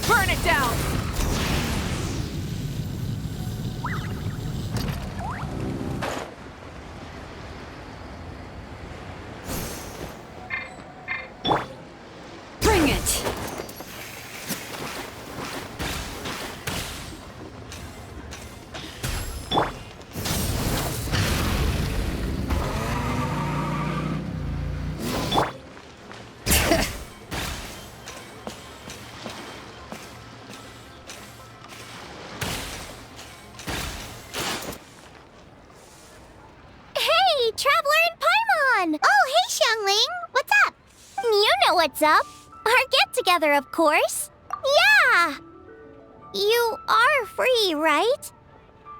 Burn it down!
Bring it!
What's up? Our get-together, of course. Yeah! You are free, right?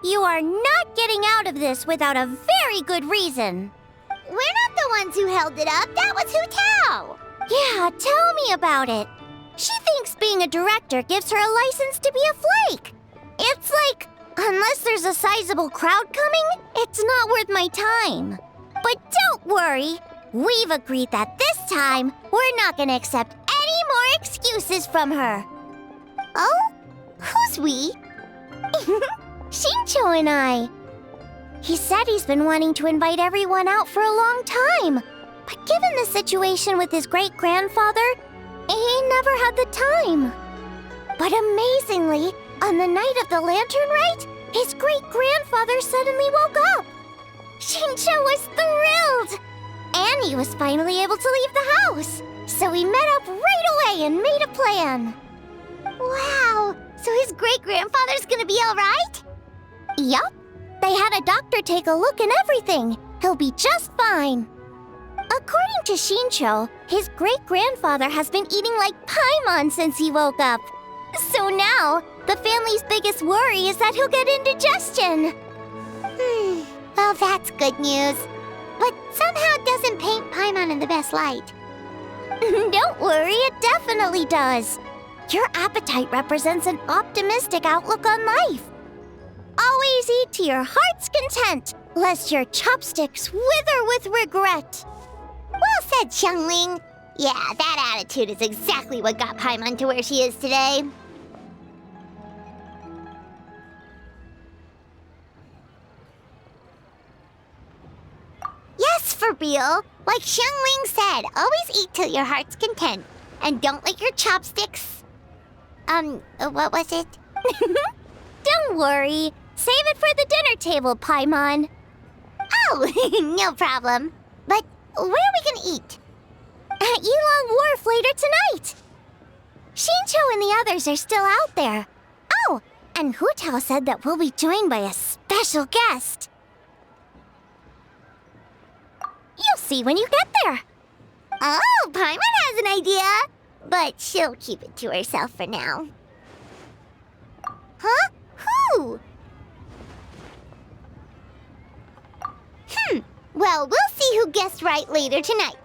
You are not getting out of this without a very good reason. We're not the ones who held it up. That was Hu Tao. Yeah, tell me about it. She thinks being a director gives her a license to be a flake. It's like, unless there's a sizable crowd coming, it's not worth my time. But don't worry, we've agreed that this time, we're not gonna accept any more excuses from her. Oh? Who's we? Shincho and I. He said he's been wanting to invite everyone out for a long time. But given the situation with his great-grandfather, he never had the time. But amazingly, on the night of the lantern rite, his great-grandfather suddenly woke up. Shincho was thrilled! And he was finally able to leave the house. So we met up right away and made a plan. Wow, so his great-grandfather's gonna be alright? Yup. They had a doctor take a look and everything. He'll be just fine. According to Shincho, his great-grandfather has been eating like paimon since he woke up. So now, the family's biggest worry is that he'll get indigestion. Well, that's good news. But somehow it doesn't paint paimon in the best light. Don't worry, it definitely does. Your appetite represents an optimistic outlook on life. Always eat to your heart's content, lest your chopsticks wither with regret. Well said, Xiangling. Yeah, that attitude is exactly what got Paimon to where she is today. Yes, for real. Like Xiangling said, always eat till your heart's content. And don't let your chopsticks... what was it? Don't worry. Save it for the dinner table, Paimon. Oh, no problem. But where are we gonna eat? At Yilong Wharf later tonight. Shincho and the others are still out there. Oh, and Hu Tao said that we'll be joined by a special guest. You'll see when you get there. Oh, Paimon has an idea. But she'll keep it to herself for now. Huh? Who? Well, we'll see who guessed right later tonight.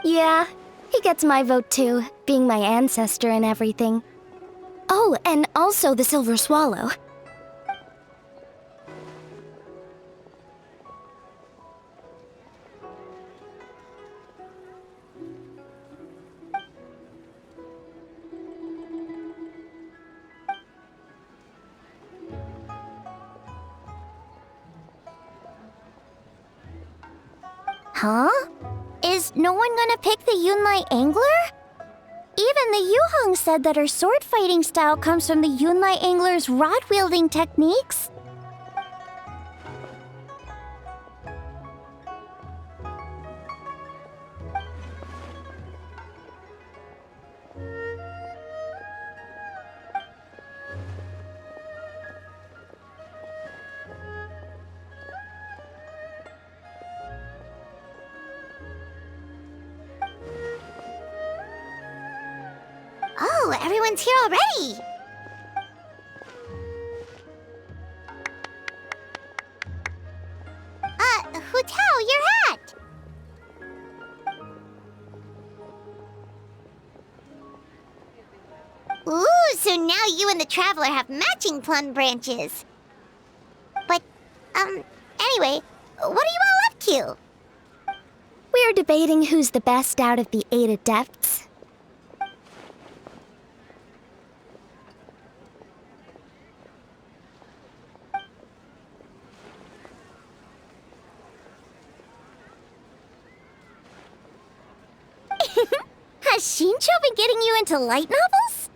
Yeah, he gets my vote too, being my ancestor and everything. Oh, and also the Silver Swallow. Huh? Is no one gonna pick the Yunlai Angler? Even the Yuhong said that her sword fighting style comes from the Yunlai Angler's rod-wielding techniques. Oh, everyone's here already! Hu Tao, your hat! Ooh, so now you and the Traveler have matching plum branches. But, anyway, what are you all up to?
We're debating who's the best out of the 8 adepts.
Has Shincho been getting you into light novels?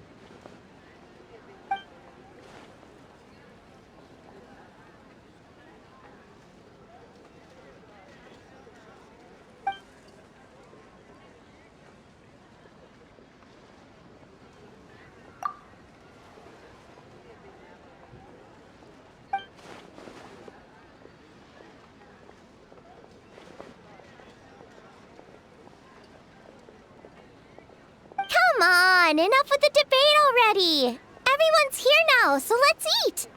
Come on, enough with the debate already. Everyone's here now, so let's eat.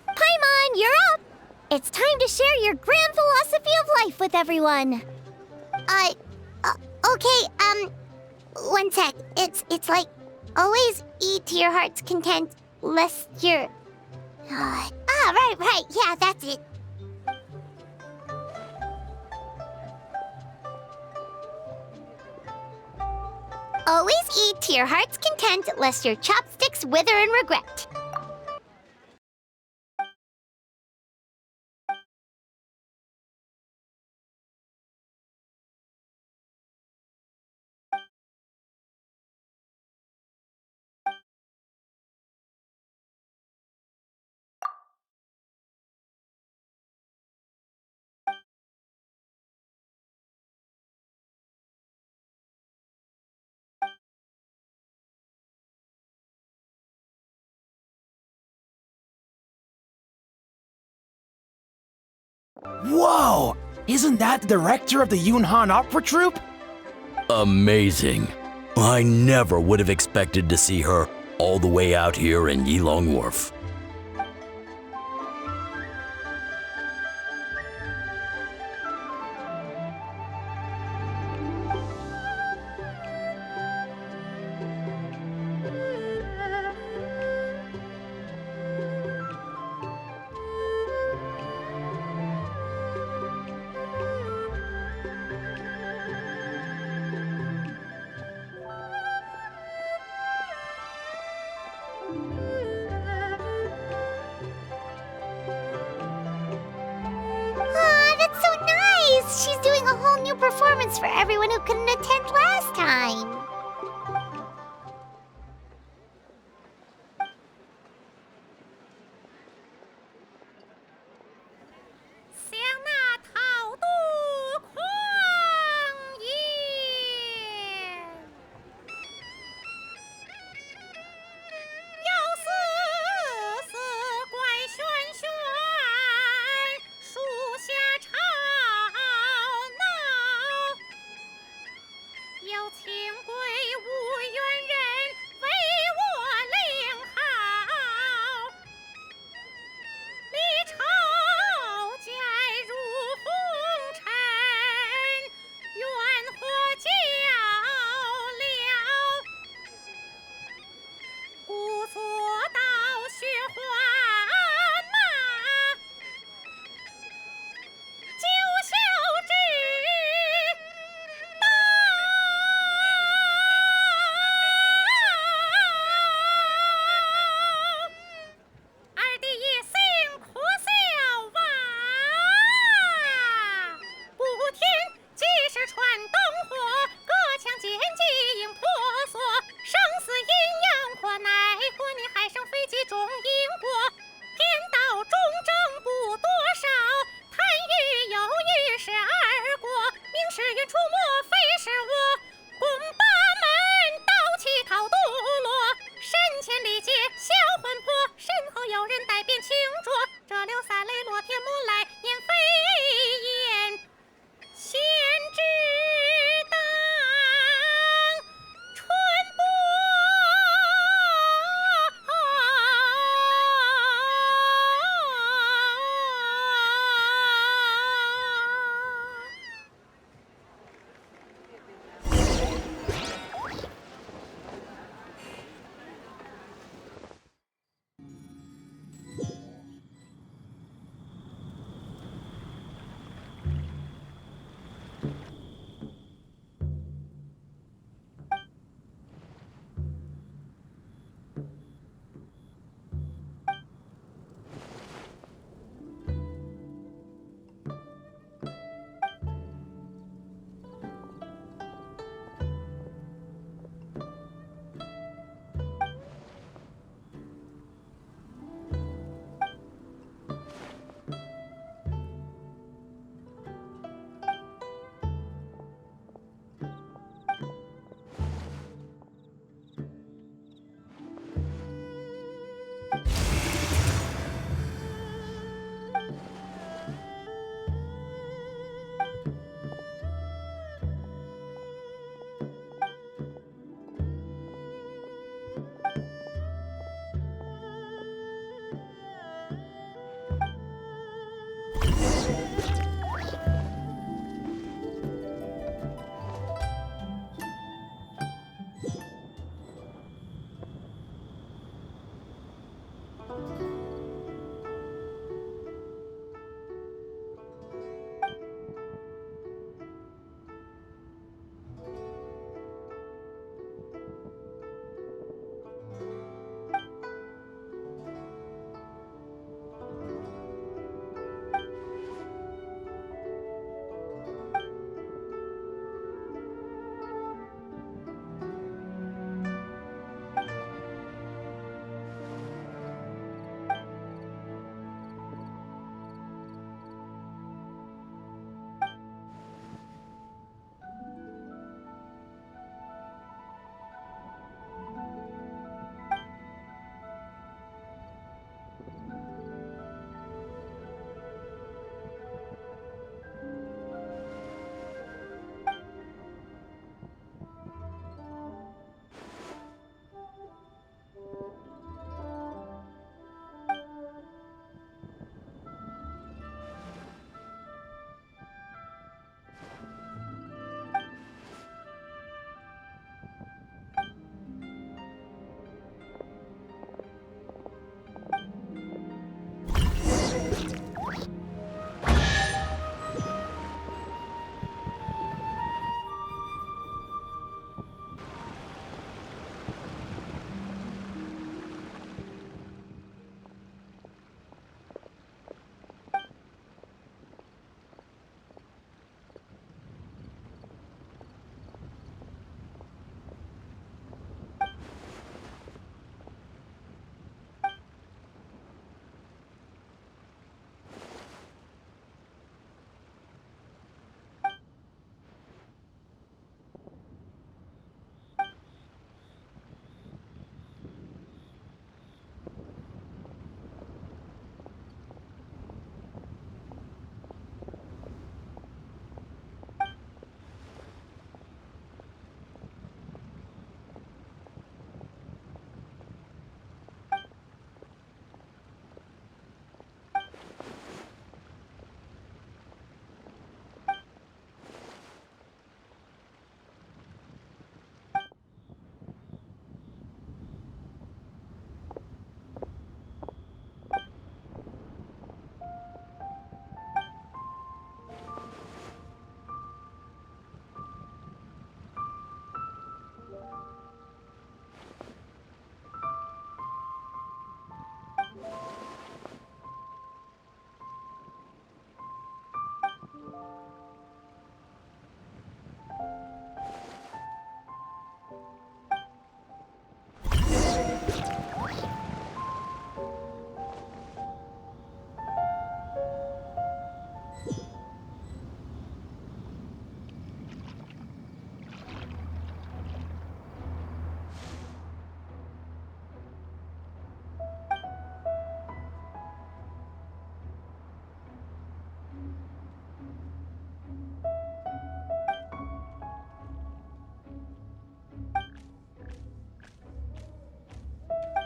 Paimon, you're up. It's time to share your grand philosophy of life with everyone. Okay, one sec. It's like, always eat to your heart's content, lest you're... right, yeah, that's it. Always eat to your heart's content, lest your chopsticks wither in regret.
Whoa! Isn't that the director of the Yunhan Opera Troupe?
Amazing. I never would have expected to see her all the way out here in Yilong Wharf.
Aw, that's so nice! She's doing a whole new performance for everyone who couldn't attend last time.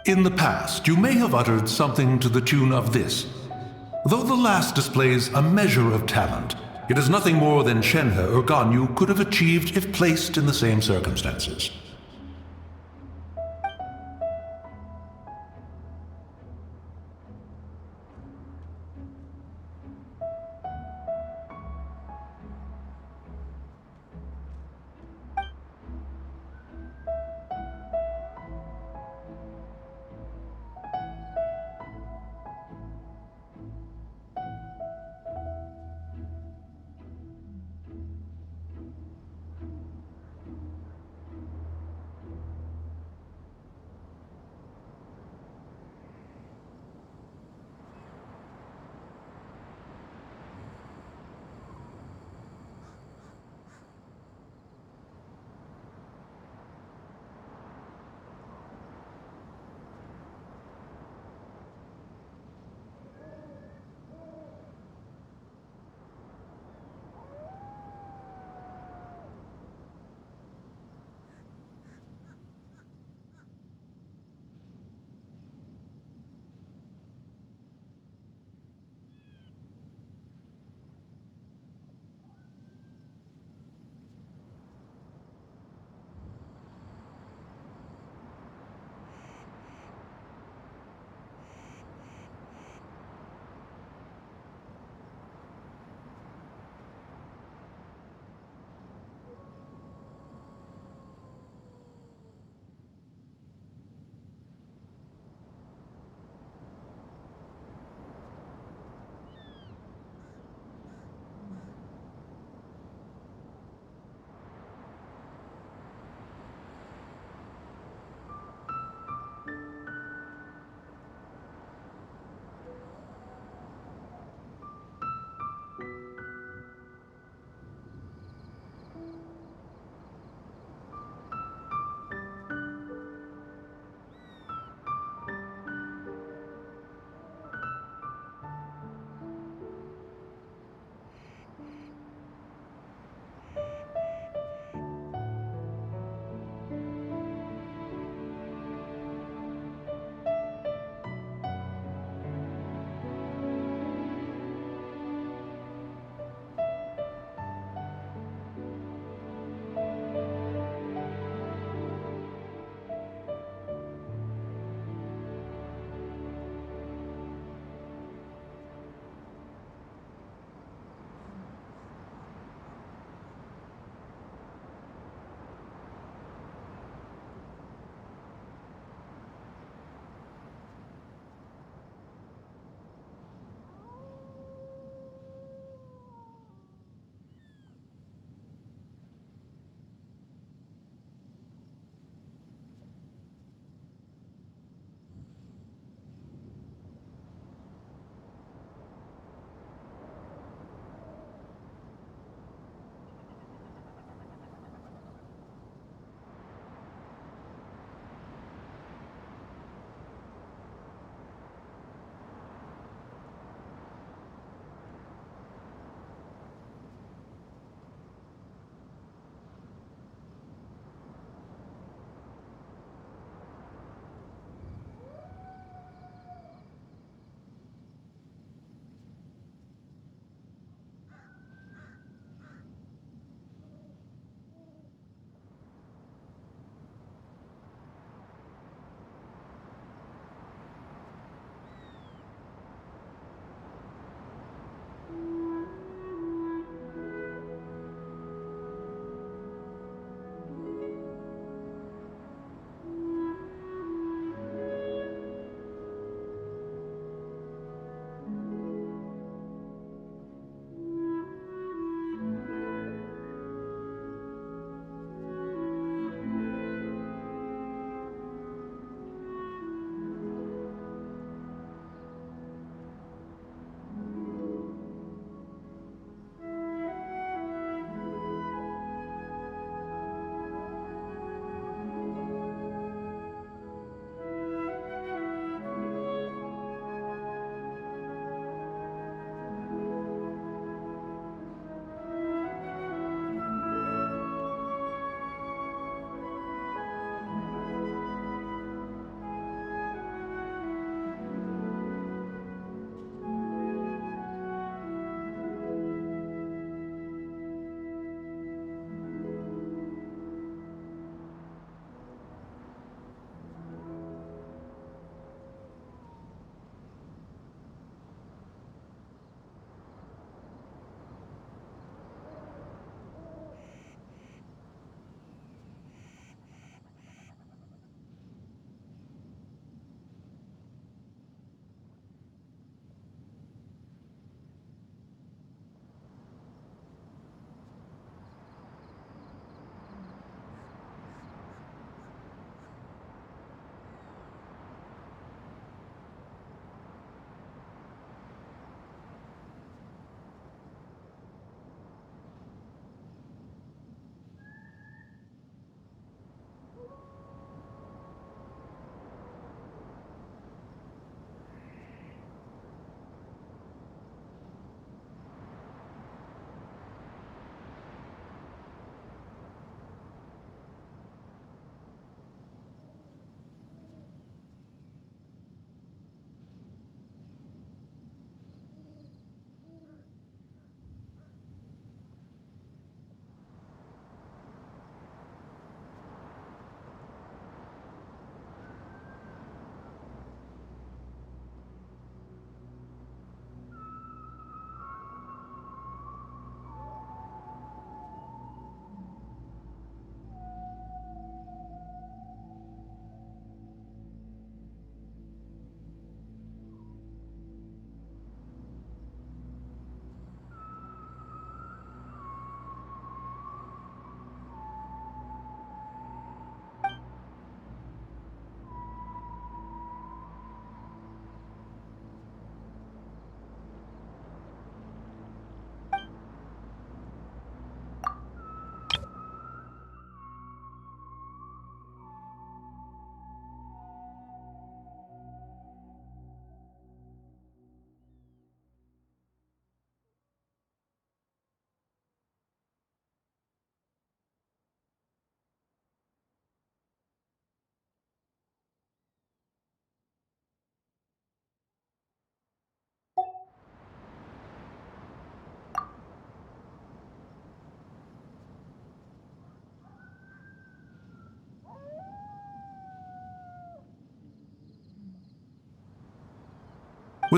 In the past, you may have uttered something to the tune of this. Though the last displays a measure of talent, it is nothing more than Shenhe or Ganyu could have achieved if placed in the same circumstances.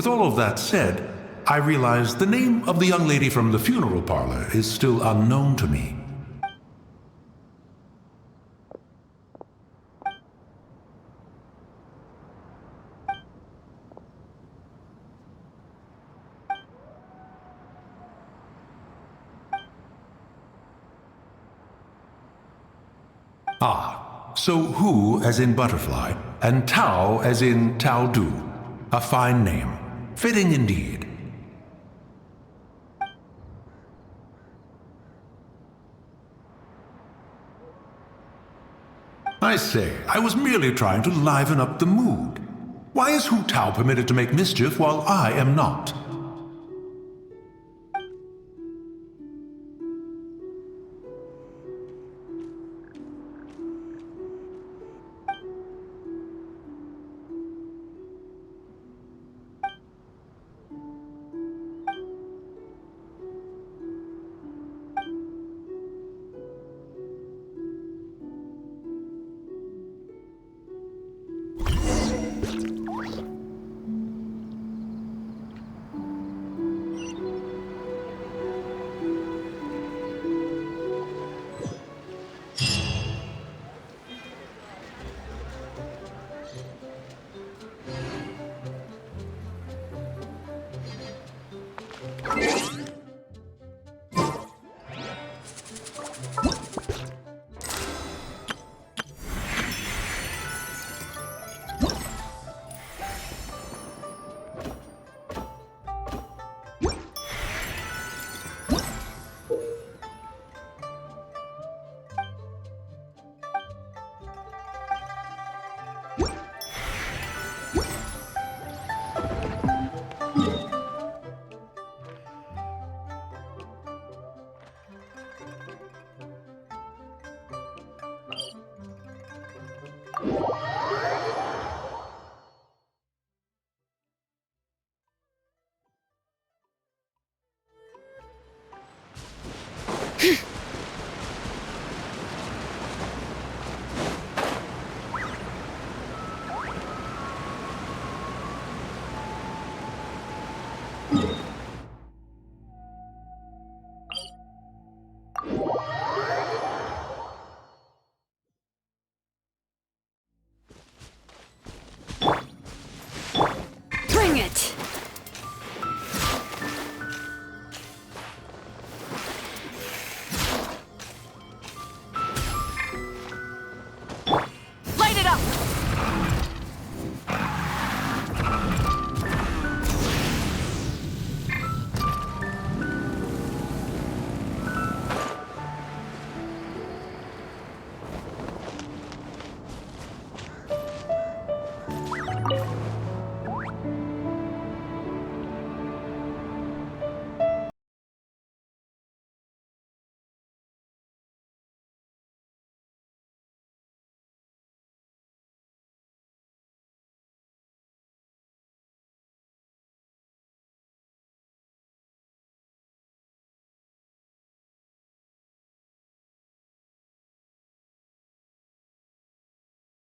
With all of that said, I realize the name of the young lady from the funeral parlor is still unknown to me. Ah, so Hu as in butterfly, and Tao as in Tao Du. A fine name. Fitting indeed. I say, I was merely trying to liven up the mood. Why is Hu Tao permitted to make mischief while I am not?